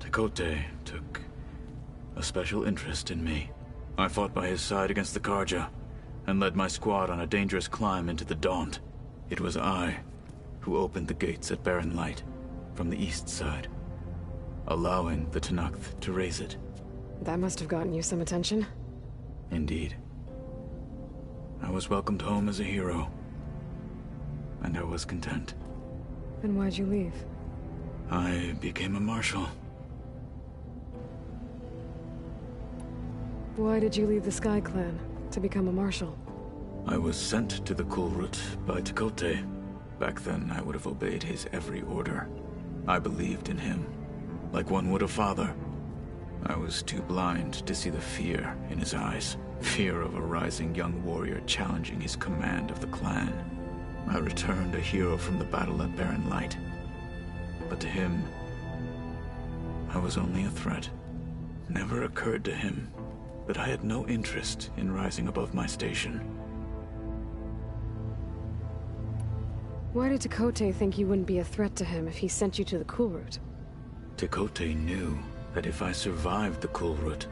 Tekotteh took a special interest in me. I fought by his side against the Carja, and led my squad on a dangerous climb into the Daunt. It was I who opened the gates at Barren Light, from the east side, allowing the Tenakth to raise it. That must have gotten you some attention. Indeed. I was welcomed home as a hero, and I was content. Then why'd you leave? I became a marshal. Why did you leave the Sky Clan to become a marshal? I was sent to the Kulrut by Tekotteh. Back then, I would have obeyed his every order. I believed in him, like one would a father. I was too blind to see the fear in his eyes. Fear of a rising young warrior challenging his command of the clan. I returned a hero from the battle at Barren Light. But to him, I was only a threat. Never occurred to him that I had no interest in rising above my station. Why did Tekotteh think you wouldn't be a threat to him if he sent you to the Kulrut? Tekotteh knew that if I survived the Kulrut,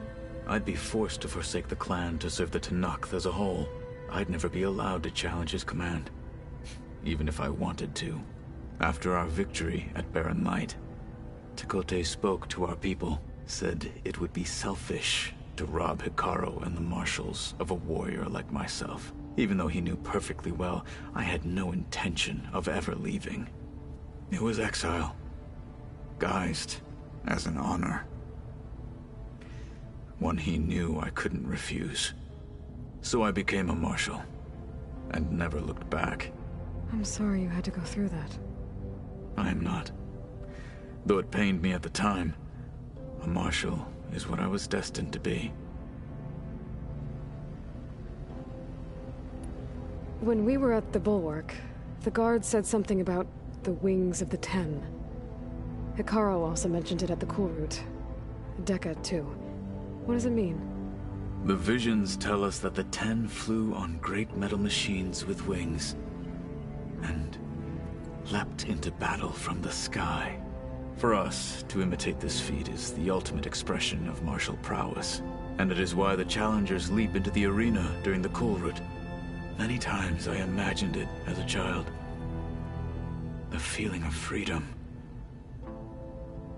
I'd be forced to forsake the clan to serve the Tenakth as a whole. I'd never be allowed to challenge his command, even if I wanted to. After our victory at Barren Light, Tekotteh spoke to our people, said it would be selfish to rob Hekarro and the marshals of a warrior like myself. Even though he knew perfectly well, I had no intention of ever leaving. It was exile, guised as an honor. One he knew I couldn't refuse. So I became a marshal, and never looked back. I'm sorry you had to go through that. I am not. Though it pained me at the time, a marshal is what I was destined to be. When we were at the Bulwark, the guard said something about the Wings of the Ten. Hekarro also mentioned it at the Kulrut. Dekka, too. What does it mean? The visions tell us that the Ten flew on great metal machines with wings, and leapt into battle from the sky. For us, to imitate this feat is the ultimate expression of martial prowess, and it is why the challengers leap into the arena during the Kulrut. Many times I imagined it as a child. The feeling of freedom,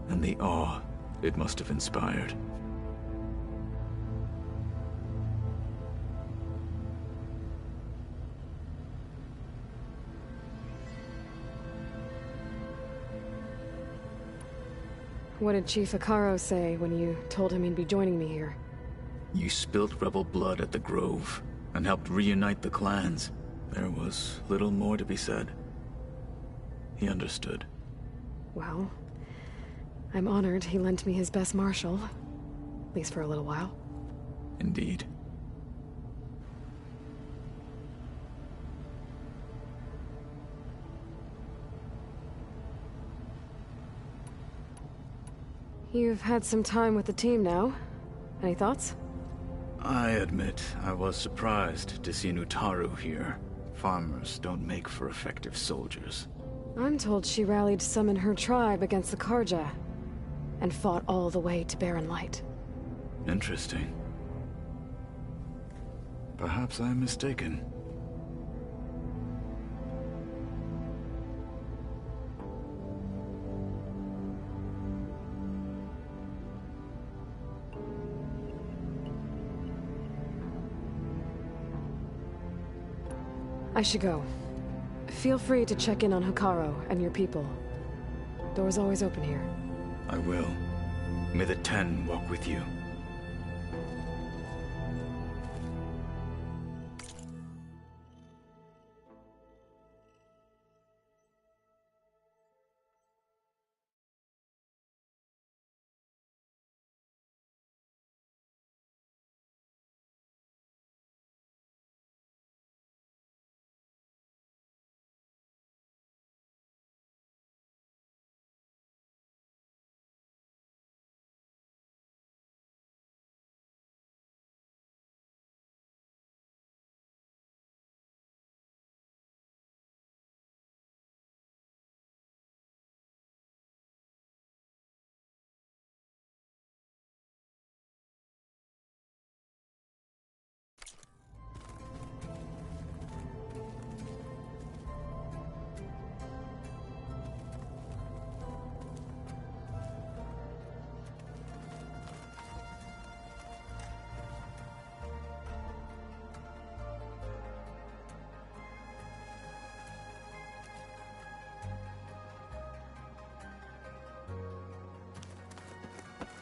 and the awe it must have inspired. What did Chief Hekarro say when you told him he'd be joining me here? You spilt rebel blood at the Grove, and helped reunite the clans. There was little more to be said. He understood. Well, I'm honored he lent me his best martial. At least for a little while. Indeed. You've had some time with the team now. Any thoughts? I admit I was surprised to see Nutaru here. Farmers don't make for effective soldiers. I'm told she rallied some in her tribe against the Karja, and fought all the way to Barren Light. Interesting. Perhaps I'm mistaken. I should go. Feel free to check in on Hekarro and your people. Door's always open here. I will. May the Ten walk with you.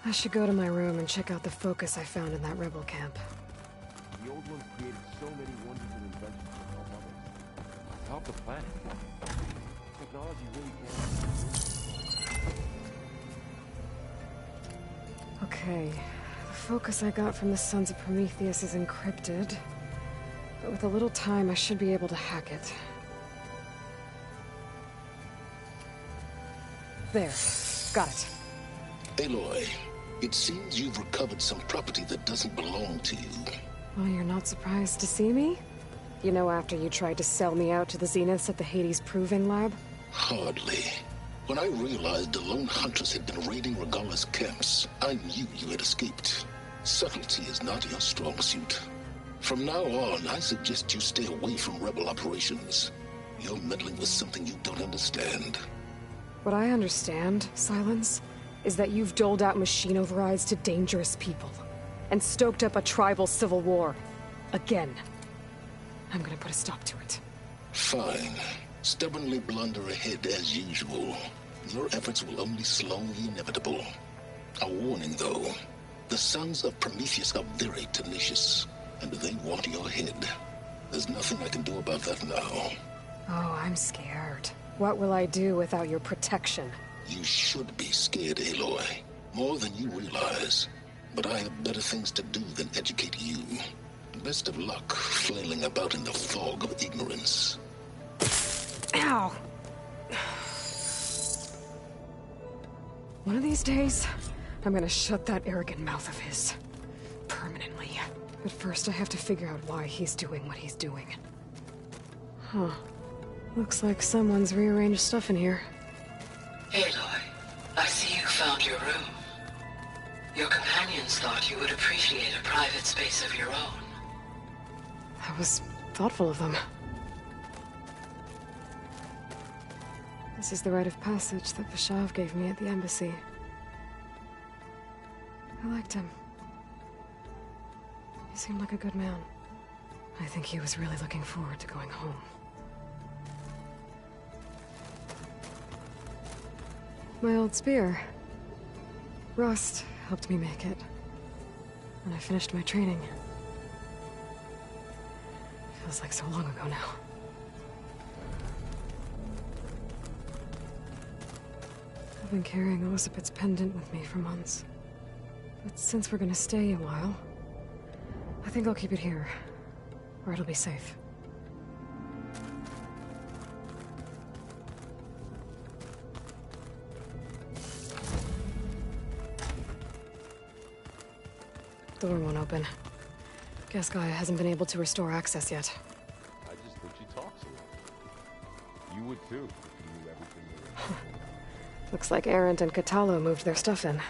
I should go to my room and check out the focus I found in that rebel camp. The old ones created so many wonders and inventions to help others. Help the planet. Technology really can. Okay. The focus I got from the Sons of Prometheus is encrypted. But with a little time, I should be able to hack it. There. Got it. Aloy, it seems you've recovered some property that doesn't belong to you. Well, you're not surprised to see me? You know, after you tried to sell me out to the Zeniths at the Hades Proving Lab? Hardly. When I realized the lone huntress had been raiding Regalla's camps, I knew you had escaped. Subtlety is not your strong suit. From now on, I suggest you stay away from rebel operations. You're meddling with something you don't understand. What I understand, Silence, is that you've doled out machine overrides to dangerous people, and stoked up a tribal civil war. Again. I'm gonna put a stop to it. Fine. Stubbornly blunder ahead as usual. Your efforts will only slow the inevitable. A warning, though. The Sons of Prometheus are very tenacious, and they want your head. There's nothing I can do about that now. Oh, I'm scared. What will I do without your protection? You should be scared, Aloy. More than you realize. But I have better things to do than educate you. Best of luck flailing about in the fog of ignorance. Ow! One of these days, I'm gonna shut that arrogant mouth of his. Permanently. But first I have to figure out why he's doing what he's doing. Huh. Looks like someone's rearranged stuff in here. Aloy, I see you found your room. Your companions thought you would appreciate a private space of your own. That was thoughtful of them. This is the rite of passage that Vashav gave me at the embassy. I liked him. He seemed like a good man. I think he was really looking forward to going home. My old spear. Rust helped me make it. And I finished my training. Feels like so long ago now. been carrying Elizabeth's pendant with me for months. But since we're gonna stay a while, I think I'll keep it here, where it'll be safe. Door won't open. Guess Gaia hasn't been able to restore access yet. I just think she talks a lot. You would too, if you knew everything there was. Looks like Arendt and Katalo moved their stuff in. Guess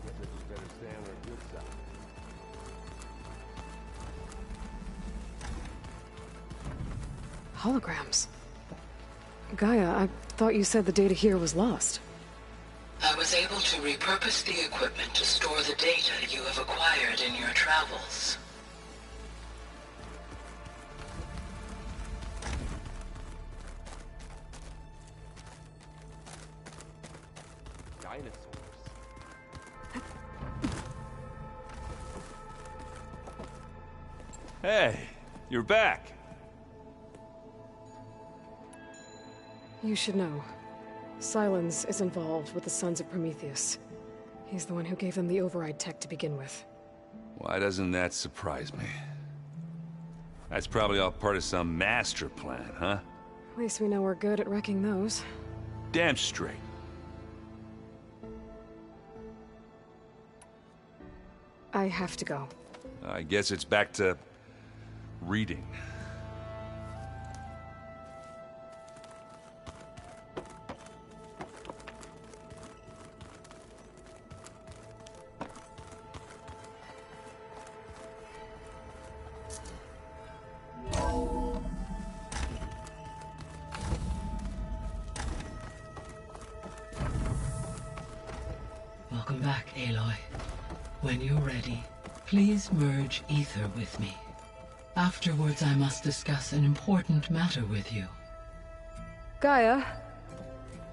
I just better stay on our good side. Holograms. Gaia, I thought you said the data here was lost. I was able to repurpose the equipment to store the data you have acquired in your travels. Dinosaurs. Hey, you're back. You should know. Sylens is involved with the Sons of Prometheus. He's the one who gave them the override tech to begin with. Why doesn't that surprise me? That's probably all part of some master plan, huh? At least we know we're good at wrecking those. Damn straight. I have to go. I guess it's back to reading. Welcome back, Aloy. When you're ready, please merge ether with me. Afterwards, I must discuss an important matter with you. Gaia?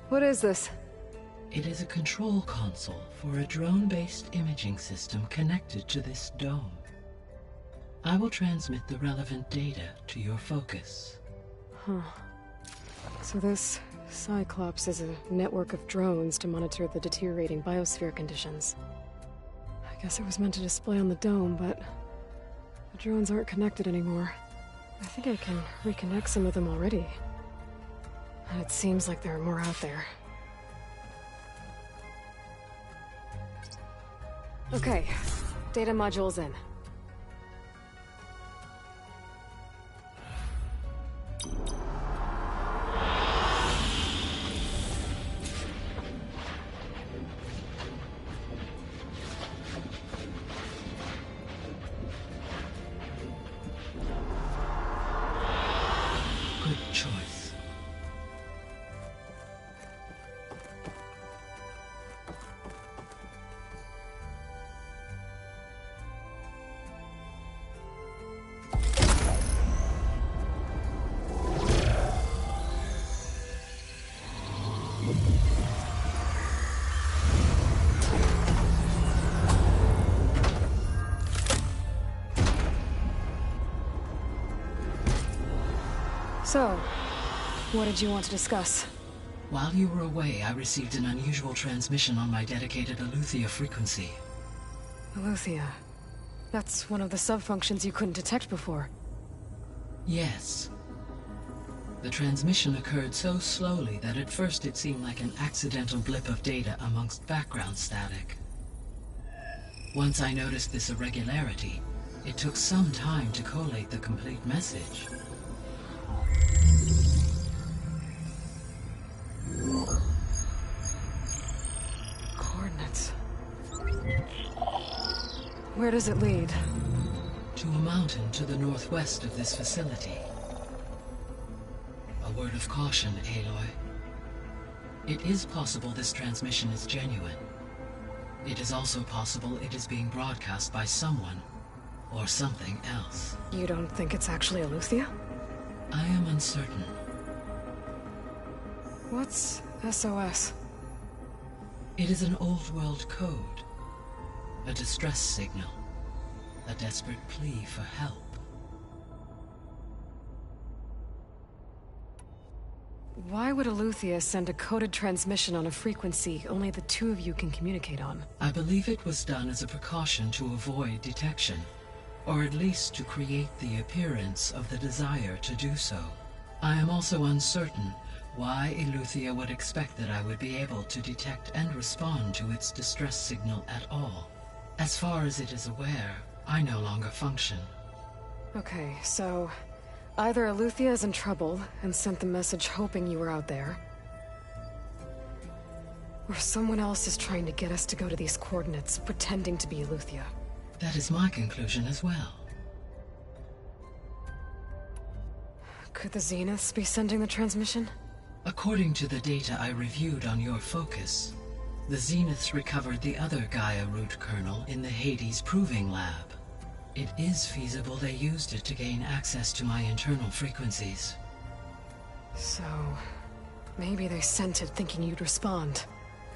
What is this? It is a control console for a drone-based imaging system connected to this dome. I will transmit the relevant data to your focus. Huh. So this Cyclops is a network of drones to monitor the deteriorating biosphere conditions. I guess it was meant to display on the dome, but the drones aren't connected anymore. I think I can reconnect some of them already. And it seems like there are more out there. Okay, data module's in. Good choice. So, what did you want to discuss? While you were away, I received an unusual transmission on my dedicated Aletheia frequency. Aletheia. That's one of the sub-functions you couldn't detect before. Yes. The transmission occurred so slowly that at first it seemed like an accidental blip of data amongst background static. Once I noticed this irregularity, it took some time to collate the complete message. Coordinates. Where does it lead? To a mountain to the northwest of this facility. A word of caution, Aloy. It is possible this transmission is genuine. It is also possible it is being broadcast by someone or something else. You don't think it's actually Aletheia? I am uncertain. What's SOS? It is an old-world code. A distress signal. A desperate plea for help. Why would Eleuthia send a coded transmission on a frequency only the two of you can communicate on? I believe it was done as a precaution to avoid detection, or at least to create the appearance of the desire to do so. I am also uncertain why Eleuthia would expect that I would be able to detect and respond to its distress signal at all. As far as it is aware, I no longer function. Okay, so either Eleuthia is in trouble and sent the message hoping you were out there, or someone else is trying to get us to go to these coordinates, pretending to be Eleuthia. That is my conclusion as well. Could the Zeniths be sending the transmission? According to the data I reviewed on your focus, the Zeniths recovered the other Gaia root kernel in the Hades Proving Lab. It is feasible they used it to gain access to my internal frequencies. So, maybe they sent it thinking you'd respond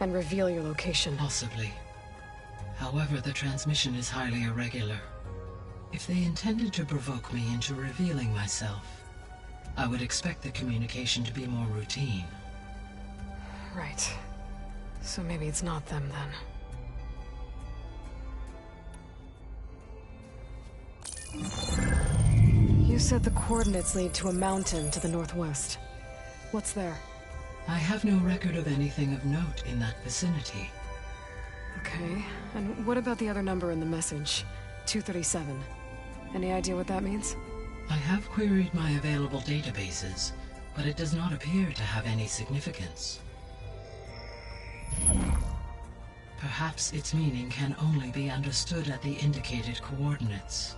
and reveal your location. Possibly. However, the transmission is highly irregular. If they intended to provoke me into revealing myself, I would expect the communication to be more routine. Right. So maybe it's not them then. You said the coordinates lead to a mountain to the northwest. What's there? I have no record of anything of note in that vicinity. Okay, and what about the other number in the message? 237. Any idea what that means? I have queried my available databases, but it does not appear to have any significance. Perhaps its meaning can only be understood at the indicated coordinates.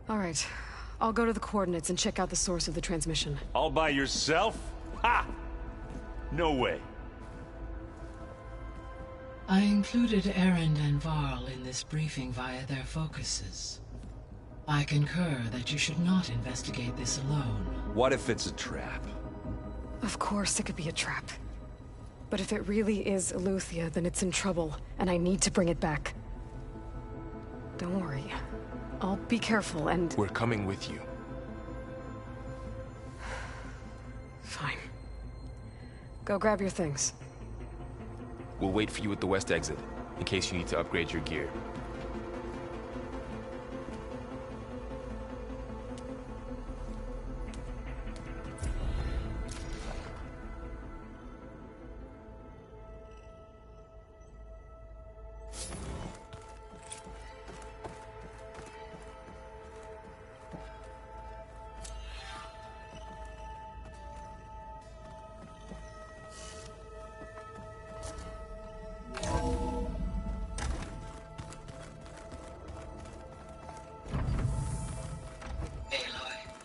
All right, I'll go to the coordinates and check out the source of the transmission. All by yourself? Ha! No way. I included Erend and Varl in this briefing via their focuses. I concur that you should not investigate this alone. What if it's a trap? Of course it could be a trap. But if it really is Eleuthia, then it's in trouble, and I need to bring it back. Don't worry. I'll be careful and... We're coming with you. Fine. Go grab your things. We'll wait for you at the west exit, in case you need to upgrade your gear.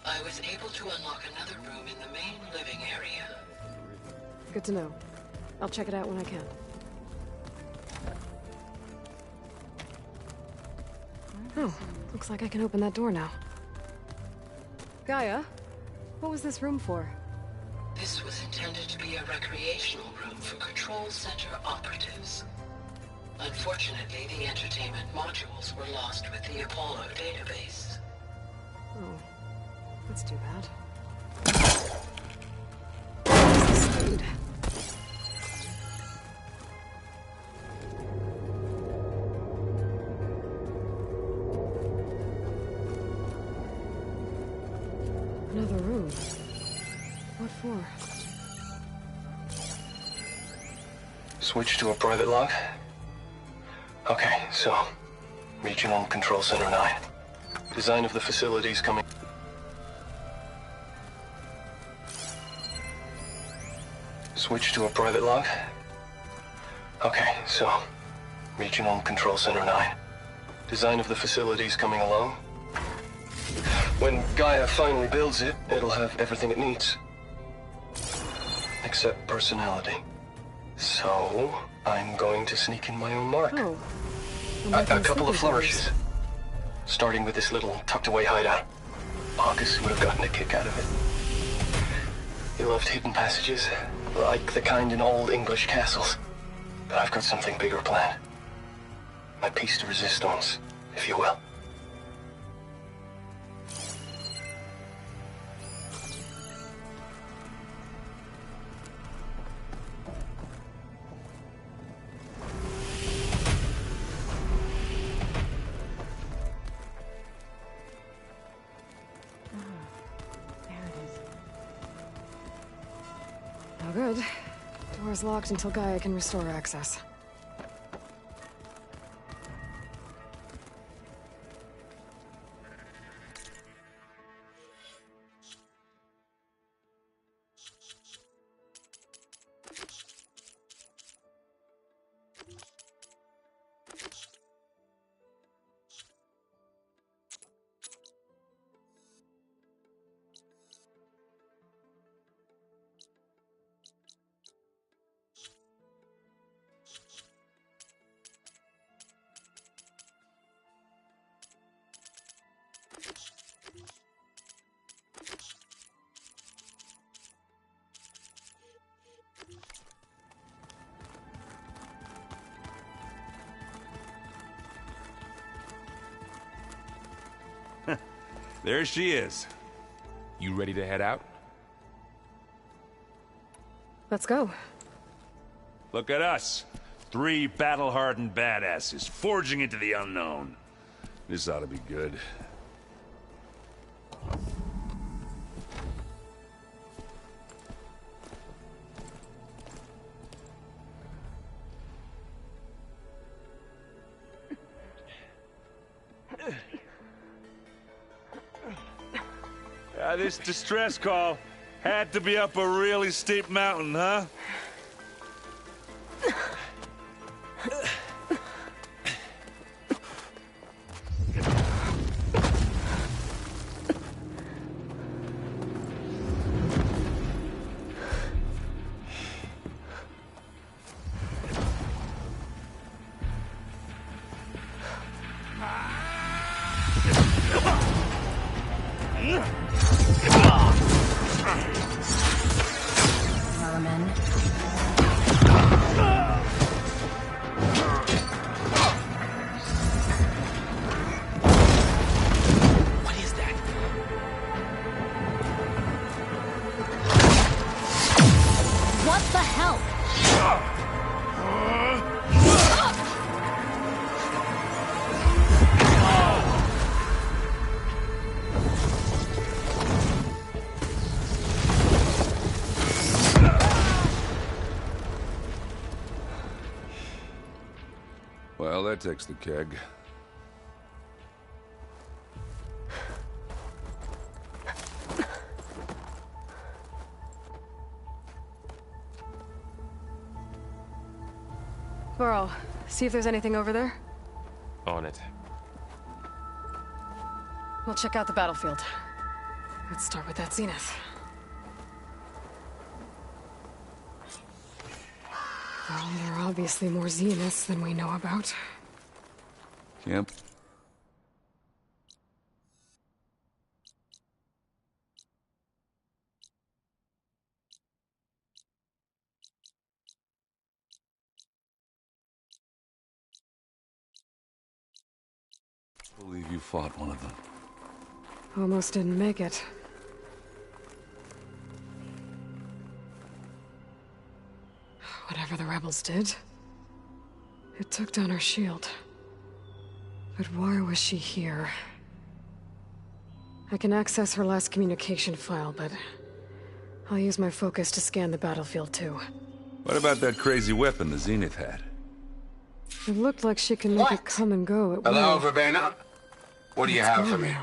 I was able to unlock another room in the main living area. Good to know. I'll check it out when I can. Oh, looks like I can open that door now. Gaia, what was this room for? This was intended to be a recreational room for Control Center operatives. Unfortunately, the entertainment modules were lost with the Apollo database. Oh, that's too bad. Where's this dude? Another room. What for? Switch to a private log? Okay, so... Regional Control Center 9. Design of the facilities coming... Switch to a private log? Okay, so... Regional Control Center 9. Design of the facilities coming along? When Gaia finally builds it, it'll have everything it needs. Except personality. So, I'm going to sneak in my own mark. Oh. A couple of flourishes. Starting with this little tucked-away hideout. August would have gotten a kick out of it. He loved hidden passages, like the kind in old English castles. But I've got something bigger planned. My piece de resistance, if you will. good. Door's locked until Gaia can restore access. There she is. You ready to head out? Let's go. Look at us. 3 battle-hardened badasses forging into the unknown. This ought to be good. This distress call had to be up a really steep mountain, huh? Well, that takes the keg. Burrow, see if there's anything over there. On it. We'll check out the battlefield. Let's start with that zenith. Well, there are obviously more zeniths than we know about. Yep. I believe you fought one of them. Almost didn't make it. Whatever the rebels did, it took down her shield. But why was she here? I can access her last communication file, but I'll use my focus to scan the battlefield too. What about that crazy weapon the Zenith had? It looked like she can make it come and go at will. Hello, Verbena? What do you have for me?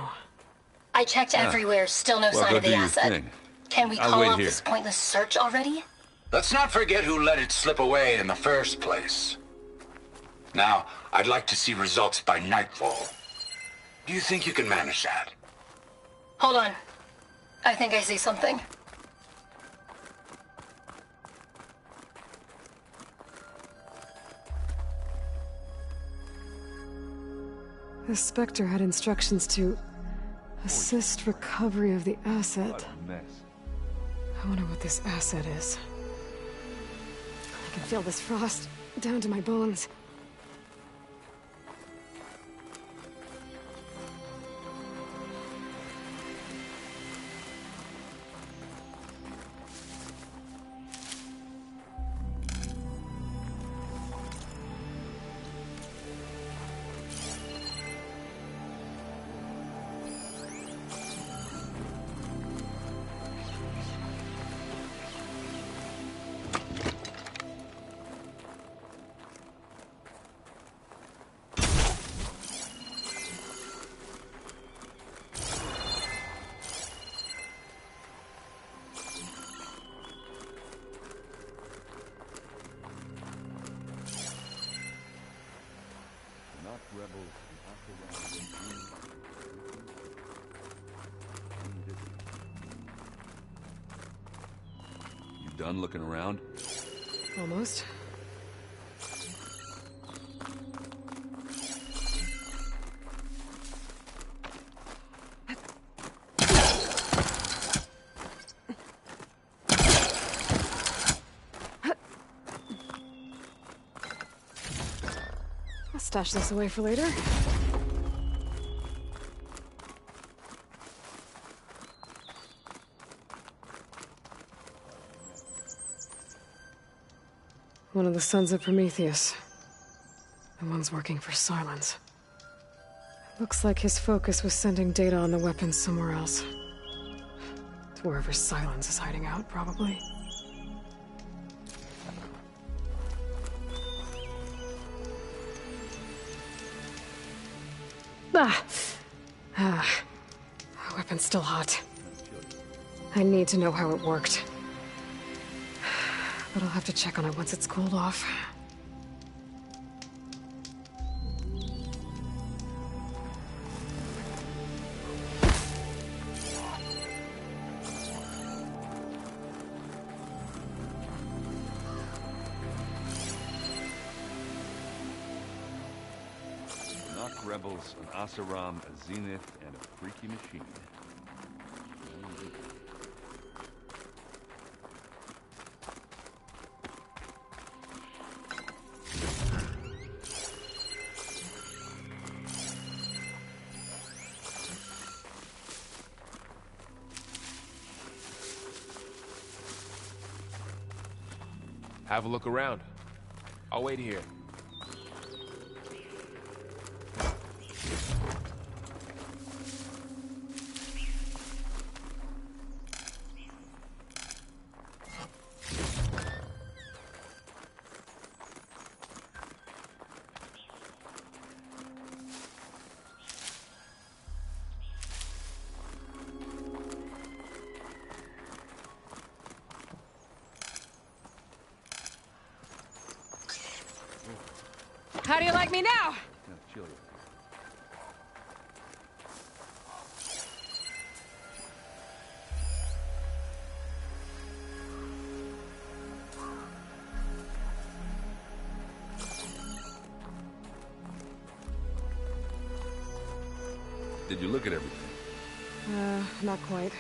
I checked everywhere, still no sign of the asset. Thing. Can we I'll call wait off here. this pointless search already? Let's not forget who let it slip away in the first place. Now, I'd like to see results by nightfall. Do you think you can manage that? Hold on. I think I see something. The Spectre had instructions to assist recovery of the asset. I wonder what this asset is. I can feel this frost down to my bones. You done looking around? Almost. I'll stash this away for later. One of the sons of Prometheus. The one's working for Silence. Looks like his focus was sending data on the weapons somewhere else. To wherever Silence is hiding out, probably. Ah. Weapon's still hot. I need to know how it worked. But I'll have to check on it once it's cooled off. Tanakh rebels, an Asaram, a Zenith, and a freaky machine. Have a look around. I'll wait here. How do you like me now? Did you look at everything? Not quite.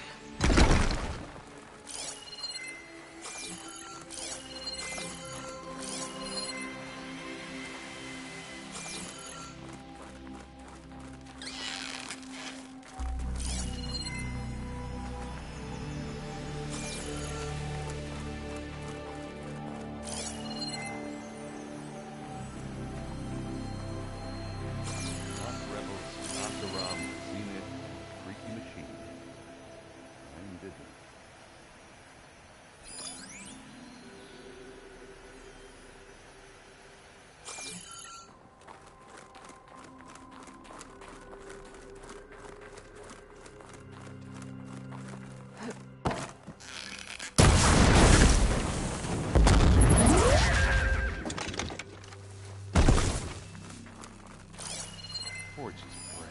Gorgeous breath.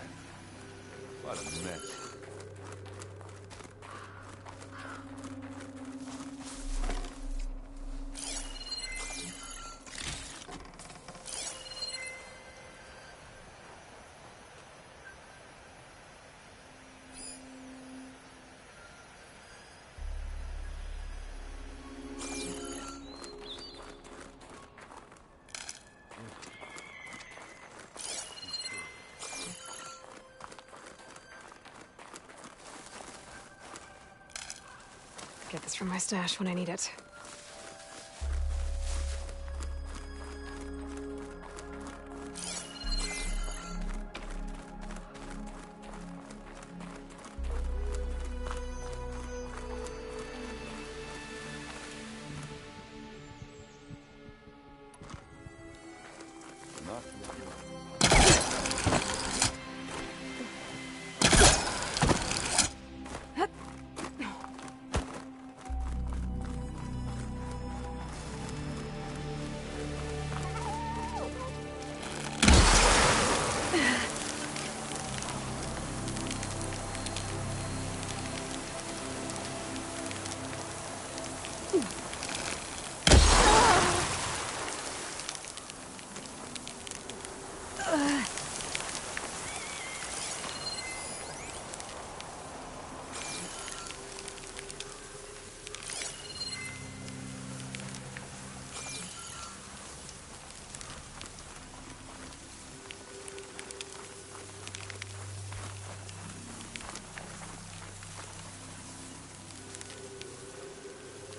What a mess. Get this from my stash when I need it.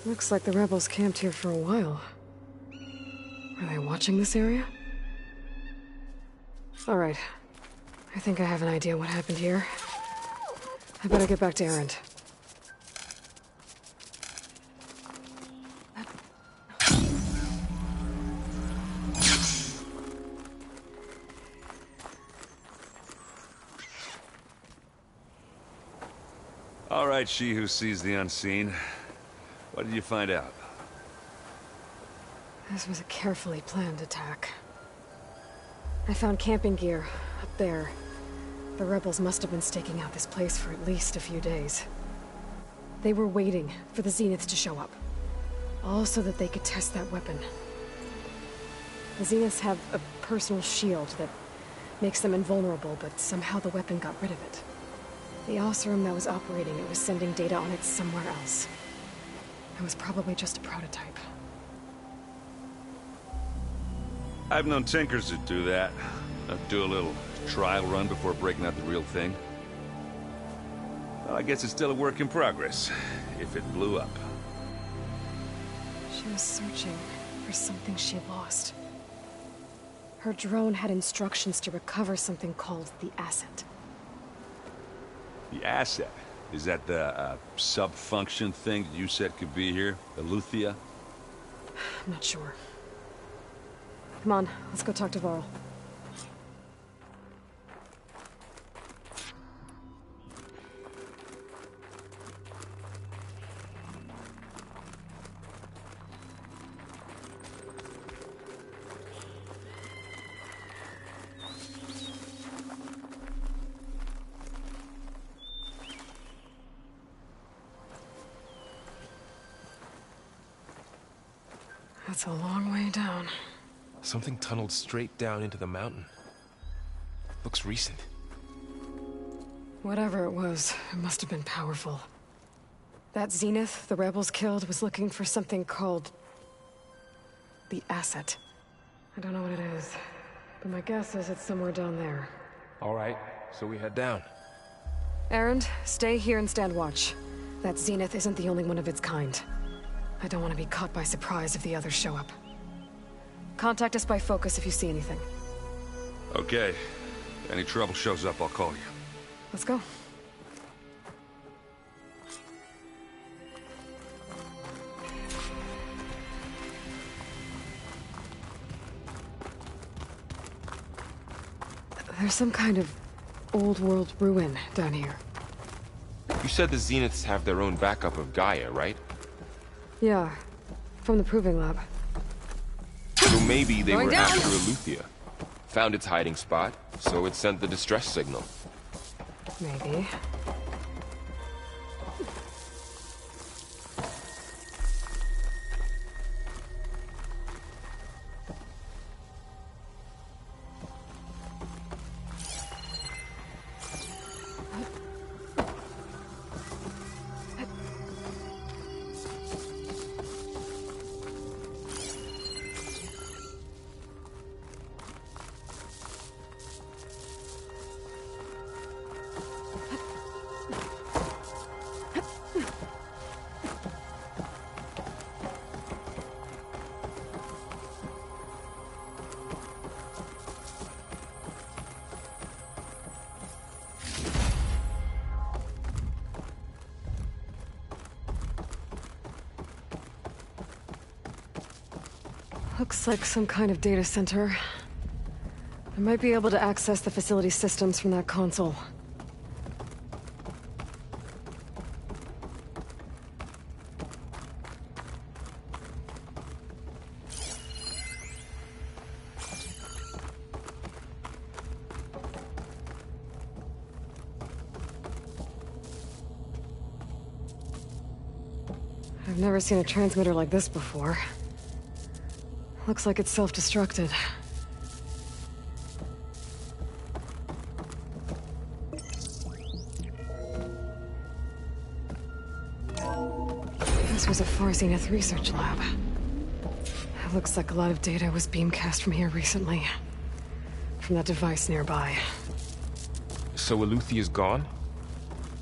Looks like the rebels camped here for a while. Are they watching this area? Alright. I think I have an idea what happened here. I better get back to Erend. All right, she who sees the unseen. What did you find out? This was a carefully planned attack. I found camping gear up there. The rebels must have been staking out this place for at least a few days. They were waiting for the Zeniths to show up. All so that they could test that weapon. The Zeniths have a personal shield that makes them invulnerable, but somehow the weapon got rid of it. The Oseram that was operating it was sending data on it somewhere else. It was probably just a prototype. I've known tinkers that do that. Do a little trial run before breaking out the real thing. Well, I guess it's still a work in progress, if it blew up. She was searching for something she lost. Her drone had instructions to recover something called the Asset. The Asset? Is that the sub-function thing that you said could be here? Eleuthia? I'm not sure. Come on, let's go talk to Varl. That's a long way down. Something tunneled straight down into the mountain. Looks recent. Whatever it was, it must have been powerful. That Zenith the rebels killed was looking for something called the Asset. I don't know what it is, but my guess is it's somewhere down there. All right, so we head down. Erend, stay here and stand watch. That Zenith isn't the only one of its kind. I don't want to be caught by surprise if the others show up. Contact us by focus if you see anything. Okay. Any trouble shows up, I'll call you. Let's go. There's some kind of old world ruin down here. You said the Zeniths have their own backup of Gaia, right? Yeah, from the Proving Lab. So maybe they Going were down. after Eleuthia. Found its hiding spot, so it sent the distress signal. Maybe. Looks like some kind of data center. I might be able to access the facility systems from that console. I've never seen a transmitter like this before. Looks like it's self-destructed. This was a Far Zenith research lab. It looks like a lot of data was beamcast from here recently. From that device nearby. So Eleuthia's gone?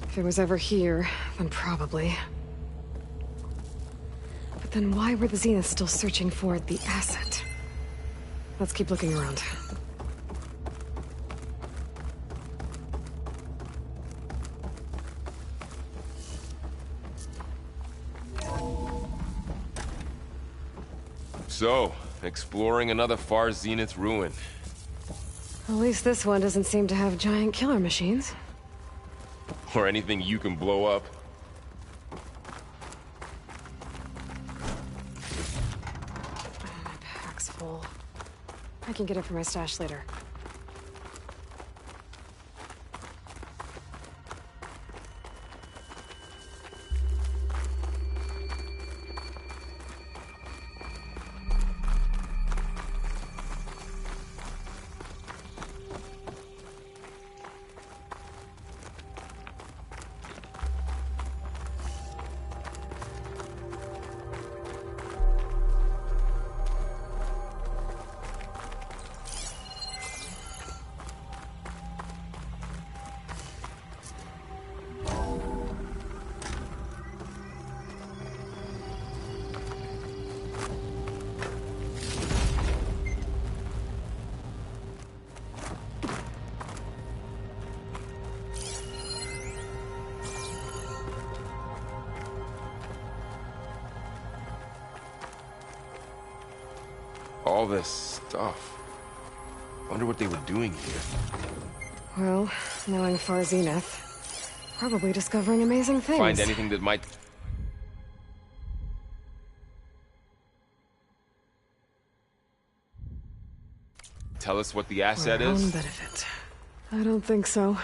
If it was ever here, then probably. Then why were the Zeniths still searching for the asset? Let's keep looking around. So, exploring another Far Zenith ruin. At least this one doesn't seem to have giant killer machines. Or anything you can blow up. My pack's full. I can get it from my stash later. All this stuff. Wonder what they were doing here. Well, knowing Far Zenith, probably discovering amazing things. Find anything that might... Tell us what the asset For our is? own benefit. I don't think so.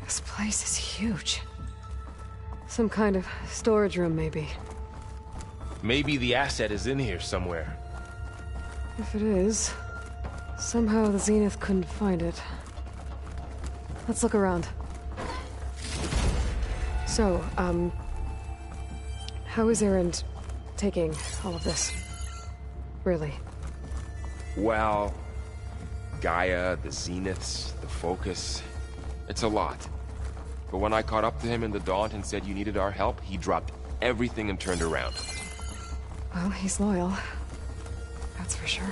This place is huge. Some kind of storage room, maybe. Maybe the asset is in here somewhere. If it is, somehow the Zenith couldn't find it. Let's look around. So, how is Erend taking all of this? Really? Well, Gaia, the Zeniths, the Focus. It's a lot. But when I caught up to him in the Daunt and said you needed our help, he dropped everything and turned around. Well, he's loyal. That's for sure.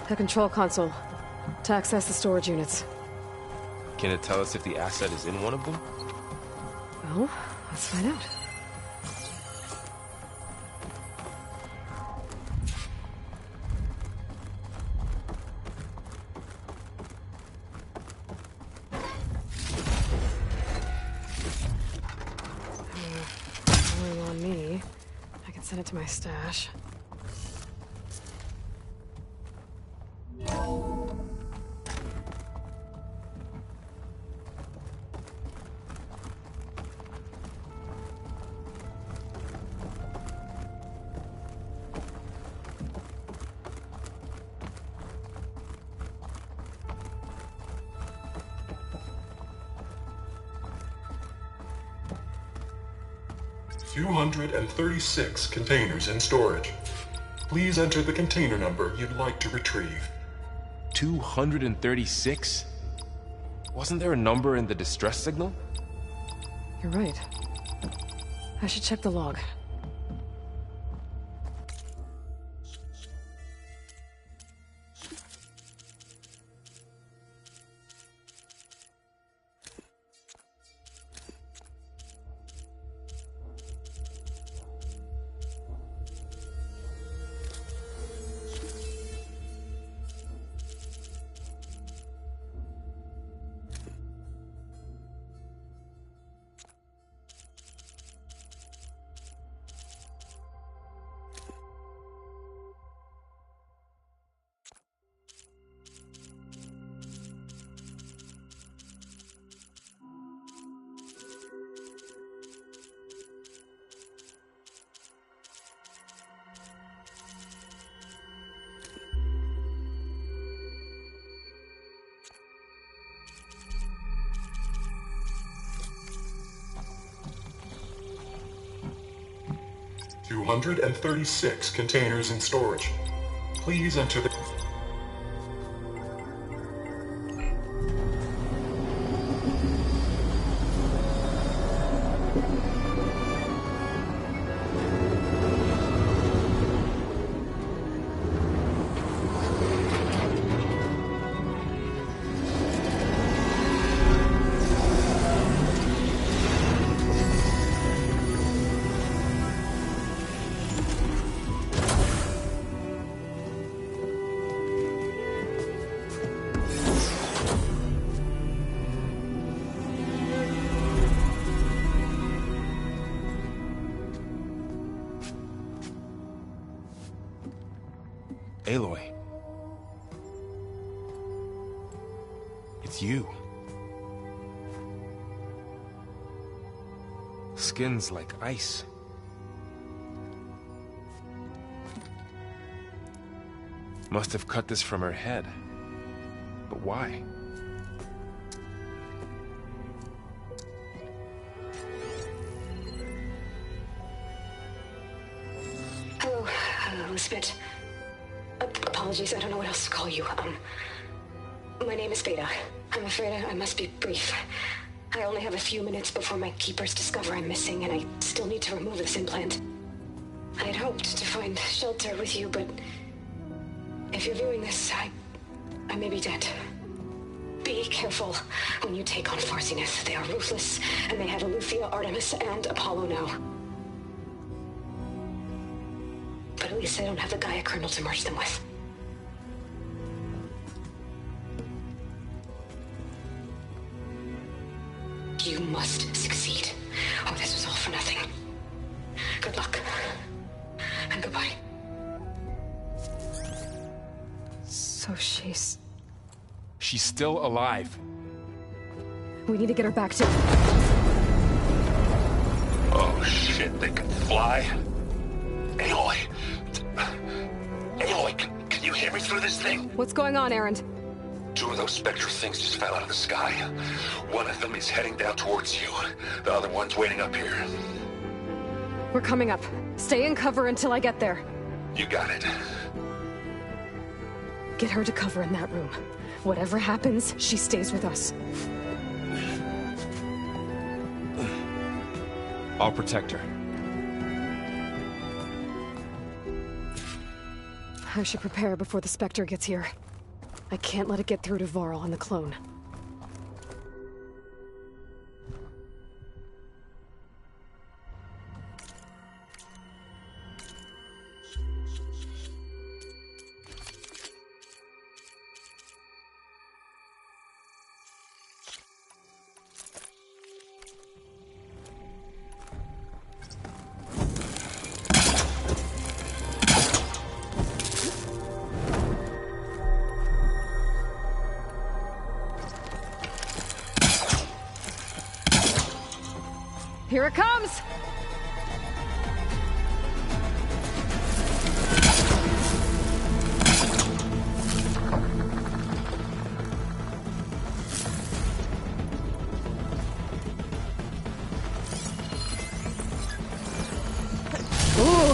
The control console. To access the storage units. Can it tell us if the asset is in one of them? Well, let's find out. Only on me. I can send it to my stash. 236 containers in storage. Please enter the container number you'd like to retrieve. 236? Wasn't there a number in the distress signal? You're right. I should check the log. $236 containers in storage. Please enter the... Aloy. It's you. Skin's like ice. Must have cut this from her head. But why? Hello, Elizabeth. Apologies, I don't know what else to call you. My name is Beta. I'm afraid I must be brief. I only have a few minutes before my keepers discover I'm missing, and I still need to remove this implant. I had hoped to find shelter with you, but if you're viewing this, I may be dead. Be careful when you take on Farsineth. They are ruthless, and they have Eleuthia, Artemis, and Apollo now. But at least I don't have the Gaia kernel to merge them with. You must succeed, or this was all for nothing. Good luck. And goodbye. So she's still alive. We need to get her back to... Oh shit, they can fly? Aloy! Aloy, can you hear me through this thing? What's going on, Erend? 2 of those Spectre things just fell out of the sky. One of them is heading down towards you. The other one's waiting up here. We're coming up. Stay in cover until I get there. You got it. Get her to cover in that room. Whatever happens, she stays with us. I'll protect her. I should prepare before the Spectre gets here. I can't let it get through to Varl and the clone. Here it comes!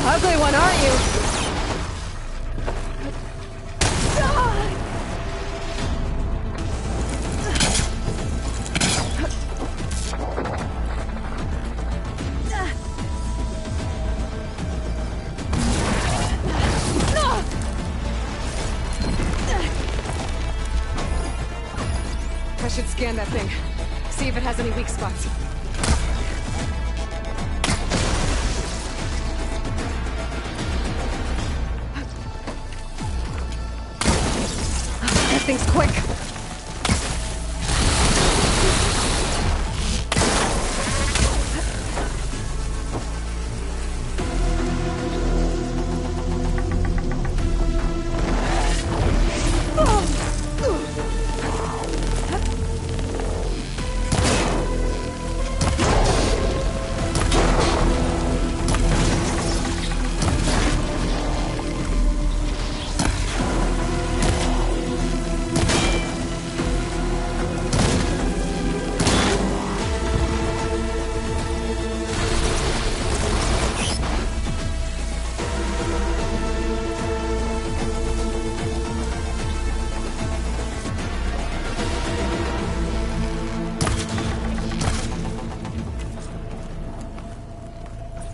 ugly one, aren't you? I should scan that thing. See if it has any weak spots. That thing's quick.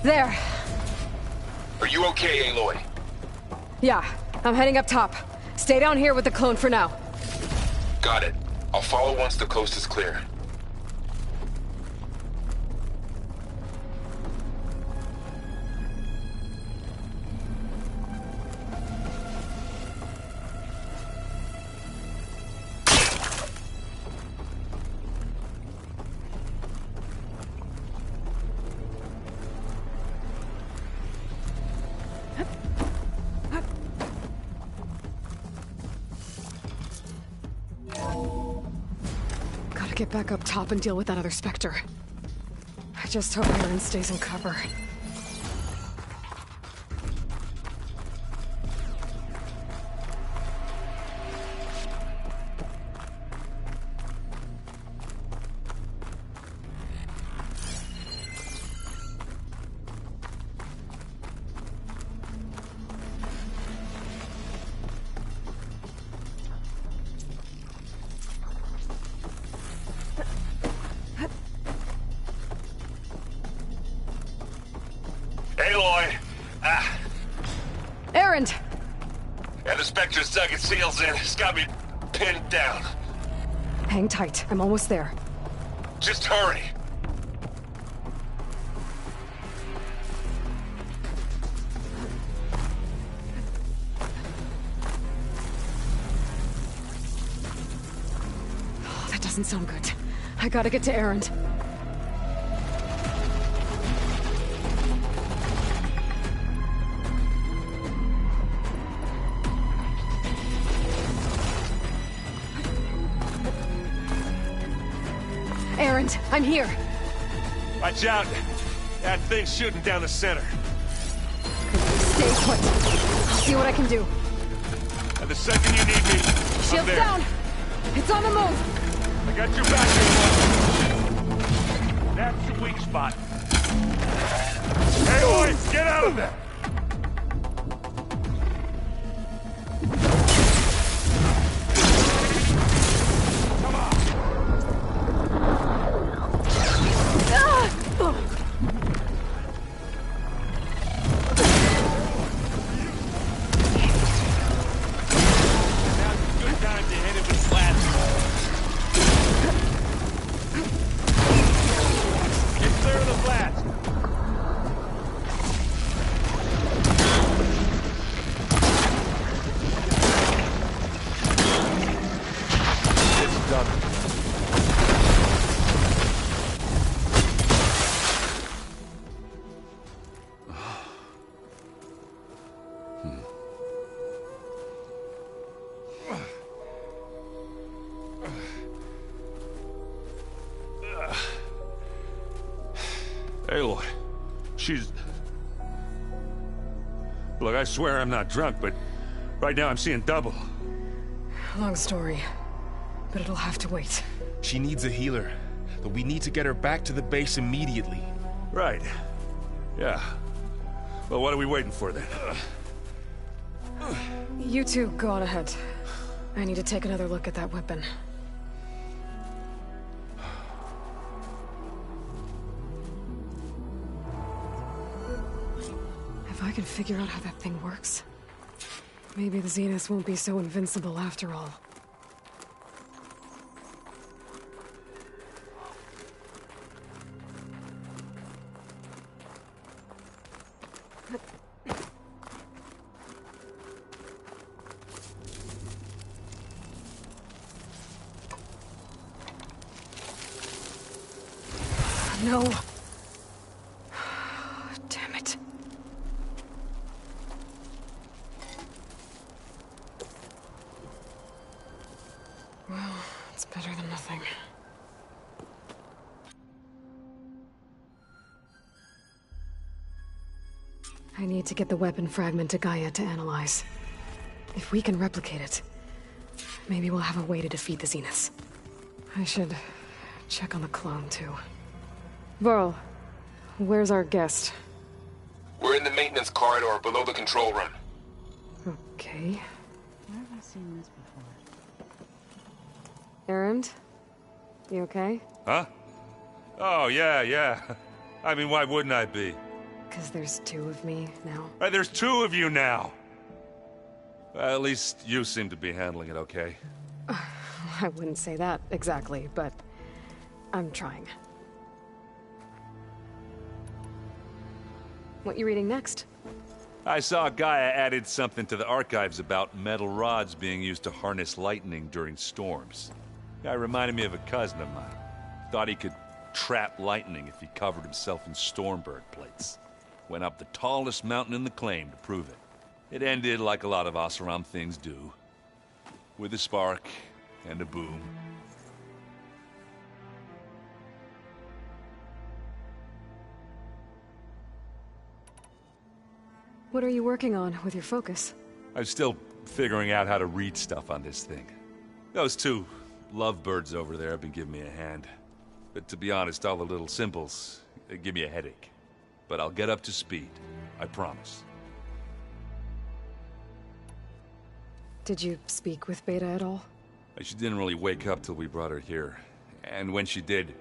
There. Are you okay, Aloy? Yeah, I'm heading up top. Stay down here with the clone for now. Got it. I'll follow once the coast is clear. Get back up top and deal with that other Spectre. I just hope Aaron stays in cover. Aloy! Erend! And the Spectre's dug its heels in. It's got me pinned down. Hang tight. I'm almost there. Just hurry. Oh, that doesn't sound good. I gotta get to Erend. Erend, I'm here. Watch out. That thing's shooting down the center. Stay put. I'll see what I can do. And the second you need me, I'm Shields there. down! It's on the move! I got your back, Aloy. That's the weak spot. Aloy, get out of there! Aloy, she's... Look, I swear I'm not drunk, but right now I'm seeing double. Long story, but it'll have to wait. She needs a healer, but we need to get her back to the base immediately. Right. Yeah. Well, what are we waiting for then? You two go on ahead. I need to take another look at that weapon. If I can figure out how that thing works, maybe the Zeniths won't be so invincible after all. No. Damn it. Well, it's better than nothing. I need to get the weapon fragment to Gaia to analyze. If we can replicate it, maybe we'll have a way to defeat the Zeniths. I should check on the clone, too. Varl, where's our guest? We're in the maintenance corridor below the control room. Okay. Where have I seen this before? Erend? You okay? Huh? Oh, yeah. I mean, why wouldn't I be? Because there's two of me now. Right, there's two of you now! Well, at least you seem to be handling it okay. I wouldn't say that exactly, but I'm trying. What you reading next? I saw Gaia added something to the archives about metal rods being used to harness lightning during storms. Guy reminded me of a cousin of mine. Thought he could trap lightning if he covered himself in Stormbird plates. Went up the tallest mountain in the claim to prove it. It ended like a lot of Oseram things do. With a spark and a boom. What are you working on with your focus? I'm still figuring out how to read stuff on this thing. Those two lovebirds over there have been giving me a hand. But to be honest, all the little symbols, they give me a headache. But I'll get up to speed. I promise. Did you speak with Beta at all? She didn't really wake up till we brought her here. And when she did,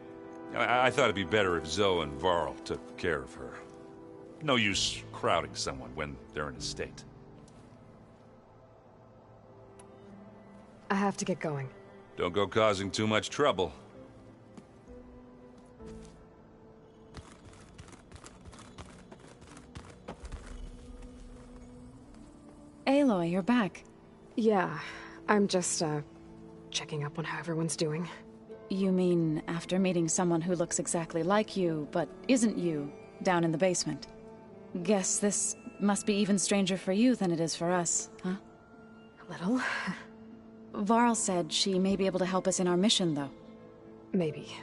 I thought it'd be better if Zoe and Varl took care of her. No use crowding someone when they're in a state. I have to get going. Don't go causing too much trouble. Aloy, you're back. Yeah, I'm just, checking up on how everyone's doing. You mean after meeting someone who looks exactly like you, but isn't you, down in the basement? Guess this must be even stranger for you than it is for us, huh? A little. Varl said she may be able to help us in our mission, though. Maybe.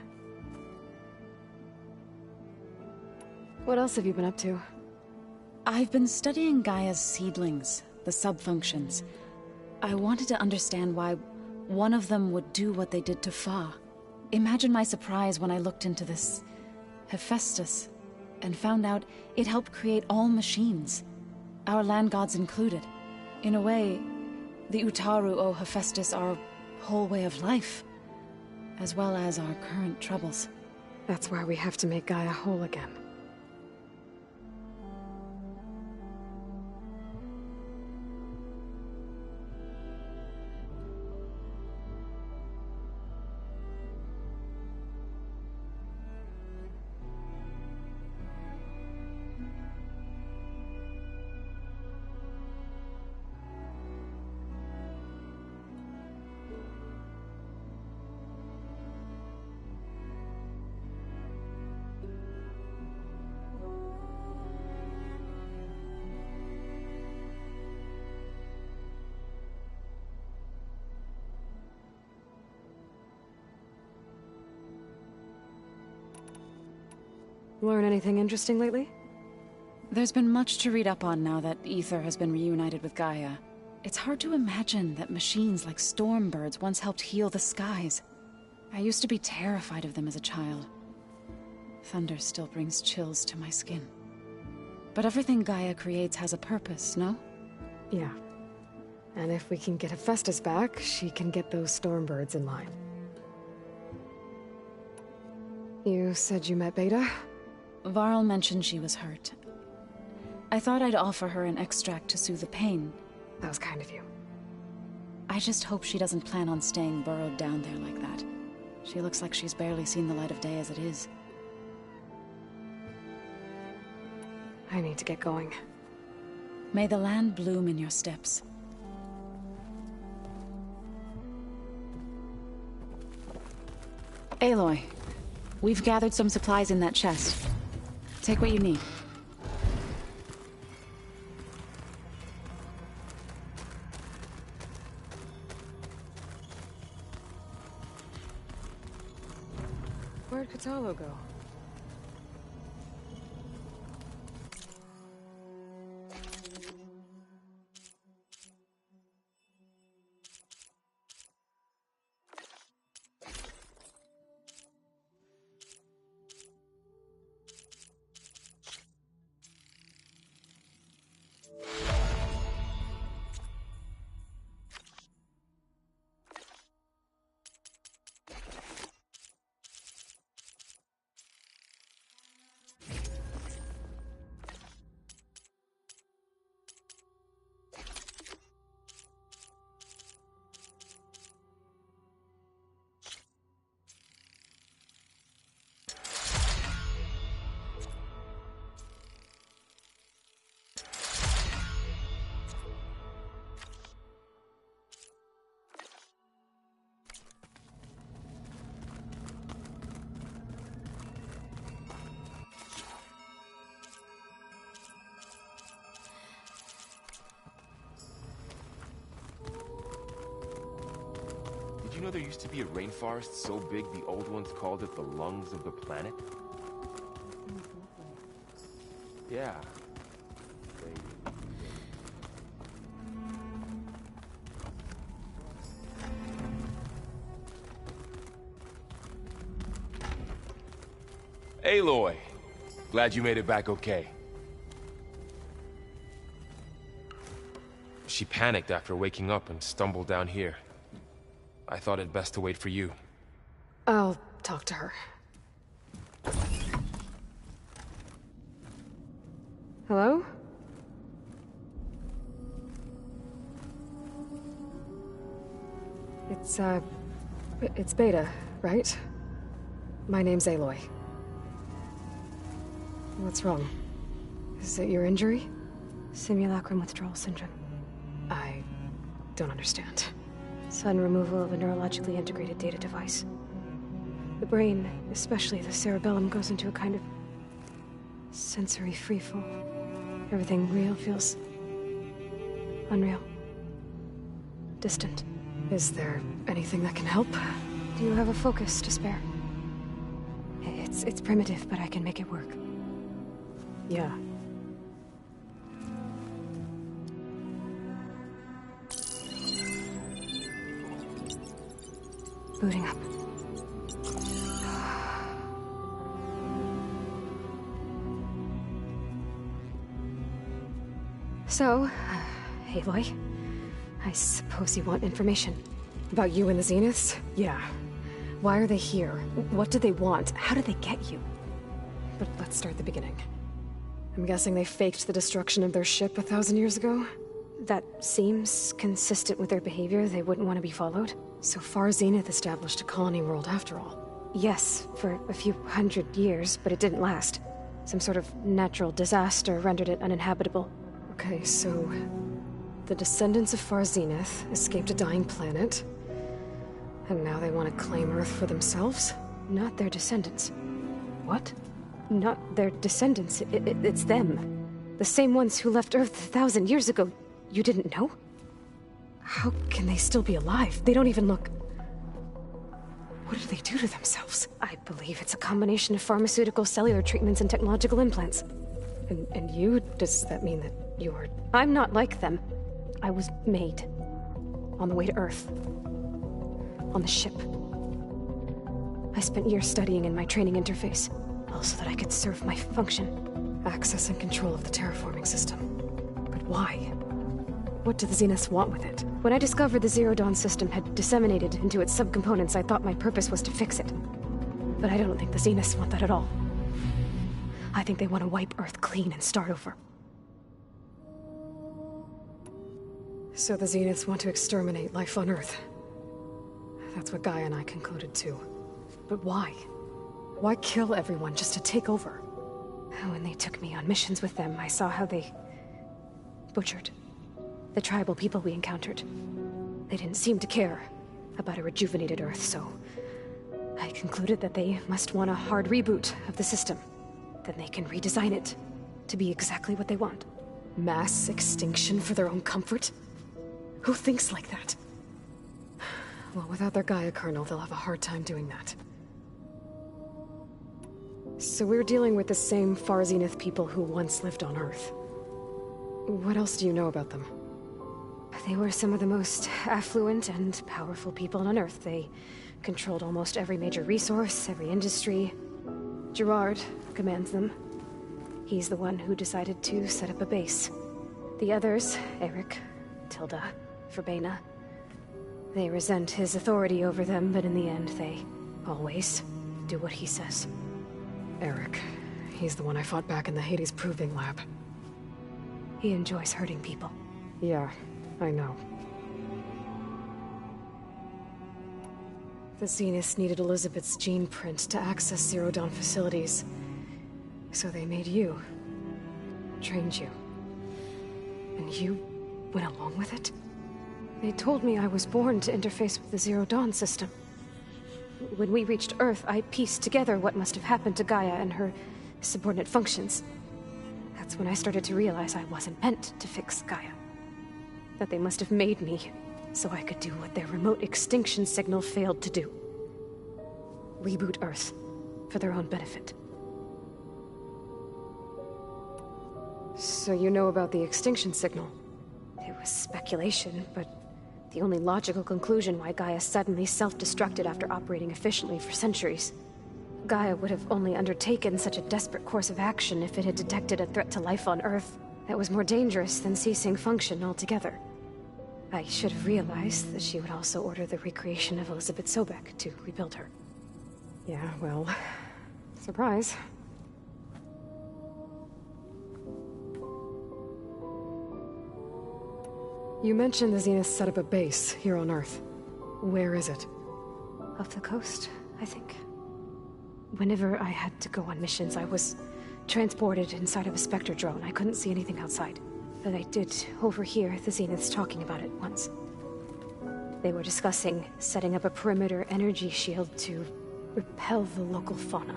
What else have you been up to? I've been studying Gaia's seedlings, the subfunctions. I wanted to understand why one of them would do what they did to Fa. Imagine my surprise when I looked into this Hephaestus and found out it helped create all machines, our land gods included. In a way, the Utaru owe Hephaestus our whole way of life, as well as our current troubles. That's why we have to make Gaia whole again. Learn anything interesting lately? There's been much to read up on now that Aether has been reunited with Gaia. It's hard to imagine that machines like Stormbirds once helped heal the skies. I used to be terrified of them as a child. Thunder still brings chills to my skin. But everything Gaia creates has a purpose, no? Yeah. And if we can get Hephaestus back, she can get those Stormbirds in line. You said you met Beta? Varl mentioned she was hurt. I thought I'd offer her an extract to soothe the pain. That was kind of you. I just hope she doesn't plan on staying burrowed down there like that. She looks like she's barely seen the light of day as it is. I need to get going. May the land bloom in your steps. Aloy, we've gathered some supplies in that chest. Take what you need. Where'd Kotallo go? Did you know there used to be a rainforest so big the old ones called it the lungs of the planet? Yeah. Aloy! Glad you made it back okay. She panicked after waking up and stumbled down here. I thought it best to wait for you. I'll talk to her. Hello? It's Beta, right? My name's Aloy. What's wrong? Is it your injury? Simulacrum withdrawal syndrome. I don't understand. Sudden removal of a neurologically integrated data device. The brain, especially the cerebellum, goes into a kind of sensory freefall. Everything real feels unreal. Distant. Is there anything that can help? Do you have a focus to spare? It's primitive, but I can make it work. Yeah. Booting up. So, Aloy, I suppose you want information. About you and the Zeniths? Yeah. Why are they here? What do they want? How did they get you? But let's start at the beginning. I'm guessing they faked the destruction of their ship 1,000 years ago? That seems consistent with their behavior. They wouldn't want to be followed. So far, Zenith established a colony world after all. Yes, for a few hundred years, but it didn't last. Some sort of natural disaster rendered it uninhabitable. Okay, so the descendants of Far Zenith escaped a dying planet, and now they want to claim Earth for themselves? Not their descendants. What? Not their descendants. It's them. The same ones who left Earth 1,000 years ago. You didn't know? How can they still be alive? They don't even look... What did they do to themselves? I believe it's a combination of pharmaceutical, cellular treatments, and technological implants. And you? Does that mean that you're... I'm not like them. I was made. On the way to Earth. On the ship. I spent years studying in my training interface, all so that I could serve my function. Access and control of the terraforming system. But why? What do the Zeniths want with it? When I discovered the Zero Dawn system had disseminated into its subcomponents, I thought my purpose was to fix it. But I don't think the Zeniths want that at all. I think they want to wipe Earth clean and start over. So the Zeniths want to exterminate life on Earth. That's what Gaia and I concluded too. But why? Why kill everyone just to take over? When they took me on missions with them, I saw how they butchered the tribal people we encountered. They didn't seem to care about a rejuvenated Earth, so I concluded that they must want a hard reboot of the system. Then they can redesign it to be exactly what they want. Mass extinction for their own comfort? Who thinks like that? Well, without their Gaia kernel, they'll have a hard time doing that. So we're dealing with the same Far Zenith people who once lived on Earth. What else do you know about them? They were some of the most affluent and powerful people on Earth. They controlled almost every major resource, every industry. Gerard commands them. He's the one who decided to set up a base. The others, Eric, Tilda, Verbena, they resent his authority over them, but in the end, they always do what he says. Eric. He's the one I fought back in the Hades Proving Lab. He enjoys hurting people. Yeah, I know. The Zeniths needed Elizabeth's gene print to access Zero Dawn facilities. So they made you. Trained you. And you went along with it? They told me I was born to interface with the Zero Dawn system. When we reached Earth, I pieced together what must have happened to Gaia and her subordinate functions. That's when I started to realize I wasn't meant to fix Gaia. That they must have made me so I could do what their remote extinction signal failed to do. Reboot Earth for their own benefit. So you know about the extinction signal? It was speculation, but the only logical conclusion why Gaia suddenly self-destructed after operating efficiently for centuries. Gaia would have only undertaken such a desperate course of action if it had detected a threat to life on Earth that was more dangerous than ceasing function altogether. I should have realized that she would also order the recreation of Elizabeth Sobek to rebuild her. Yeah, well, surprise. You mentioned the Zeniths set up a base here on Earth. Where is it? Off the coast, I think. Whenever I had to go on missions, I was transported inside of a Spectre drone. I couldn't see anything outside. But I did overhear the Zeniths talking about it once. They were discussing setting up a perimeter energy shield to repel the local fauna.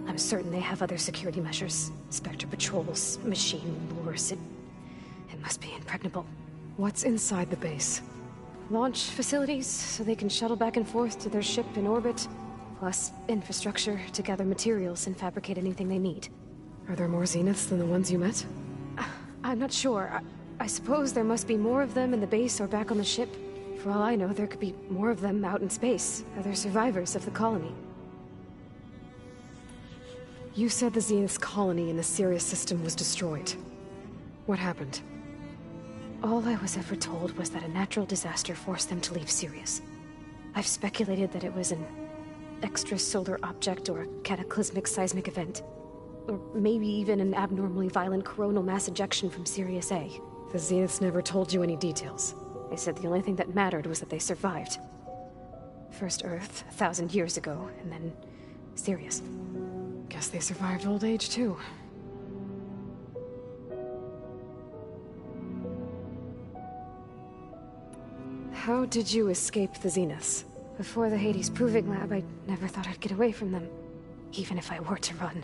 I'm certain they have other security measures. Spectre patrols, machine lures. It must be impregnable. What's inside the base? Launch facilities, so they can shuttle back and forth to their ship in orbit. Plus, infrastructure to gather materials and fabricate anything they need. Are there more Zeniths than the ones you met? I'm not sure. I suppose there must be more of them in the base or back on the ship. For all I know, there could be more of them out in space, other survivors of the colony. You said the Zenith's colony in the Sirius system was destroyed. What happened? All I was ever told was that a natural disaster forced them to leave Sirius. I've speculated that it was an extrasolar object or a cataclysmic seismic event. Or maybe even an abnormally violent coronal mass ejection from Sirius A. The Zeniths never told you any details. They said the only thing that mattered was that they survived. First Earth, 1,000 years ago, and then Sirius. Guess they survived old age, too. How did you escape the Zeniths? Before the Hades Proving Lab, I never thought I'd get away from them. Even if I were to run.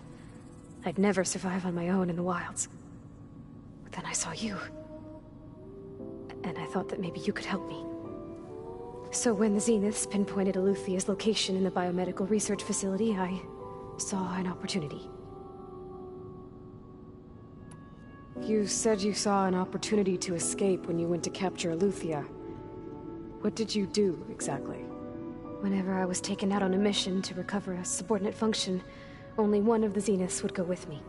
I'd never survive on my own in the wilds. But then I saw you. And I thought that maybe you could help me. So when the Zeniths pinpointed Eluthia's location in the biomedical research facility, I saw an opportunity. You said you saw an opportunity to escape when you went to capture Eluthia. What did you do, exactly? Whenever I was taken out on a mission to recover a subordinate function, only one of the Zeniths would go with me.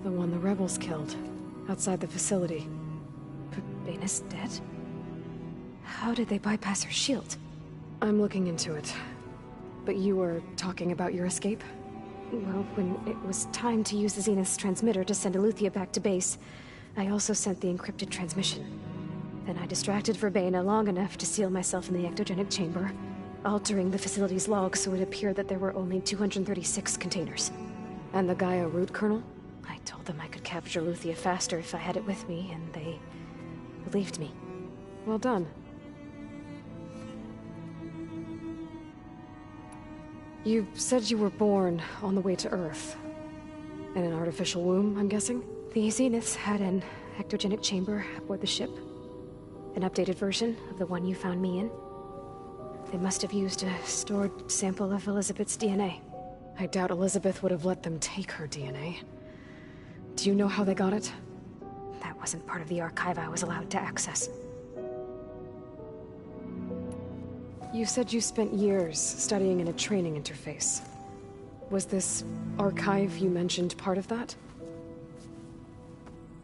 The one the rebels killed, outside the facility. But Bane's dead? How did they bypass her shield? I'm looking into it. But you were talking about your escape? Well, when it was time to use the Zenith's transmitter to send Eleuthia back to base, I also sent the encrypted transmission. Then I distracted Verbena long enough to seal myself in the ectogenic chamber, altering the facility's log so it appeared that there were only 236 containers. And the Gaia root kernel? I told them I could capture Eleuthia faster if I had it with me, and they believed me. Well done. You said you were born on the way to Earth. In an artificial womb, I'm guessing? The Zeniths had an ectogenic chamber aboard the ship. An updated version of the one you found me in. They must have used a stored sample of Elizabeth's DNA. I doubt Elizabeth would have let them take her DNA. Do you know how they got it? That wasn't part of the archive I was allowed to access. You said you spent years studying in a training interface. Was this archive you mentioned part of that?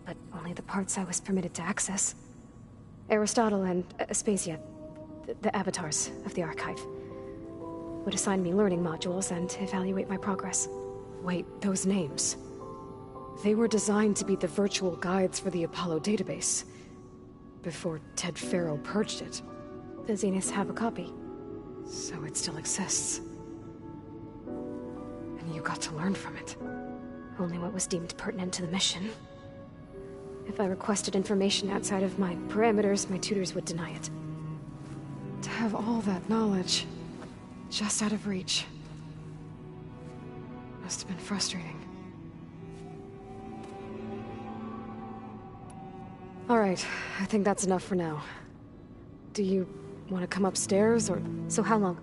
But only the parts I was permitted to access. Aristotle and Aspasia, the avatars of the archive, would assign me learning modules and evaluate my progress. Wait, those names. They were designed to be the virtual guides for the Apollo database, before Ted Faro purged it. The Zeniths have a copy. So it still exists. And you got to learn from it. Only what was deemed pertinent to the mission. If I requested information outside of my parameters, my tutors would deny it. To have all that knowledge, just out of reach. Must have been frustrating. Alright, I think that's enough for now. Do you want to come upstairs, or...? So how long?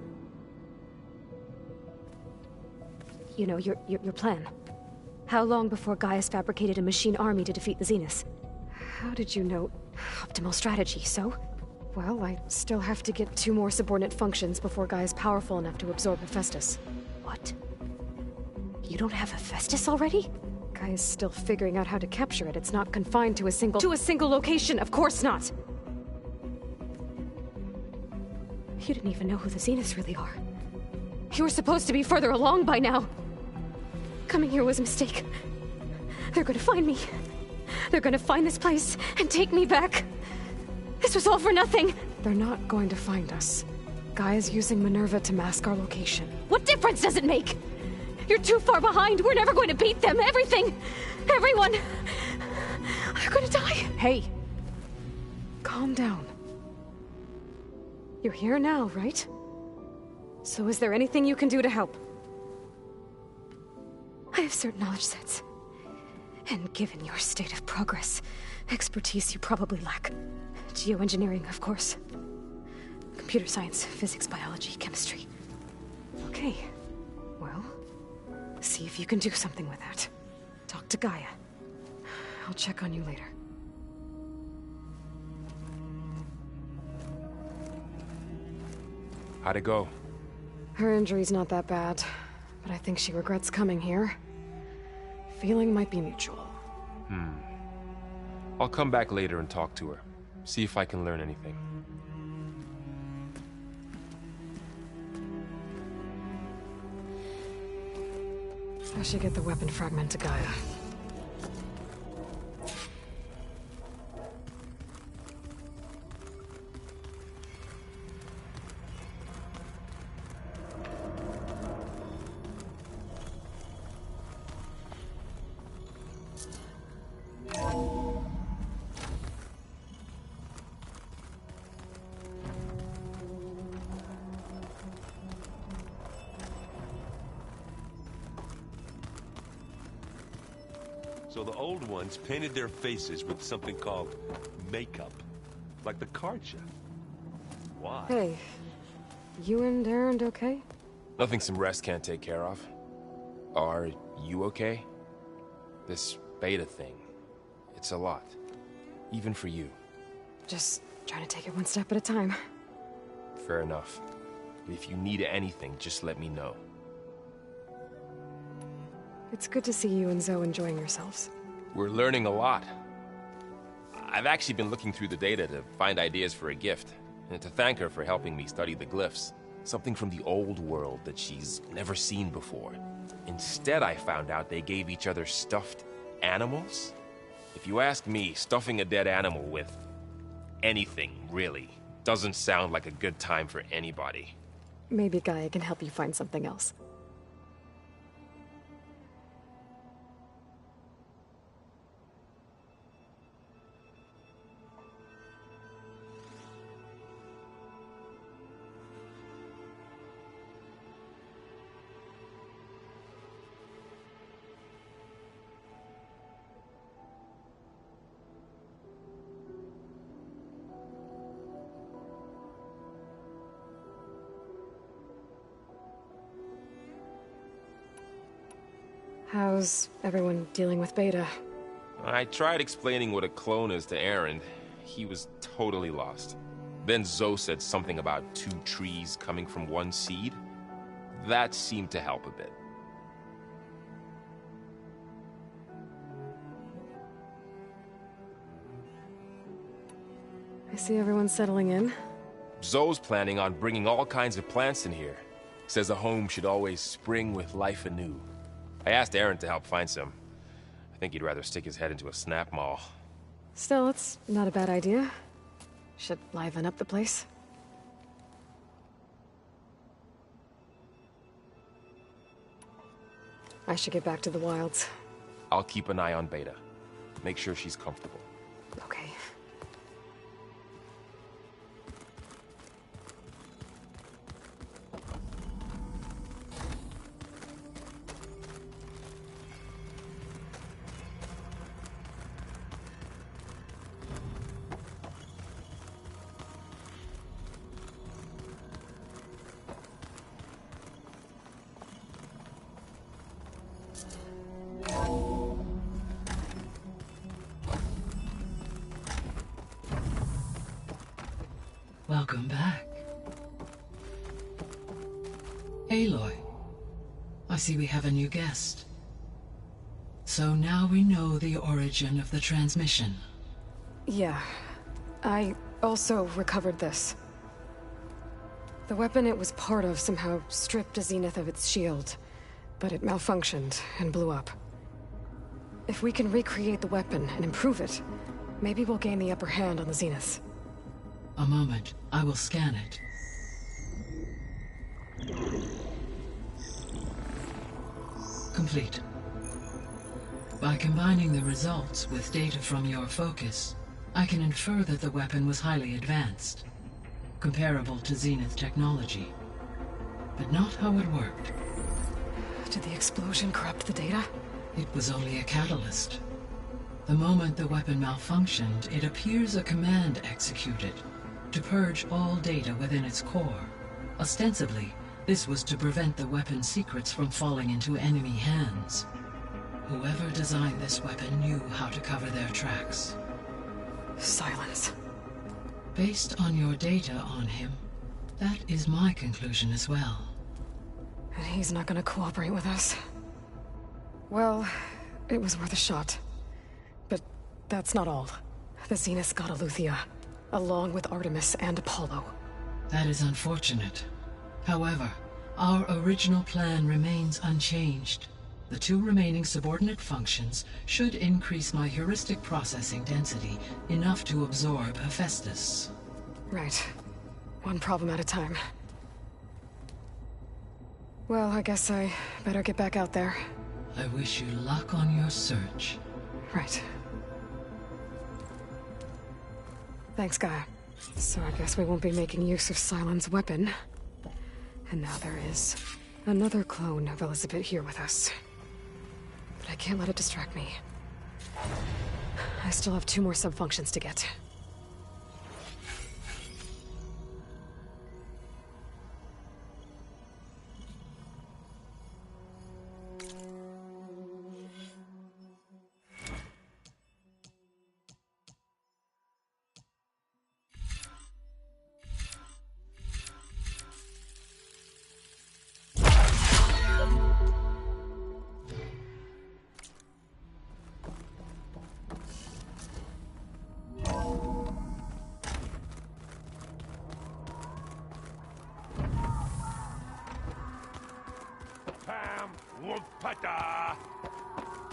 You know, your plan. How long before Gaius fabricated a machine army to defeat the Zeniths? How did you know? Optimal strategy, so? Well, I still have to get 2 more subordinate functions before Gaia's powerful enough to absorb Hephaestus. What? You don't have Hephaestus already? Gaia's still figuring out how to capture it. It's not confined to a single... To a single location! Of course not! You didn't even know who the Zeniths really are. You were supposed to be further along by now! Coming here was a mistake. They're gonna find me. They're gonna find this place and take me back. This was all for nothing! They're not going to find us. Gaia's using Minerva to mask our location. What difference does it make? You're too far behind. We're never going to beat them. Everything. Everyone. They're gonna die. Hey. Calm down. You're here now, right? So is there anything you can do to help? I have certain knowledge sets. And given your state of progress, expertise you probably lack. Geoengineering, of course. Computer science, physics, biology, chemistry. Okay. Well, see if you can do something with that. Talk to Gaia. I'll check on you later. How'd it go? Her injury's not that bad, but I think she regrets coming here. Feeling might be mutual. I'll come back later and talk to her. See if I can learn anything. I should get the weapon fragment to Gaia. So the old ones painted their faces with something called makeup. Like the card chef. Why? Hey, you and Erend okay? Nothing some rest can't take care of. Are you okay? This beta thing, it's a lot. Even for you. Just trying to take it one step at a time. Fair enough. If you need anything, just let me know. It's good to see you and Zoe enjoying yourselves. We're learning a lot. I've actually been looking through the data to find ideas for a gift, and to thank her for helping me study the glyphs. Something from the old world that she's never seen before. Instead, I found out they gave each other stuffed animals. If you ask me, stuffing a dead animal with anything, really, doesn't sound like a good time for anybody. Maybe Gaia can help you find something else. How's everyone dealing with Beta? I tried explaining what a clone is to Erend. He was totally lost. Then Zoe said something about 2 trees coming from 1 seed. That seemed to help a bit. I see everyone settling in. Zoe's planning on bringing all kinds of plants in here. Says a home should always spring with life anew. I asked Erend to help find some. I think he'd rather stick his head into a snap mall. Still, it's not a bad idea. Should liven up the place. I should get back to the wilds. I'll keep an eye on Beta. Make sure she's comfortable. Okay. Welcome back. Aloy, I see we have a new guest. So now we know the origin of the transmission. Yeah. I also recovered this. The weapon it was part of somehow stripped Zenith of its shield, but it malfunctioned and blew up. If we can recreate the weapon and improve it, maybe we'll gain the upper hand on the Zeniths. A moment. I will scan it. Complete. By combining the results with data from your focus, I can infer that the weapon was highly advanced, comparable to Zenith technology, but not how it worked. Did the explosion corrupt the data? It was only a catalyst. The moment the weapon malfunctioned, it appears a command executed to purge all data within its core. Ostensibly, this was to prevent the weapon's secrets from falling into enemy hands. Whoever designed this weapon knew how to cover their tracks. Silence. Based on your data on him, that is my conclusion as well. And he's not gonna cooperate with us. Well, it was worth a shot. But that's not all. The Zeniths got Eleuthia, along with Artemis and Apollo. That is unfortunate. However, our original plan remains unchanged. The 2 remaining subordinate functions should increase my heuristic processing density enough to absorb Hephaestus. Right. One problem at a time. Well, I guess I better get back out there. I wish you luck on your search. Right. Thanks, Gaia. So I guess we won't be making use of Sylens' weapon. And now there is another clone of Elizabeth here with us. But I can't let it distract me. I still have 2 more sub-functions to get.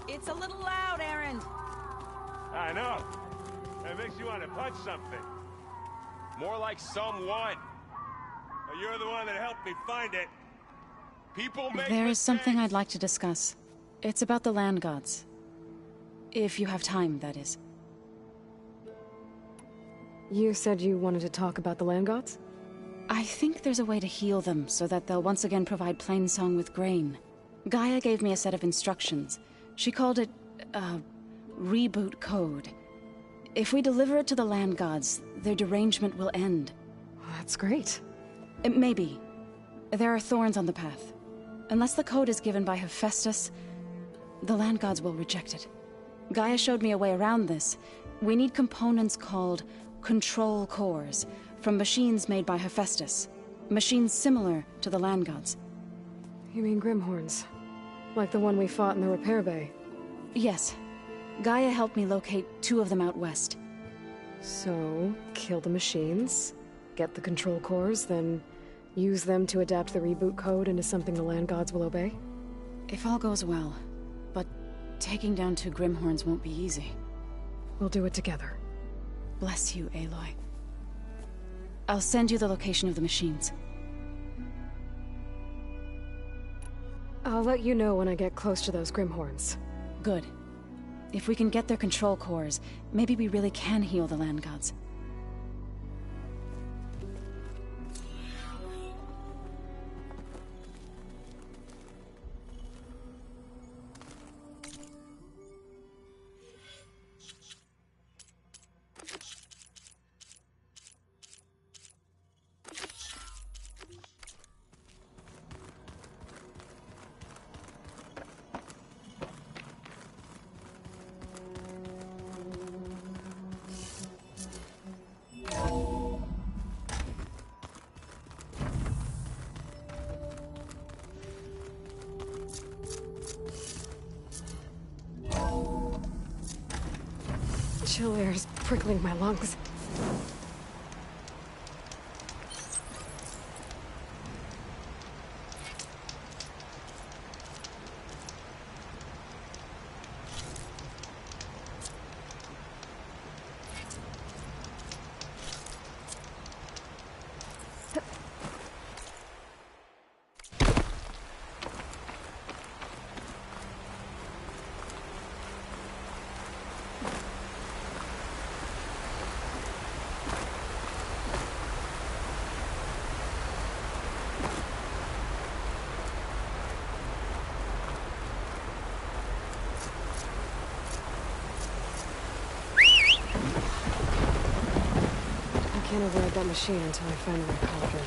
It's a little loud, Aaron. I know. It makes you want to punch something. More like someone. You're the one that helped me find it. People make There is something I'd like to discuss. It's about the land gods. If you have time, that is. You said you wanted to talk about the land gods? I think there's a way to heal them so that they'll once again provide Plainsong with grain. Gaia gave me a set of instructions. She called it, reboot code. If we deliver it to the land gods, their derangement will end. That's great. Maybe. There are thorns on the path. Unless the code is given by Hephaestus, the land gods will reject it. Gaia showed me a way around this. We need components called control cores from machines made by Hephaestus. Machines similar to the land gods. You mean Grimhorns? Like the one we fought in the repair bay? Yes. Gaia helped me locate 2 of them out west. So, kill the machines, get the control cores, then use them to adapt the reboot code into something the land gods will obey? If all goes well. But taking down 2 Grimhorns won't be easy. We'll do it together. Bless you, Aloy. I'll send you the location of the machines. I'll let you know when I get close to those Grimhorns. Good. If we can get their control cores, maybe we really can heal the land gods. Chill air is prickling my lungs. I can't avoid that machine until I find the right cauldron.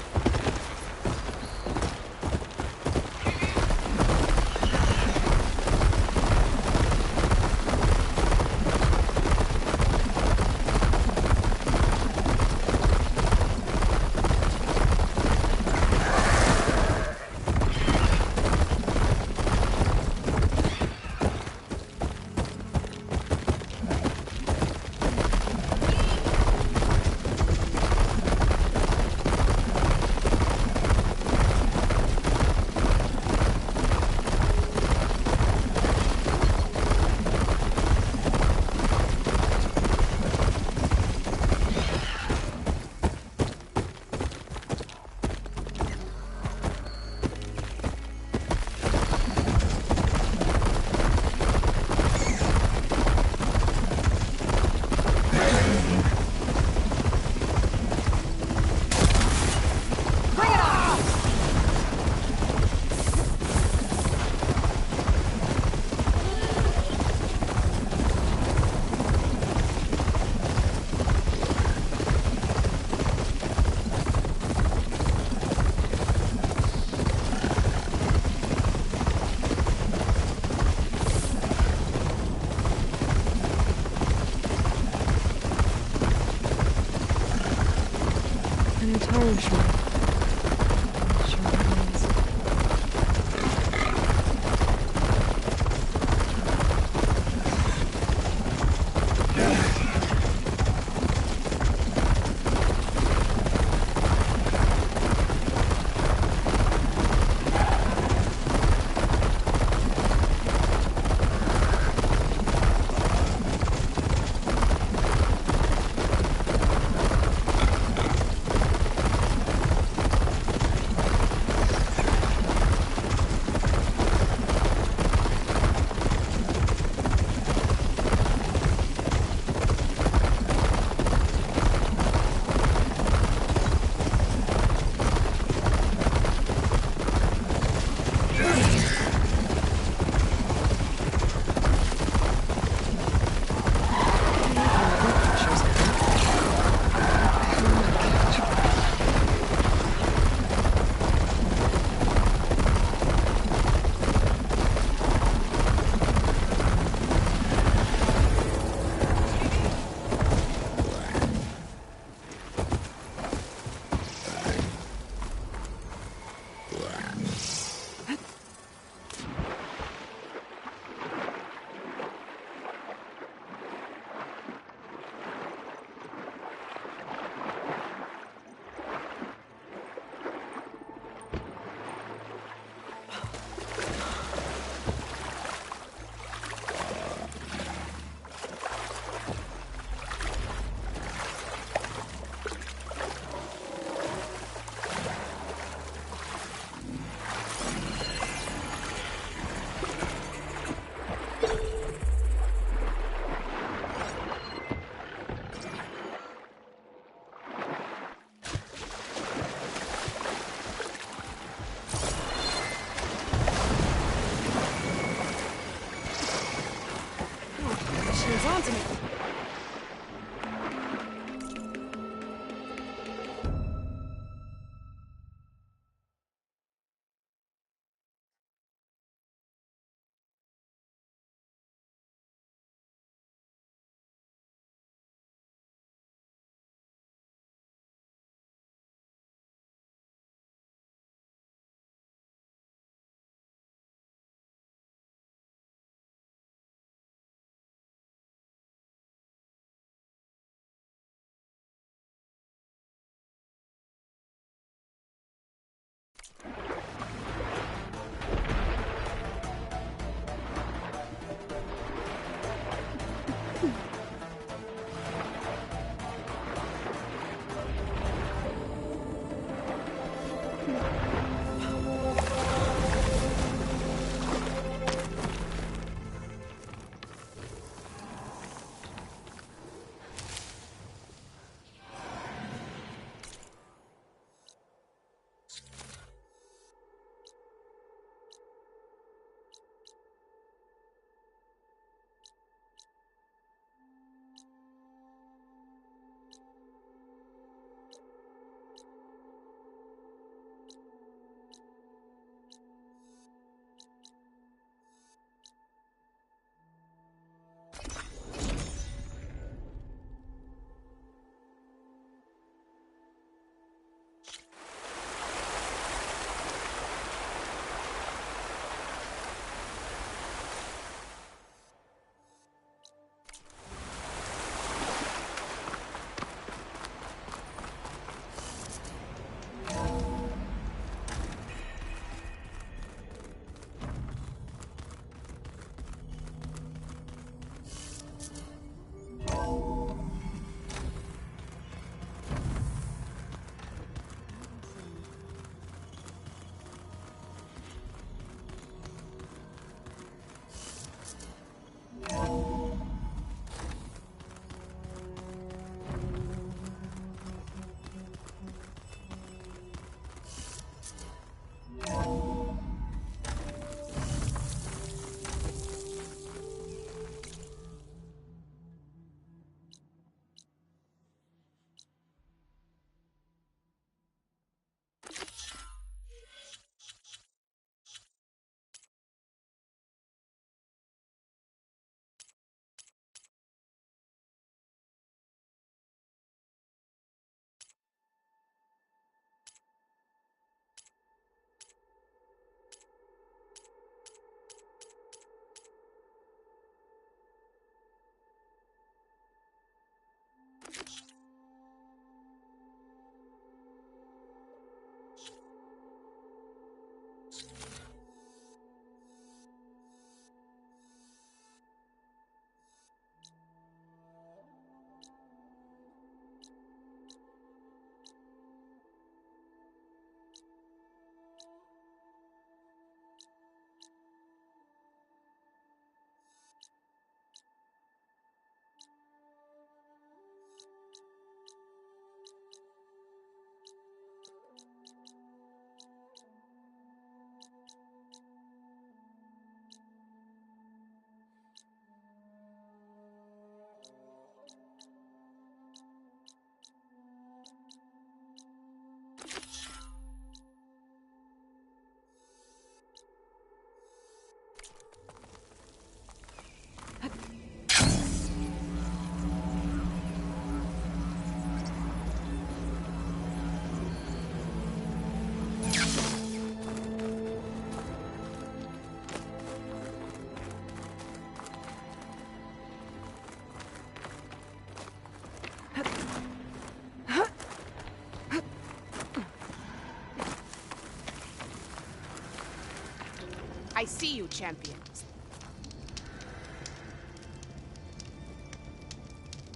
I see you, champion.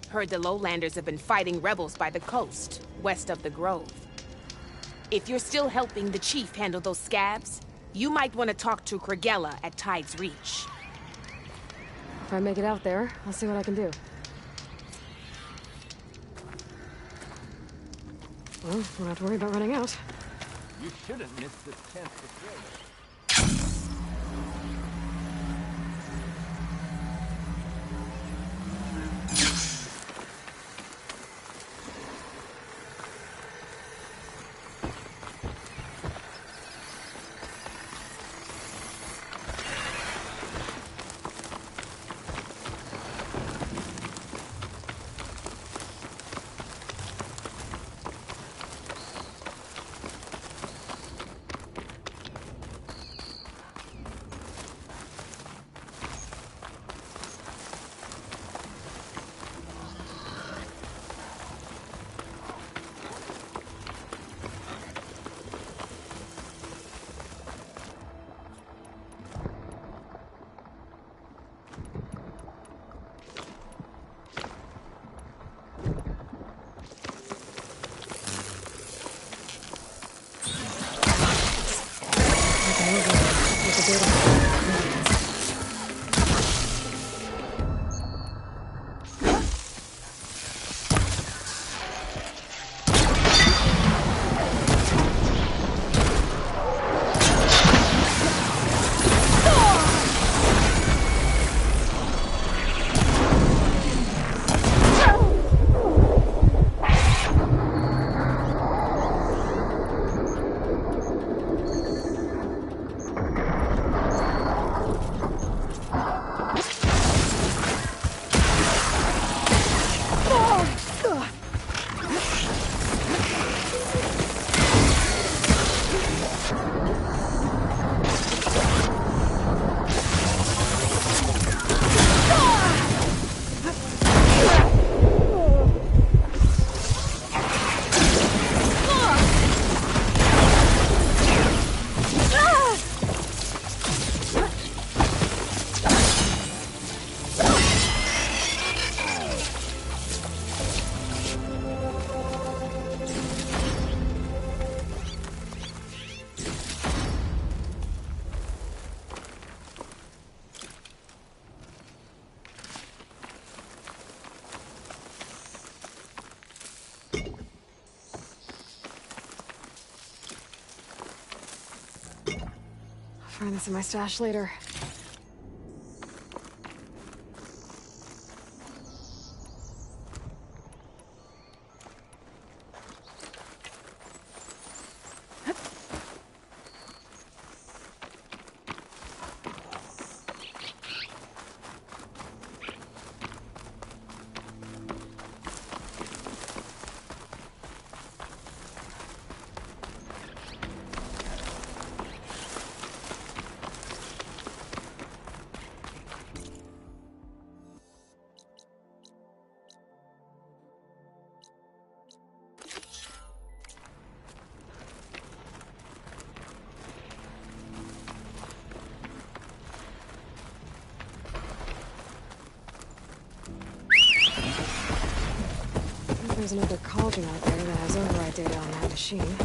Heard the Lowlanders have been fighting rebels by the coast, west of the Grove. If you're still helping the chief handle those scabs, you might want to talk to Kragella at Tide's Reach. If I make it out there, I'll see what I can do. Well, won't have to worry about running out. You shouldn't miss the chance to throw. find this in my stash later. There's another cauldron out there that has override data on that machine.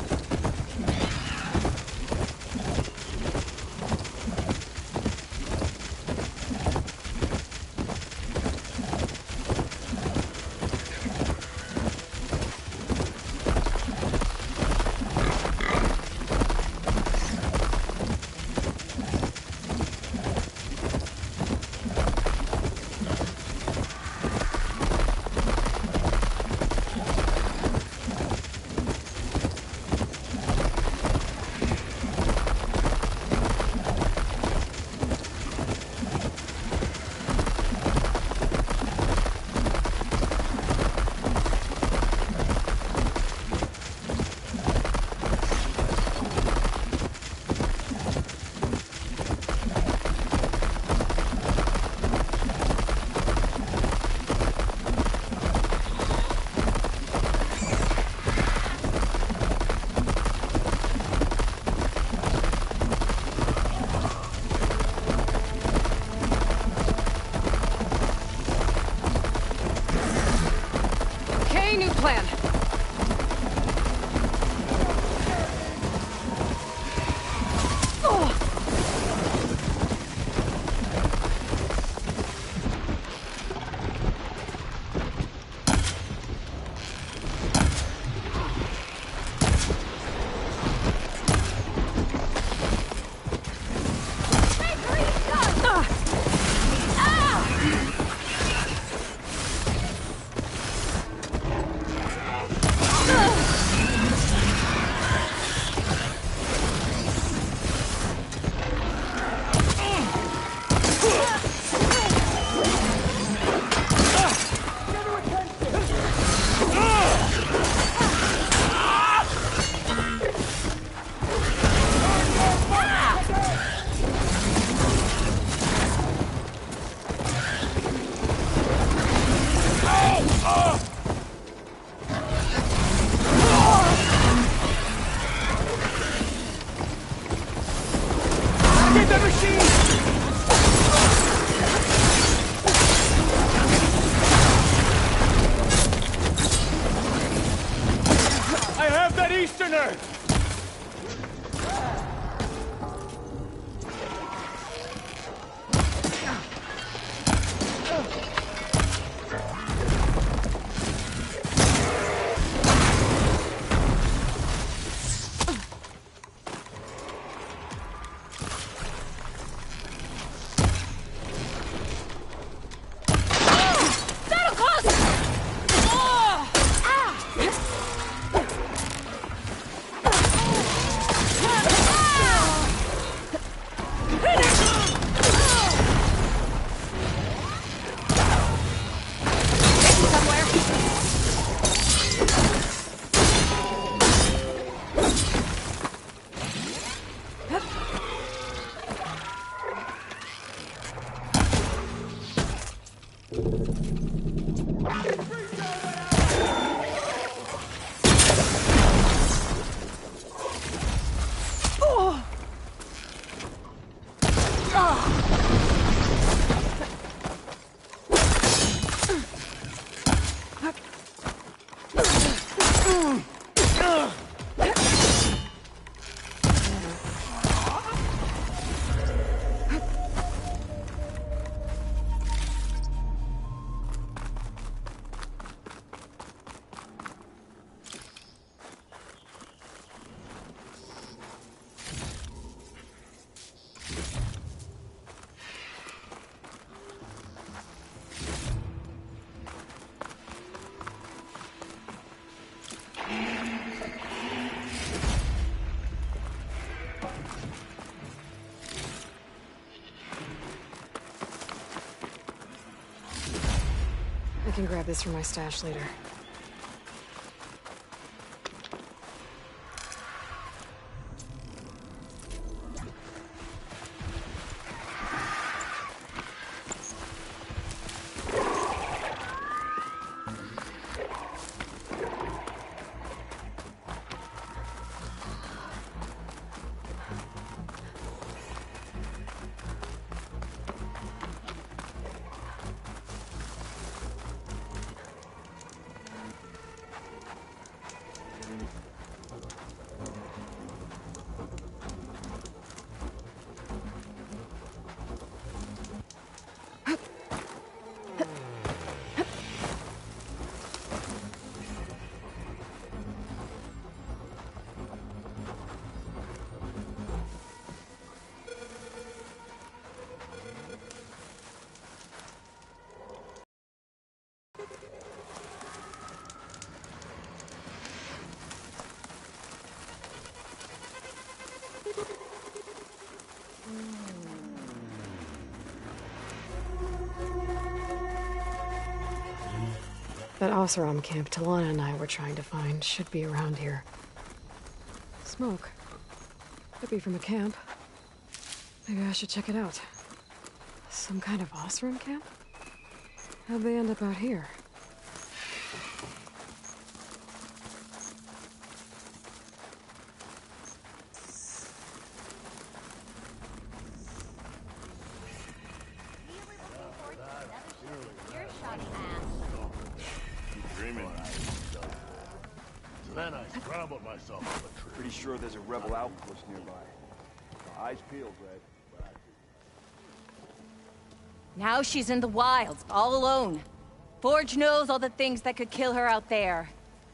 can grab this for my stash later. That Oseram camp Talana and I were trying to find should be around here. Smoke. Could be from a camp. Maybe I should check it out. Some kind of Oseram camp? How'd they end up out here? Then I scrambled myself up a tree. Pretty sure there's a rebel outpost nearby. Eyes peeled, Red. Now she's in the wilds, all alone. Forge knows all the things that could kill her out there.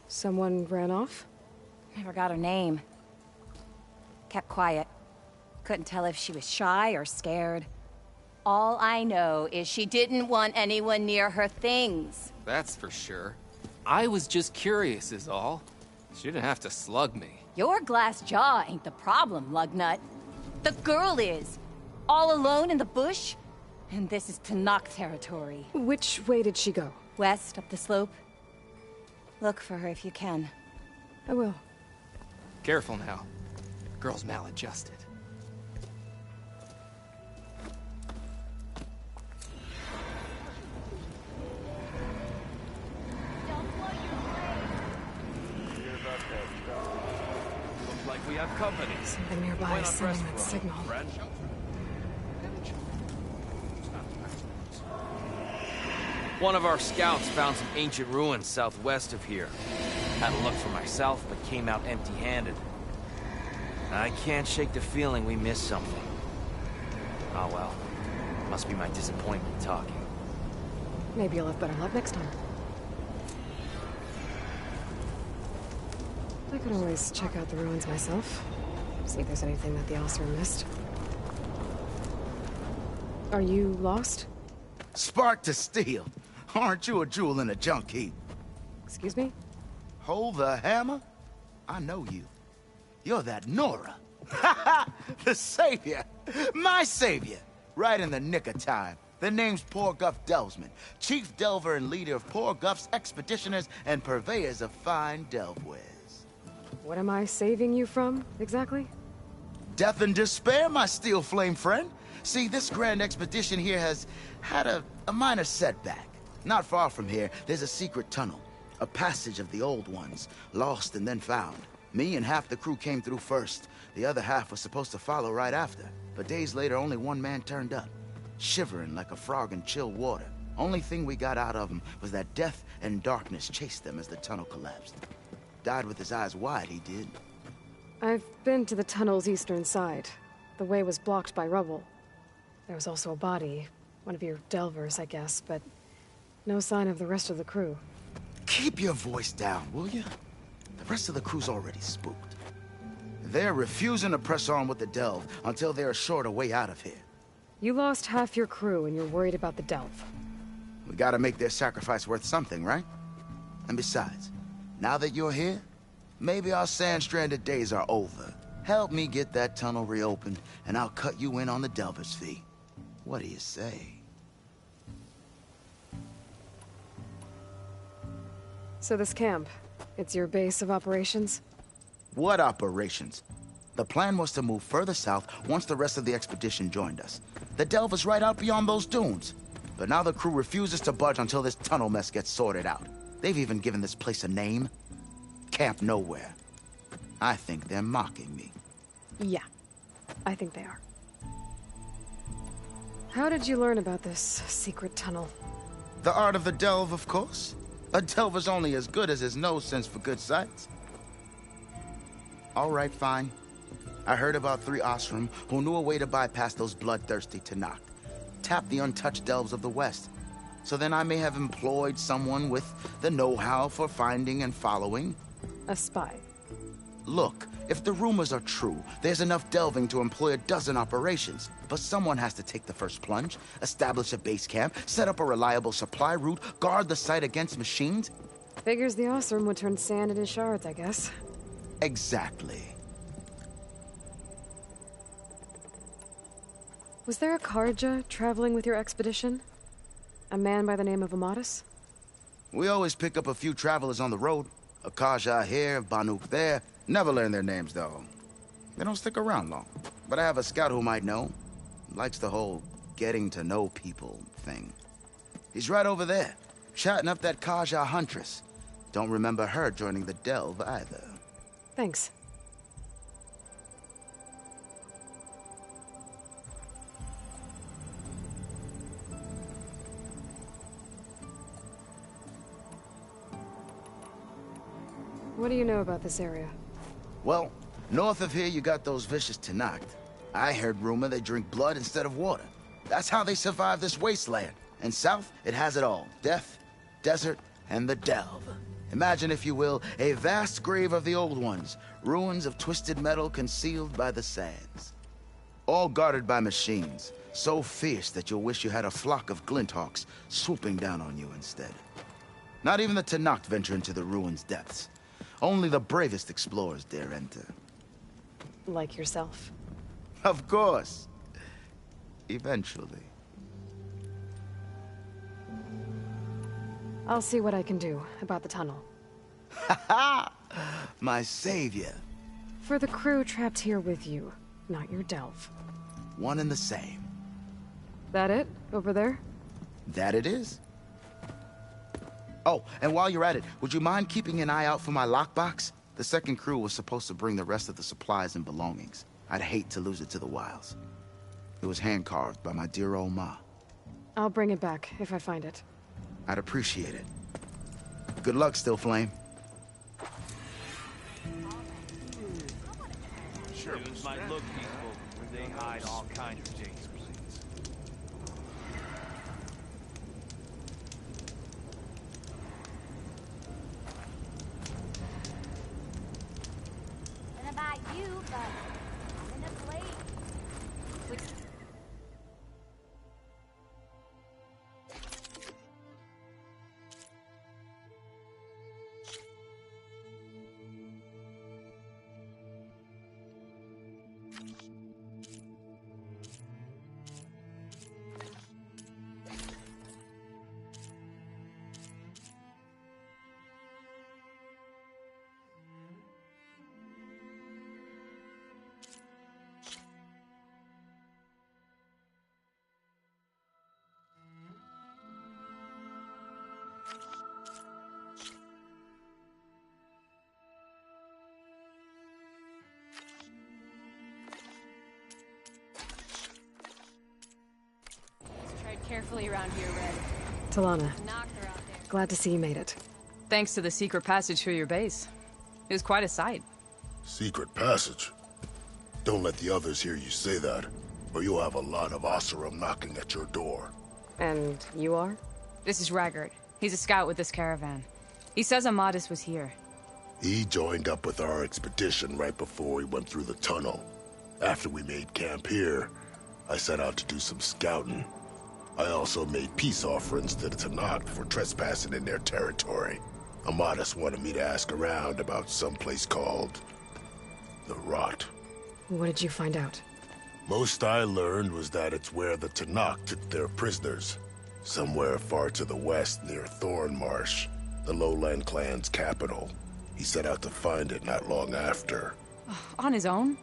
Someone ran off? Never got her name. Kept quiet. Couldn't tell if she was shy or scared. All I know is she didn't want anyone near her things. That's for sure. I was just curious is all. She didn't have to slug me. Your glass jaw ain't the problem, Lugnut. The girl is. All alone in the bush. And this is Tenakth territory. Which way did she go? West, up the slope. Look for her if you can. I will. Careful now. Girl's maladjusted. Looks like we have company. Something nearby is sending that signal. One of our scouts found some ancient ruins southwest of here. Had a look for myself, but came out empty-handed. I can't shake the feeling we missed something. Oh well. Must be my disappointment talking. Maybe you'll have better luck next time. I could always check out the ruins myself. See if there's anything that the Oseram missed. Are you lost? Spark to steel. Aren't you a jewel in a junk heap? Excuse me? Hold the hammer? I know you. You're that Nora. The savior. My savior. Right in the nick of time. The name's Porguff Delvesman, chief delver and leader of Porguff's expeditioners and purveyors of fine delvewares. What am I saving you from, exactly? Death and despair, my steel flame friend. See, this grand expedition here has had a minor setback. Not far from here, there's a secret tunnel. A passage of the old ones, lost and then found. Me and half the crew came through first. The other half was supposed to follow right after. But days later, only one man turned up. Shivering like a frog in chill water. Only thing we got out of him was that death and darkness chased them as the tunnel collapsed. Died with his eyes wide, he did. I've been to the tunnel's eastern side. The way was blocked by rubble. There was also a body. One of your delvers, I guess, but no sign of the rest of the crew. Keep your voice down, will you? The rest of the crew's already spooked. They're refusing to press on with the delve until they're assured a way out of here. You lost half your crew and you're worried about the delve. We gotta make their sacrifice worth something, right? And besides, now that you're here, maybe our sand-stranded days are over. Help me get that tunnel reopened, and I'll cut you in on the delver's fee. What do you say? So this camp, it's your base of operations? What operations? The plan was to move further south once the rest of the expedition joined us. The delve is right out beyond those dunes. But now the crew refuses to budge until this tunnel mess gets sorted out. They've even given this place a name. Camp Nowhere. I think they're mocking me. Yeah, I think they are. How did you learn about this secret tunnel? The art of the delve, of course. A delver's only as good as his nose sense for good sights. All right, fine. I heard about 3 Osram who knew a way to bypass those bloodthirsty Tenakth. Tap the untouched delves of the West. So then I may have employed someone with the know-how for finding and following. A spy. Look, if the rumors are true, there's enough delving to employ a dozen operations. But someone has to take the first plunge, establish a base camp, set up a reliable supply route, guard the site against machines. Figures the Osram would turn sand into shards, I guess. Exactly. Was there a Karja traveling with your expedition? A man by the name of Amadis? We always pick up a few travelers on the road. A Karja here, Banuk there. Never learn their names, though. They don't stick around long. But I have a scout who might know. Likes the whole getting to know people thing. He's right over there, chatting up that Karja huntress. Don't remember her joining the delve either. Thanks. What do you know about this area? Well, north of here you got those vicious Tenakth. I heard rumor they drink blood instead of water. That's how they survive this wasteland. And south, it has it all. Death, desert, and the delve. Imagine, if you will, a vast grave of the old ones. Ruins of twisted metal concealed by the sands. All guarded by machines. So fierce that you'll wish you had a flock of glinthawks swooping down on you instead. Not even the Tenakth venture into the ruins' depths. Only the bravest explorers dare enter. Like yourself. Of course. Eventually. I'll see what I can do about the tunnel. Ha-ha! My savior. For the crew trapped here with you, not your delve. One and the same. That it? Over there? That it is. Oh, and while you're at it, would you mind keeping an eye out for my lockbox? The second crew was supposed to bring the rest of the supplies and belongings. I'd hate to lose it to the wilds. It was hand-carved by my dear old ma. I'll bring it back if I find it. I'd appreciate it. Good luck, Still Flame. Sure, it might look peaceful, but they hide all kinds of things. You, but I'm in a place. Carefully around here, Red. Talana, glad to see you made it. Thanks to the secret passage through your base. It was quite a sight. Secret passage? Don't let the others hear you say that, or you'll have a lot of Oseram knocking at your door. And you are? This is Raggard. He's a scout with this caravan. He says Amadis was here. He joined up with our expedition right before we went through the tunnel. After we made camp here, I set out to do some scouting. I also made peace offerings to the Tenakth for trespassing in their territory. Amadis wanted me to ask around about some place called the Rot. What did you find out? Most I learned was that it's where the Tenakth took their prisoners. Somewhere far to the west near Thorn Marsh. The Lowland clan's capital. He set out to find it not long after. On his own?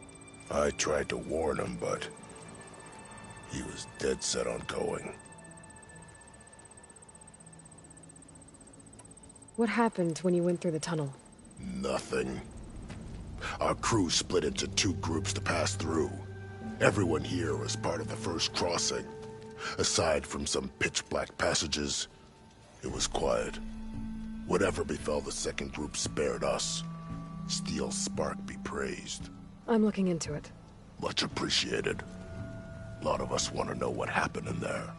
I tried to warn him, but he was dead set on going. What happened when you went through the tunnel? Nothing. Our crew split into 2 groups to pass through. Everyone here was part of the first crossing. Aside from some pitch-black passages, it was quiet. Whatever befell the second group spared us. Steel Spark be praised. I'm looking into it. Much appreciated. A lot of us want to know what happened in there.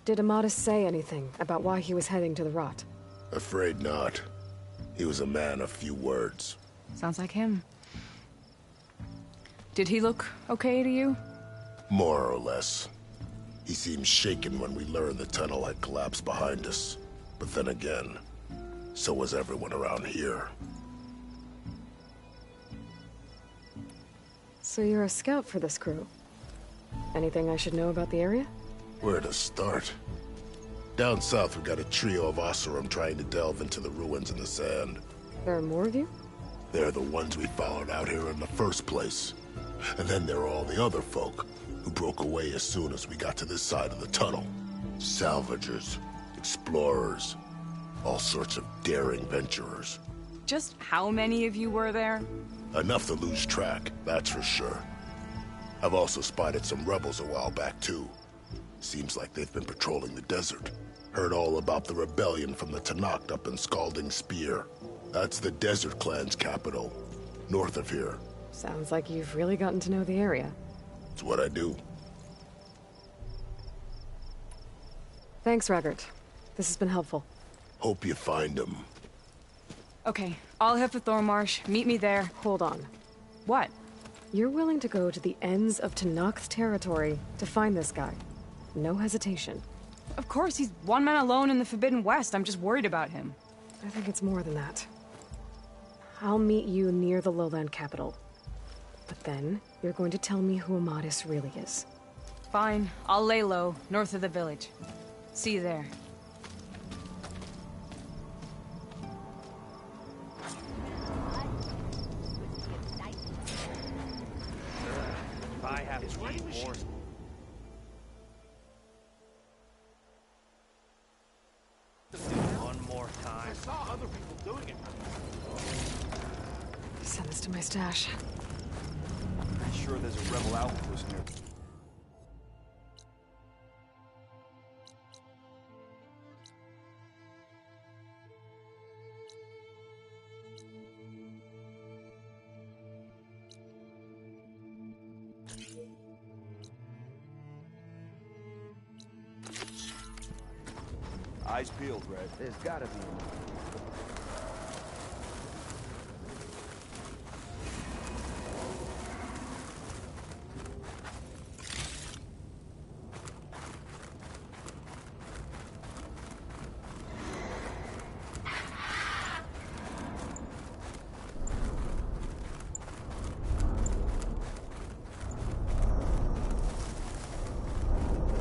Did Amadis say anything about why he was heading to the Rot? Afraid not. He was a man of few words. Sounds like him. Did he look okay to you? More or less. He seemed shaken when we learned the tunnel had collapsed behind us. But then again, so was everyone around here. So you're a scout for this crew? Anything I should know about the area? Where to start? Down south, we got a trio of Oseram trying to delve into the ruins in the sand. There are more of you? They're the ones we followed out here in the first place. And then there are all the other folk, who broke away as soon as we got to this side of the tunnel. Salvagers, explorers, all sorts of daring venturers. Just how many of you were there? Enough to lose track, that's for sure. I've also spotted some rebels a while back, too. Seems like they've been patrolling the desert. Heard all about the rebellion from the Tenakth up in Scalding Spear. That's the Desert Clan's capital, north of here. Sounds like you've really gotten to know the area. It's what I do. Thanks, Raggart. This has been helpful. Hope you find him. Okay, I'll head for Thormarsh. Meet me there. Hold on. What? You're willing to go to the ends of Tenakth territory to find this guy. No hesitation. Of course, he's one man alone in the Forbidden West. I'm just worried about him. I think it's more than that. I'll meet you near the Lowland capital. But then, you're going to tell me who Amadis really is. Fine. I'll lay low, north of the village. See you there. I have to wait more. One more time. I saw other people doing it. Send this to my stash. I'm sure there's a rebel outpost near. Eyes peeled, Red. There's gotta be one.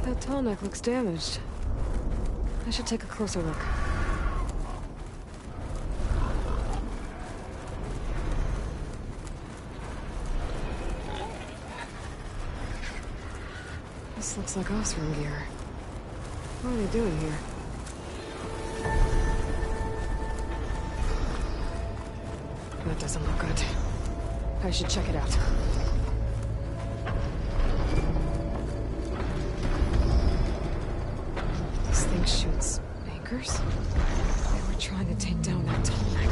That tall neck looks damaged. I should take a closer look. This looks like Oseram gear. What are they doing here? That doesn't look good. I should check it out. This thing shoots anchors? They were trying to take down that tall neck.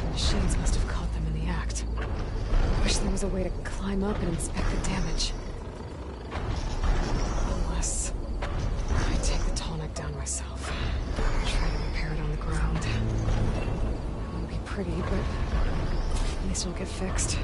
The machines must have caught them in the act. I wish there was a way to climb up and inspect the damage. Unless I take the tall neck down myself. Try to repair it on the ground. It won't be pretty, but at least it'll get fixed.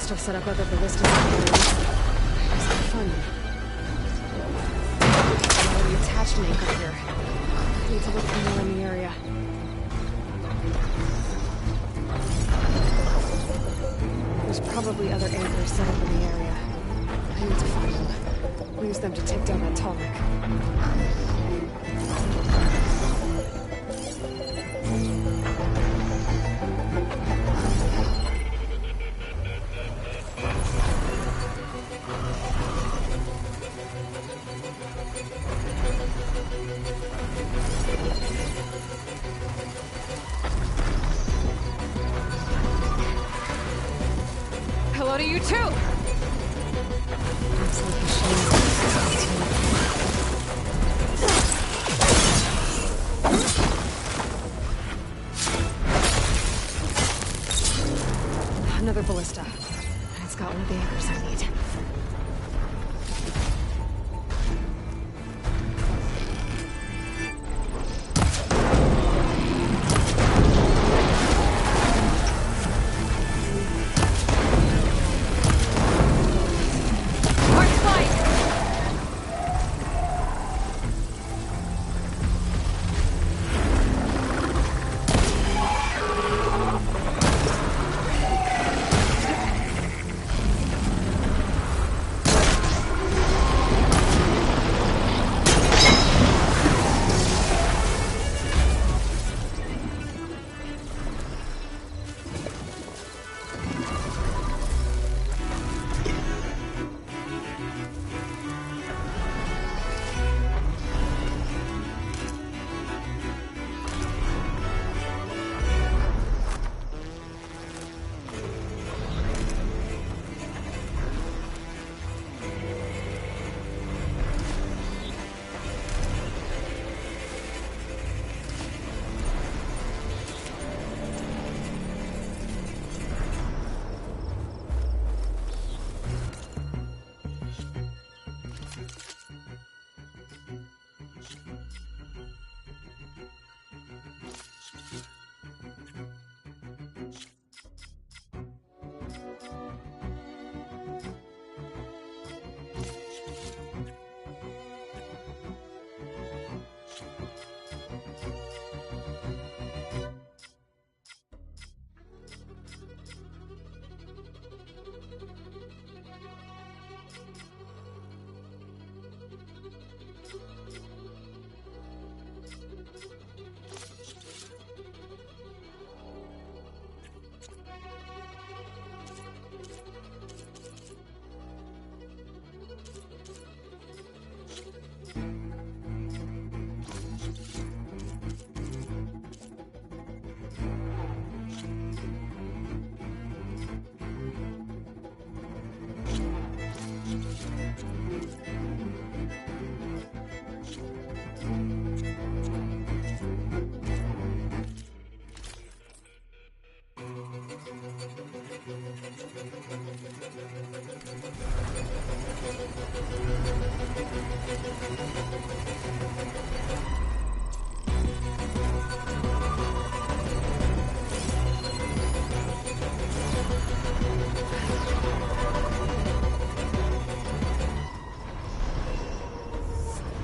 must have set up other ballistas. Where's the fun? I'm already attached an anchor here. I need to look for more in the area. There's probably other anchors set up in the area. I need to find them. I'll use them to take down that Tallneck. Hello to you too! Looks like a shame. Another ballista. It's got one of the anchors I need.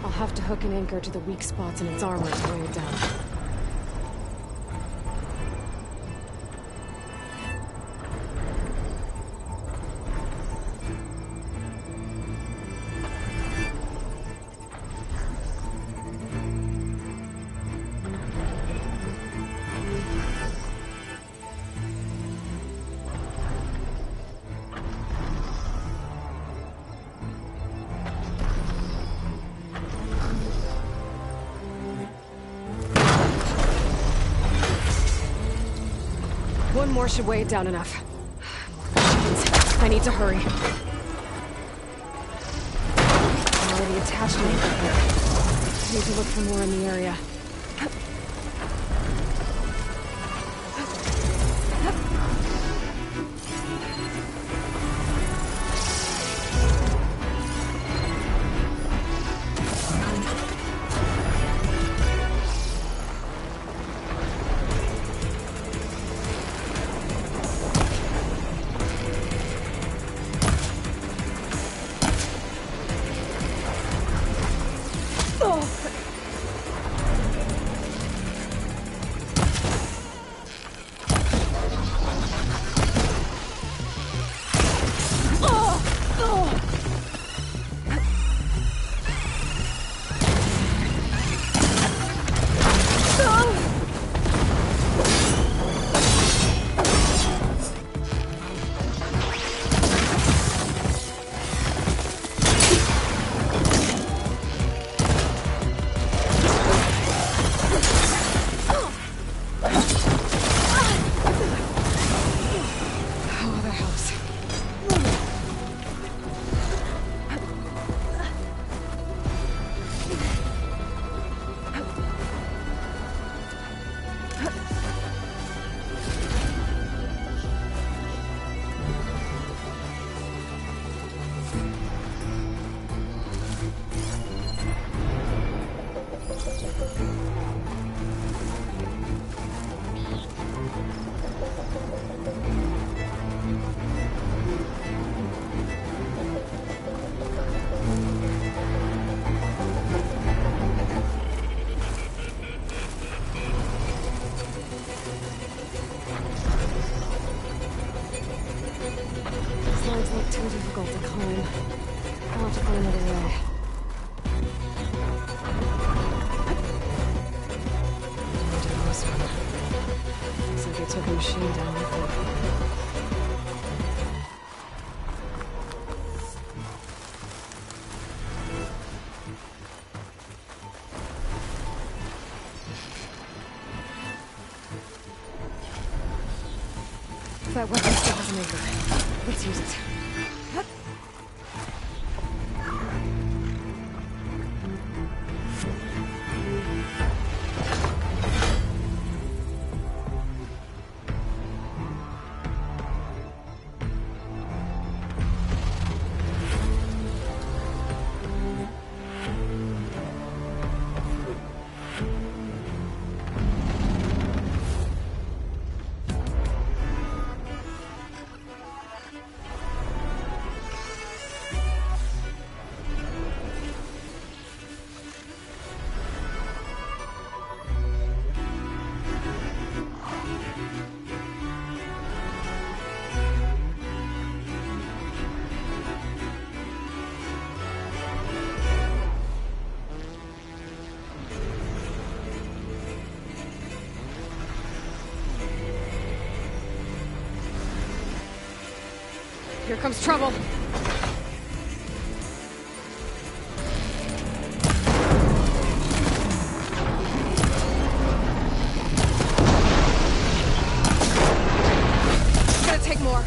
I'll have to hook an anchor to the weak spots in its armor to bring it down. One more should weigh it down enough. More machines. I need to hurry. I'm already attached to it here. I need to look for more in the area. Too difficult to climb. I'll have to find another way. Into this one. Looks like they took a machine down with them. That weapon still has an anchor. Let's use it. Here comes trouble. It's gonna take more.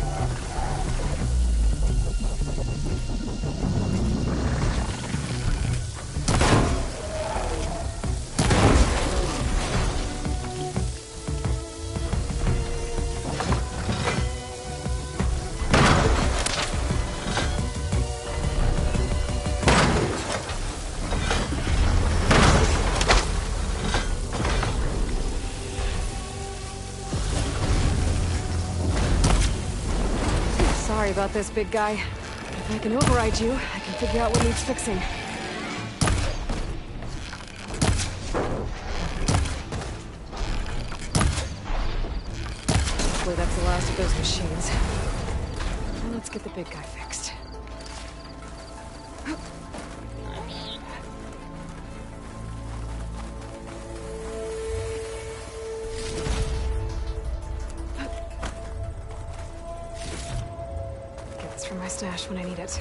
Sorry about this, big guy. If I can override you, I can figure out what needs fixing. Hopefully that's the last of those machines. Now let's get the big guy fixed. For my stash when I need it.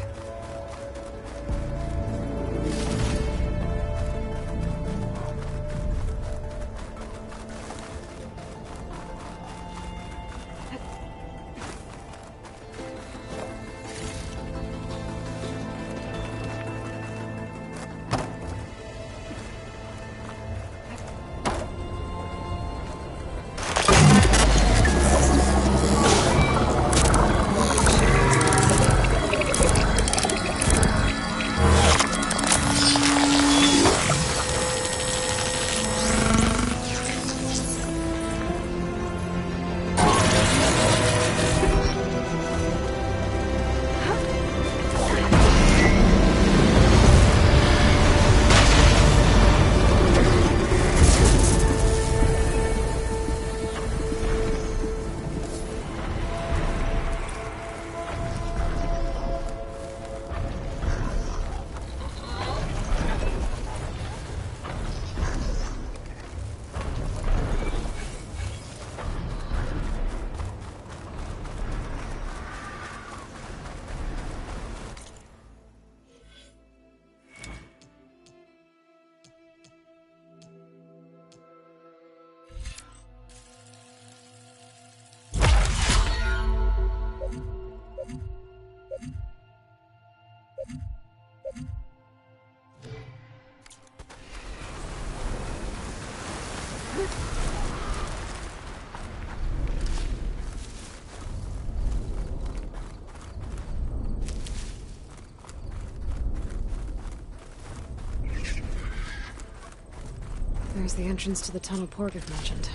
There's the entrance to the tunnel Porgiv mentioned.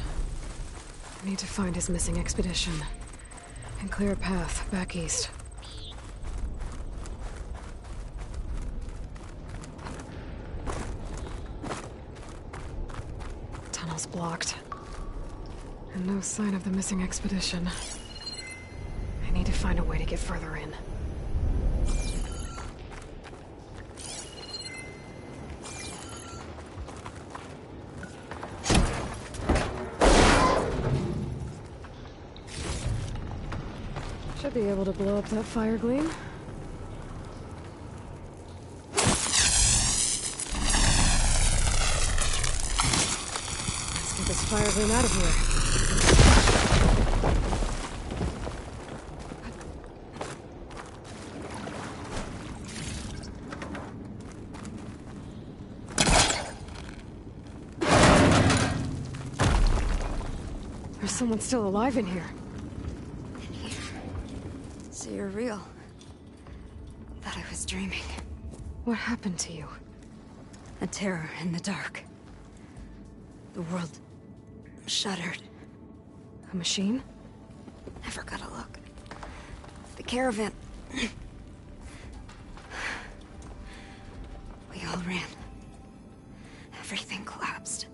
I need to find his missing expedition and clear a path back east. Tunnel's blocked. And no sign of the missing expedition. I need to find a way to get further in. Should be able to blow up that fire gleam. Let's get this fire gleam out of here. There's someone still alive in here. So you're real. Thought I was dreaming. What happened to you? A terror in the dark. The world shuddered. A machine? Never got a look. The caravan. We all ran. Everything collapsed.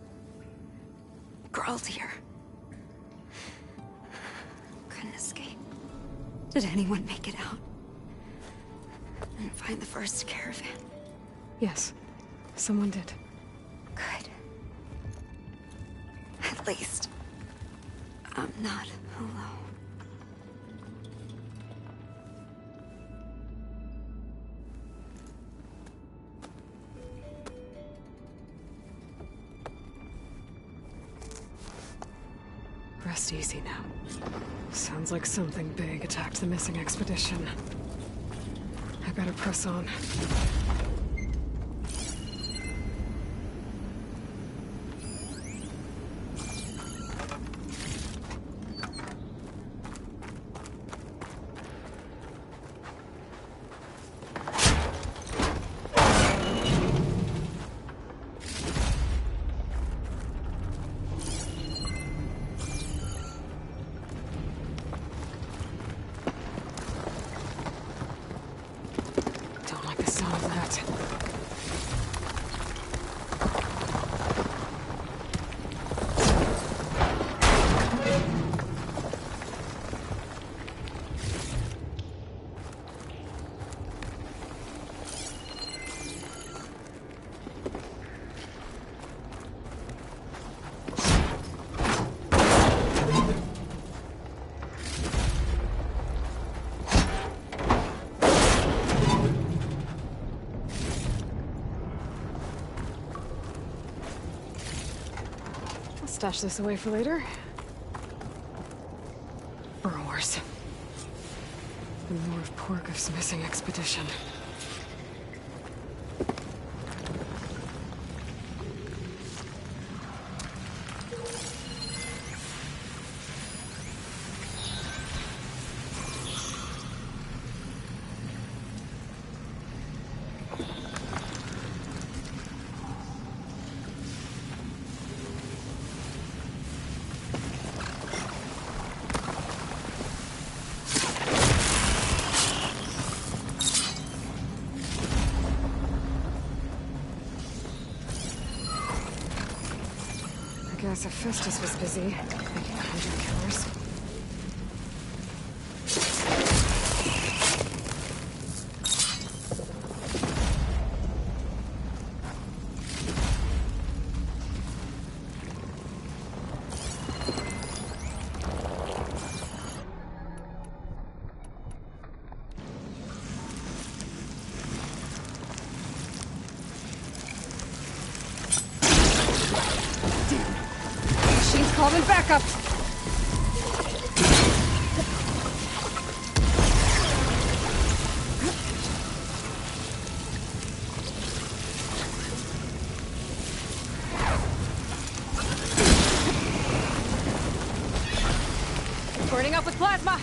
Crawled here. Couldn't escape. Did anyone make it out? And find the first caravan? Yes, someone did. Good. At least, I'm not alone. Rest easy now. Sounds like something big attacked the missing expedition. I better press on. Stash this away for later. Burrowers. More of Porgo's missing expedition. I guess if Festus was busy, making 100 killers. Calling backup! Burning up with plasma!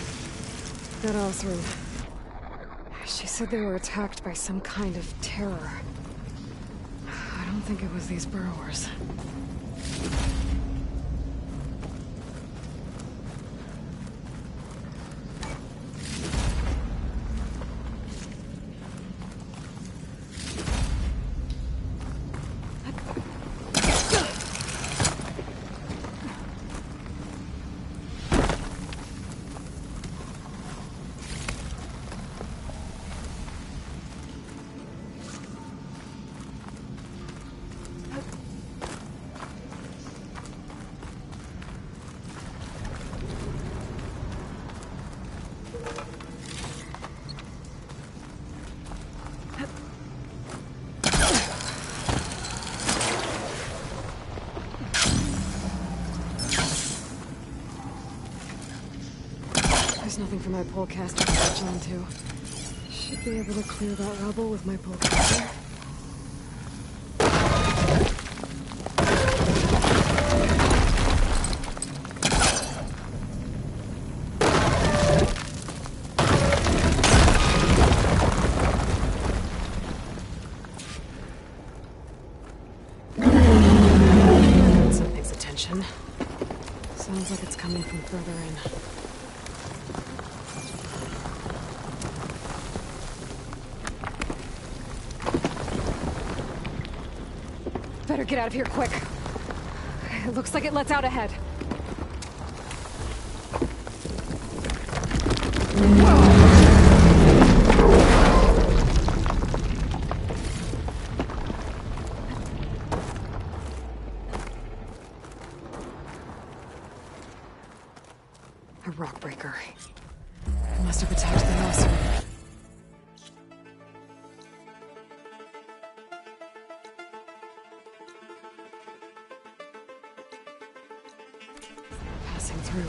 That all through. She said they were attacked by some kind of terror. I don't think it was these burrowers. There's nothing for my polecaster to latch onto. Should be able to clear that rubble with my polecaster. Something's attention. Sounds like it's coming from further in. Better get out of here quick. It looks like it lets out ahead. A rock breaker. It must have attacked the Oseram. Passing through.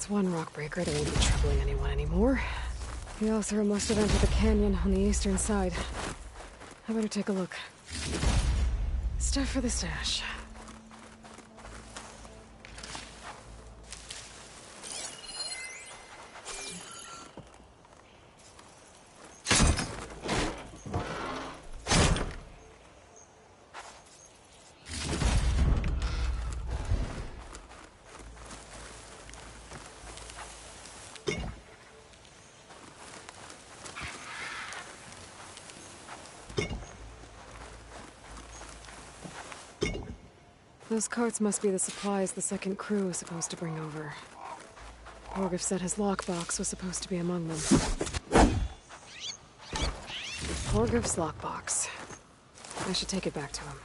One rock breaker that won't be troubling anyone anymore. The Oseram must have entered the canyon on the eastern side. I better take a look. Stuff for the stash. Those carts must be the supplies the second crew was supposed to bring over. Orgriff said his lockbox was supposed to be among them. Orgriff's lockbox. I should take it back to him.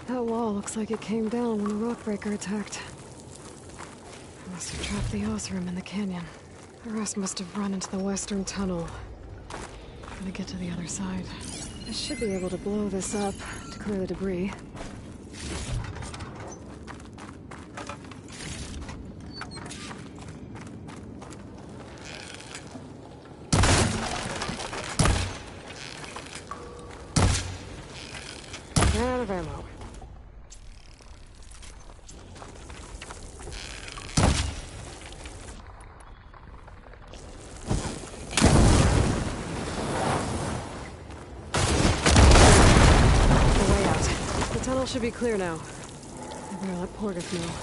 That wall looks like it came down when the Rockbreaker attacked. I must have trapped the Osram in the canyon. The rest must have run into the western tunnel. Gotta get to the other side. I should be able to blow this up to clear the debris. Out of ammo. Should be clear now. I better let Portis know.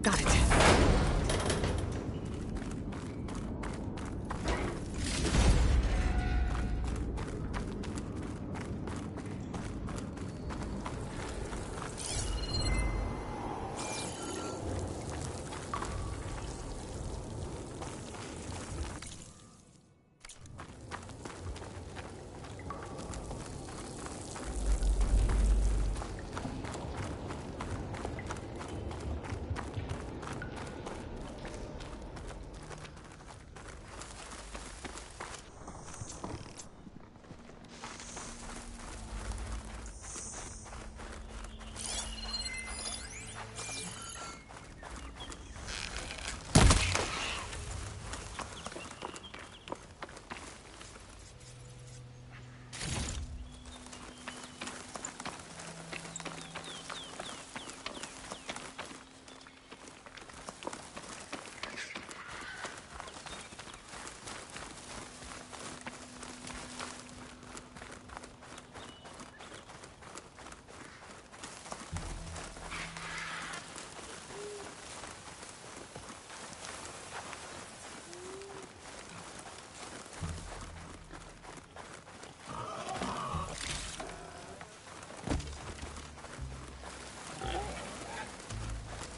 Got it.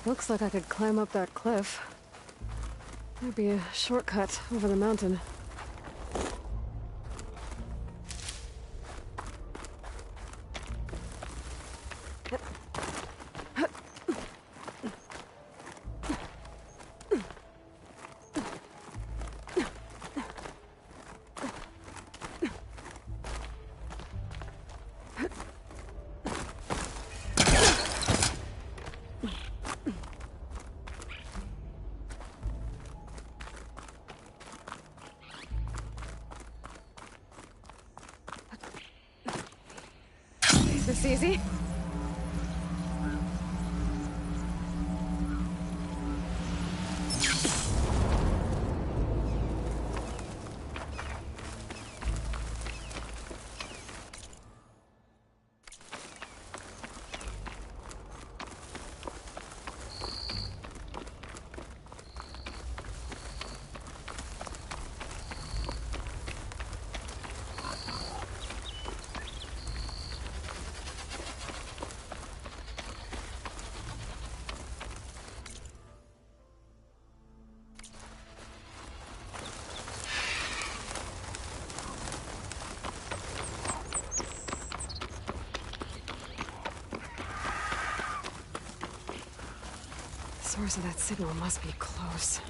Looks like I could climb up that cliff. There'd be a shortcut over the mountain. this easy. The source of that signal must be close.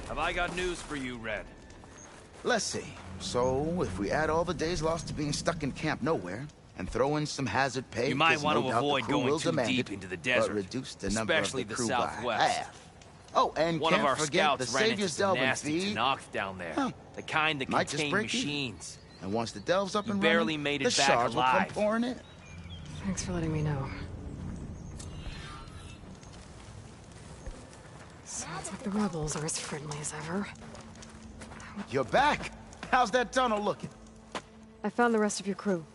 Have I got news for you, Red? Let's see. So, if we add all the days lost to being stuck in Camp Nowhere, and throw in some hazard pay, You might want no to doubt the avoid crew going will too demand deep it, into the desert, but reduce the number especially of the the crew Southwest. by half. Oh, and One can't of our forget scouts the ran into Savior's some delving nasty feed. Tenakth down there. Huh. The kind that Might just contain break even. machines. And once the delve's up You and barely running, made the it back shards will come alive. pouring in. Thanks for letting me know. Sounds like the rebels are as friendly as ever. You're back! How's that tunnel looking? I found the rest of your crew.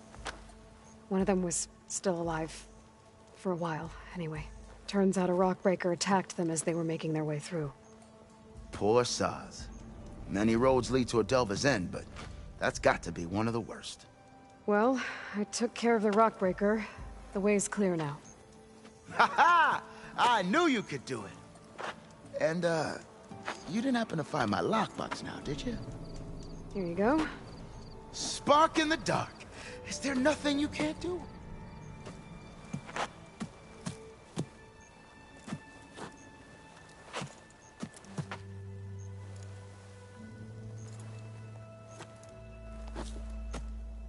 One of them was still alive. For a while, anyway. Turns out a rockbreaker attacked them as they were making their way through. Poor Saz. Many roads lead to a delver's end, but that's got to be one of the worst. Well, I took care of the rockbreaker. The way's clear now. Ha ha! I knew you could do it! And, you didn't happen to find my lockbox now, did you? Here you go. Spark in the dark. Is there nothing you can't do?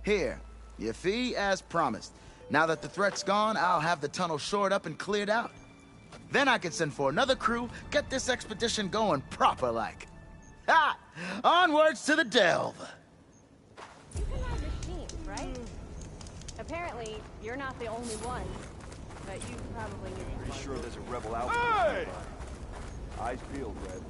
Here, your fee as promised. Now that the threat's gone, I'll have the tunnel shored up and cleared out. Then I can send for another crew, get this expedition going proper-like. Ha! Onwards to the delve! You can have machines, right? Apparently, you're not the only one. But you probably need to Be sure there's a rebel outpost nearby. Eyes peeled, Red.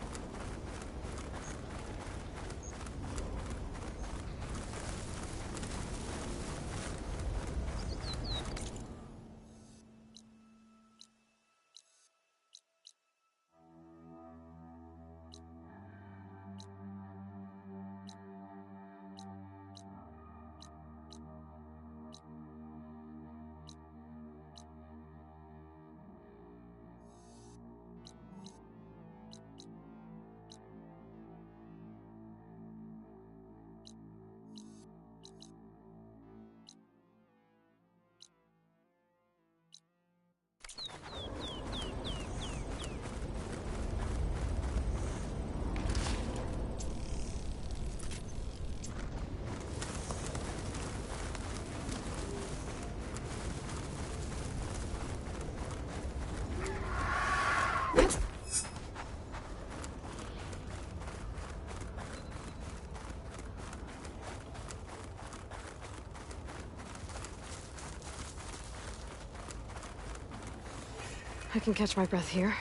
I can catch my breath here.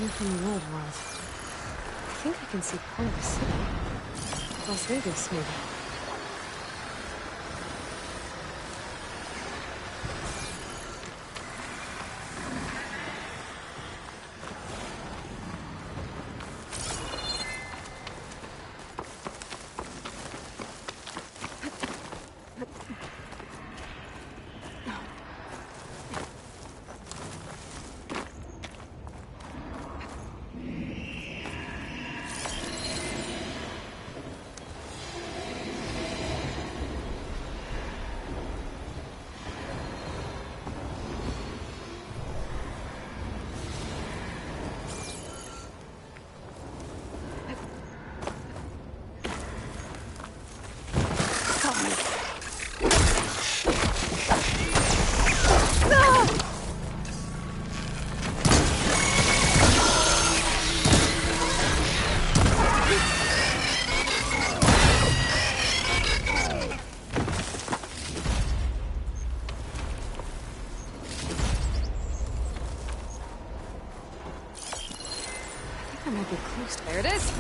view from the old world. I think I can see part of the city. Las Vegas, maybe. I might be close. There it is!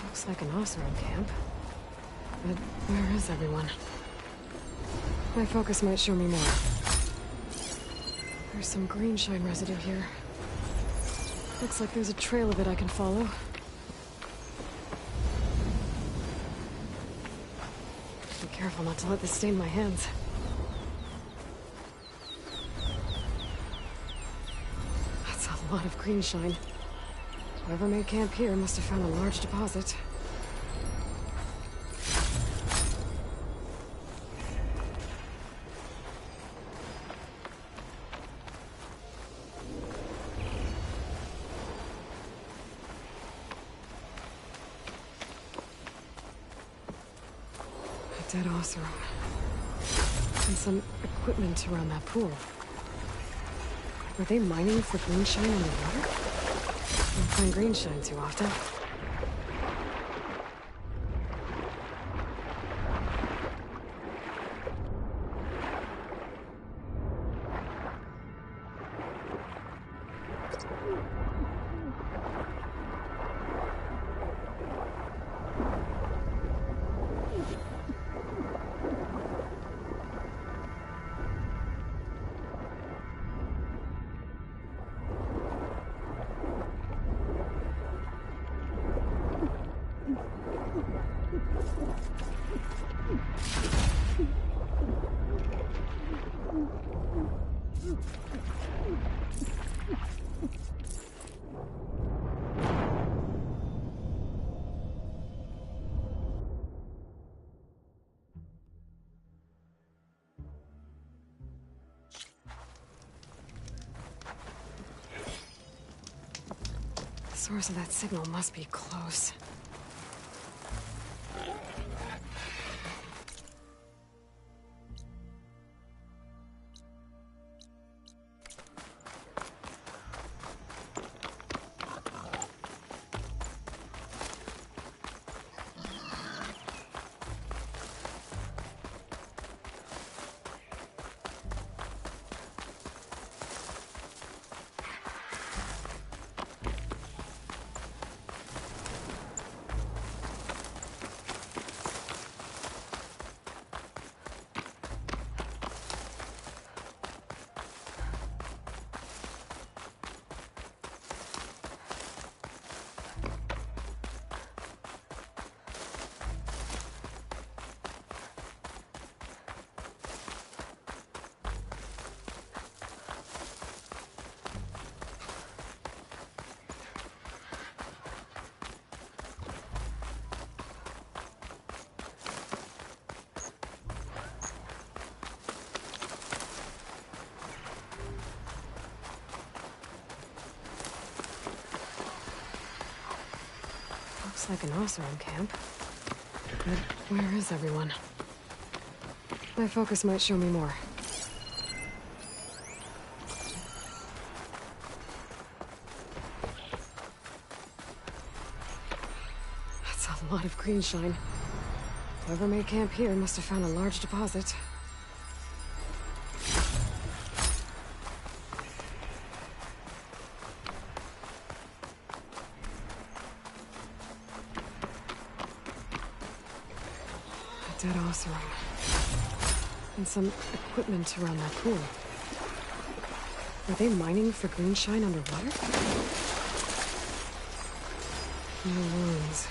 Looks like an Oseram camp. But where is everyone? My focus might show me more. There's some green shine residue here. Looks like there's a trail of it I can follow. Be careful not to let this stain my hands. That's a lot of green shine. Whoever made camp here must have found a large deposit. A dead Oseram. And some equipment around that pool. Were they mining for green shine in the water? I don't find green shine too often. The source of that signal must be close. Looks like an Oseram camp. But where is everyone? My focus might show me more. That's a lot of green shine. Whoever made camp here must have found a large deposit. A dead Oseram. And some equipment around that pool. Were they mining for green shine underwater? No wounds.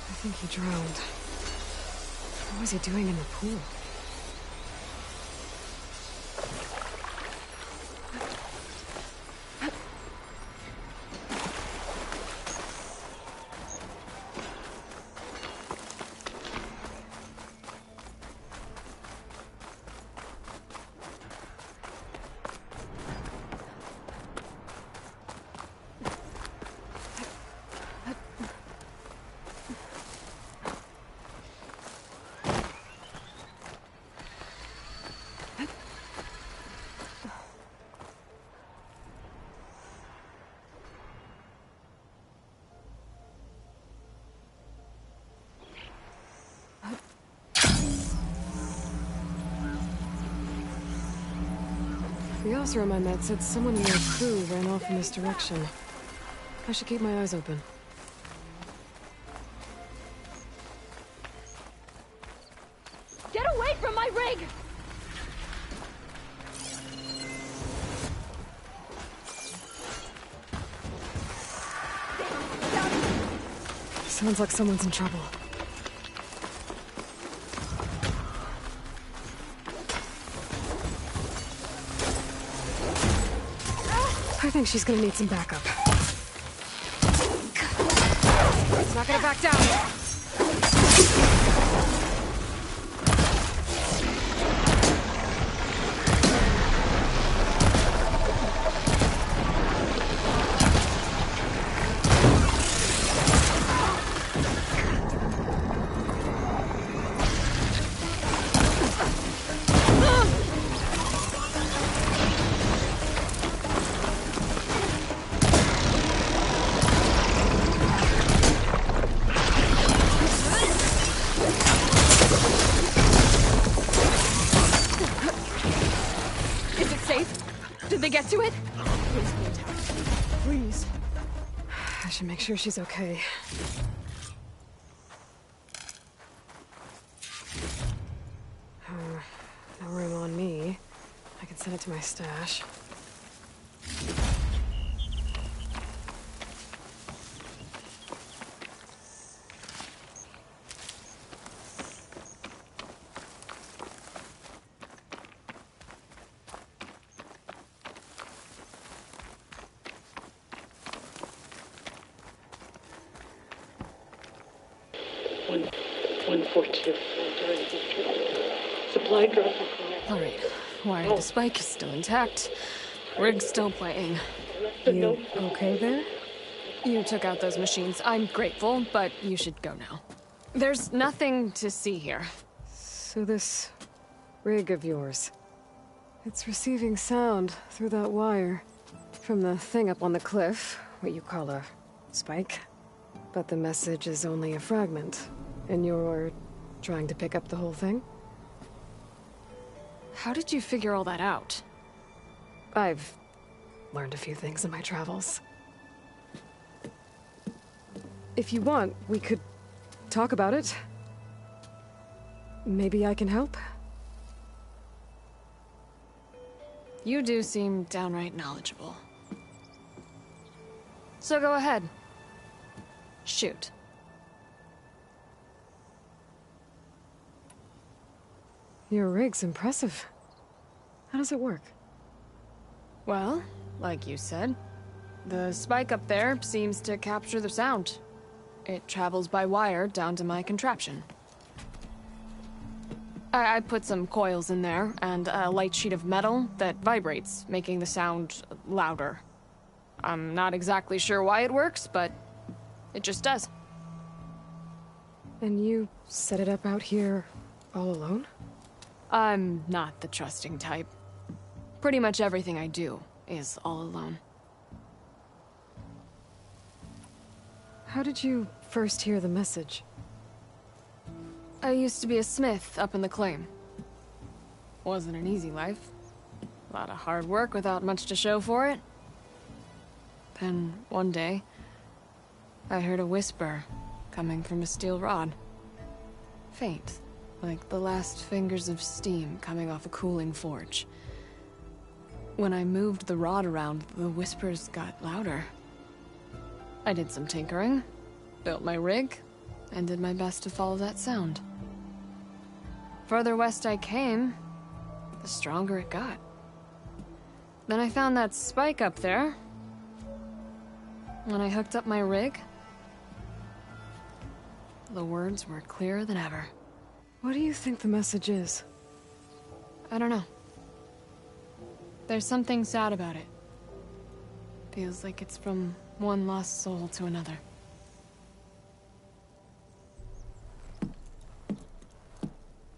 I think he drowned. What was he doing in the pool? The Oseram I met said someone in their crew ran off in this direction. I should keep my eyes open. Get away from my rig! Sounds like someone's in trouble. I think she's gonna need some backup. It's not gonna back down. Did they get to it? Please be intact. Please. I should make sure she's okay. No room on me. I can send it to my stash. Supply drop. All right. Wire the spike is still intact. Rig's still playing. You okay there? You took out those machines. I'm grateful, but you should go now. There's nothing to see here. So this rig of yours, it's receiving sound through that wire from the thing up on the cliff, what you call a spike. But the message is only a fragment, and you're trying to pick up the whole thing? How did you figure all that out? I've learned a few things in my travels. If you want, we could talk about it. Maybe I can help? You do seem downright knowledgeable. So go ahead. Shoot. Your rig's impressive. How does it work? Well, like you said, the spike up there seems to capture the sound. It travels by wire down to my contraption. I put some coils in there, and a light sheet of metal that vibrates, making the sound louder. I'm not exactly sure why it works, but it just does. And you set it up out here all alone? I'm not the trusting type. Pretty much everything I do is all alone. How did you first hear the message? I used to be a smith up in the claim. Wasn't an easy life. A lot of hard work without much to show for it. Then, one day, I heard a whisper coming from a steel rod. Faint, like the last fingers of steam coming off a cooling forge. When I moved the rod around, the whispers got louder. I did some tinkering, built my rig, and did my best to follow that sound. Further west I came, the stronger it got. Then I found that spike up there. When I hooked up my rig, the words were clearer than ever. What do you think the message is? I don't know. There's something sad about it. Feels like it's from one lost soul to another.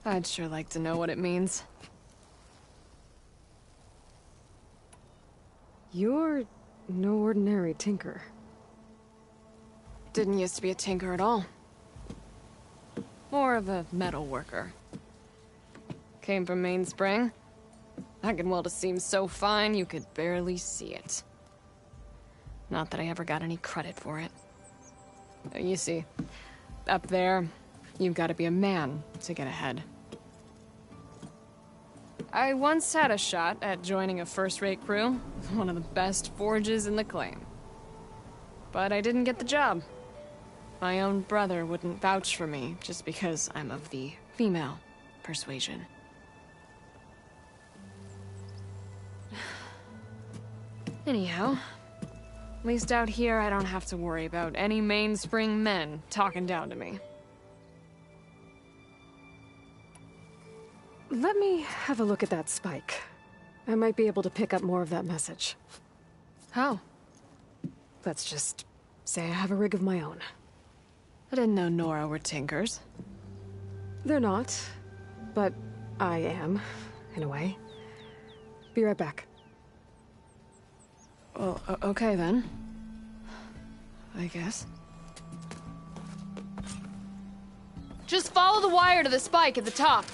I'd sure like to know what it means. You're no ordinary tinker. Didn't used to be a tinker at all. More of a metal worker. Came from Mainspring. I can weld a seam so fine you could barely see it. Not that I ever got any credit for it. You see, up there, you've got to be a man to get ahead. I once had a shot at joining a first-rate crew, one of the best forges in the claim. But I didn't get the job. My own brother wouldn't vouch for me just because I'm of the female persuasion. Anyhow, at least out here I don't have to worry about any Mainspring men talking down to me. Let me have a look at that spike. I might be able to pick up more of that message. How? Let's just say I have a rig of my own. I didn't know Nora were tinkers. They're not, but I am, in a way. Be right back. Well, okay then. I guess. Just follow the wire to the spike at the top.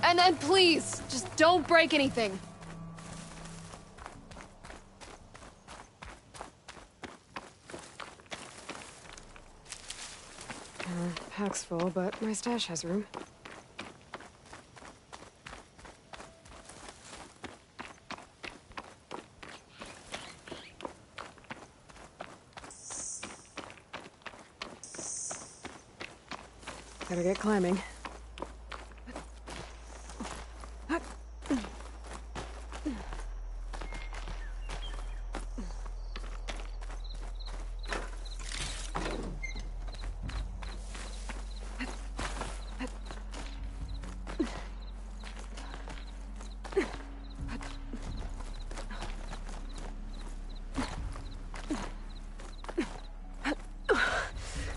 And then please, just don't break anything. Pack's full, but my stash has room. Better get climbing.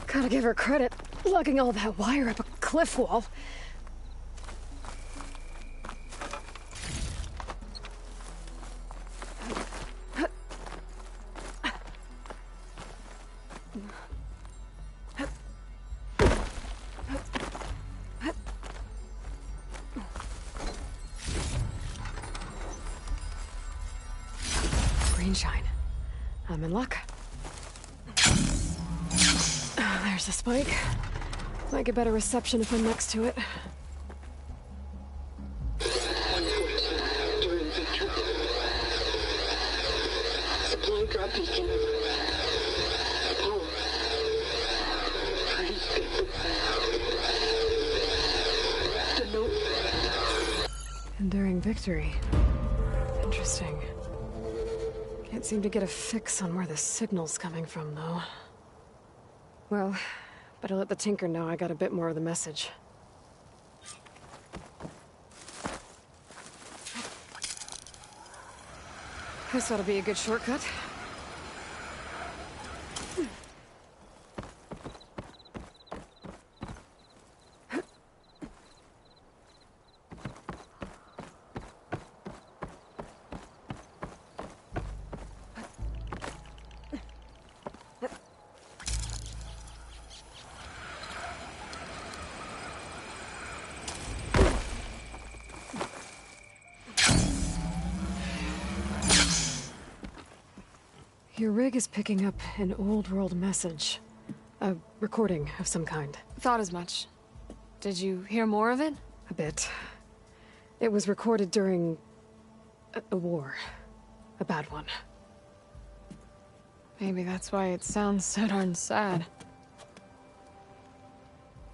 Gotta give her credit, lugging all that wire up a cliff wall. Green shine. I'm in luck. There's the spike. Might get better reception if I'm next to it. During victory. Supply drop beacon. Apollo. The note. Enduring victory. Interesting. Can't seem to get a fix on where the signal's coming from, though. Well, better let the Tinker know I got a bit more of the message. This ought to be a good shortcut. Your rig is picking up an old world message. A recording of some kind. Thought as much. Did you hear more of it? A bit. It was recorded during a war. A bad one. Maybe that's why it sounds so darn sad.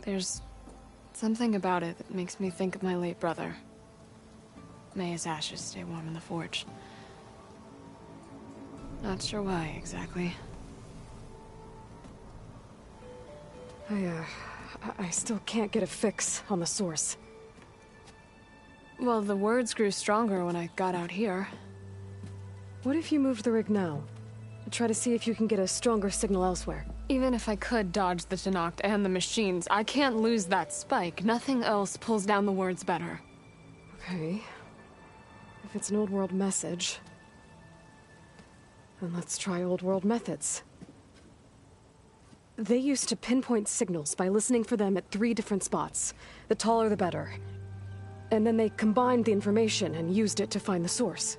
There's something about it that makes me think of my late brother. May his ashes stay warm in the forge. Not sure why, exactly. I still can't get a fix on the source. Well, the words grew stronger when I got out here. What if you moved the rig now? Try to see if you can get a stronger signal elsewhere. Even if I could dodge the Tenakth and the machines, I can't lose that spike. Nothing else pulls down the words better. Okay. If it's an old world message, then let's try old world methods. They used to pinpoint signals by listening for them at 3 different spots. The taller the better. And then they combined the information and used it to find the source.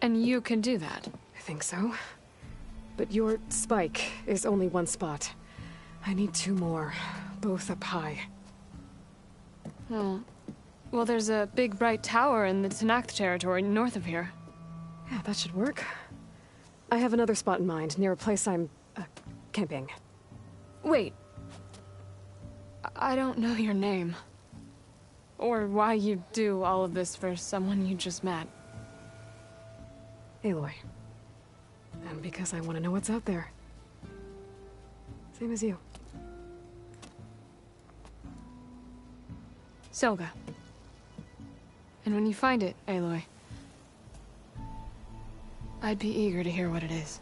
And you can do that? I think so. But your spike is only 1 spot. I need 2 more, both up high. Oh. Well, there's a big bright tower in the Tenakth territory north of here. Yeah, that should work. I have another spot in mind, near a place I'm, camping. Wait. I don't know your name. Or why you do all of this for someone you just met. Aloy. And because I want to know what's out there. Same as you. Selga. And when you find it, Aloy, I'd be eager to hear what it is.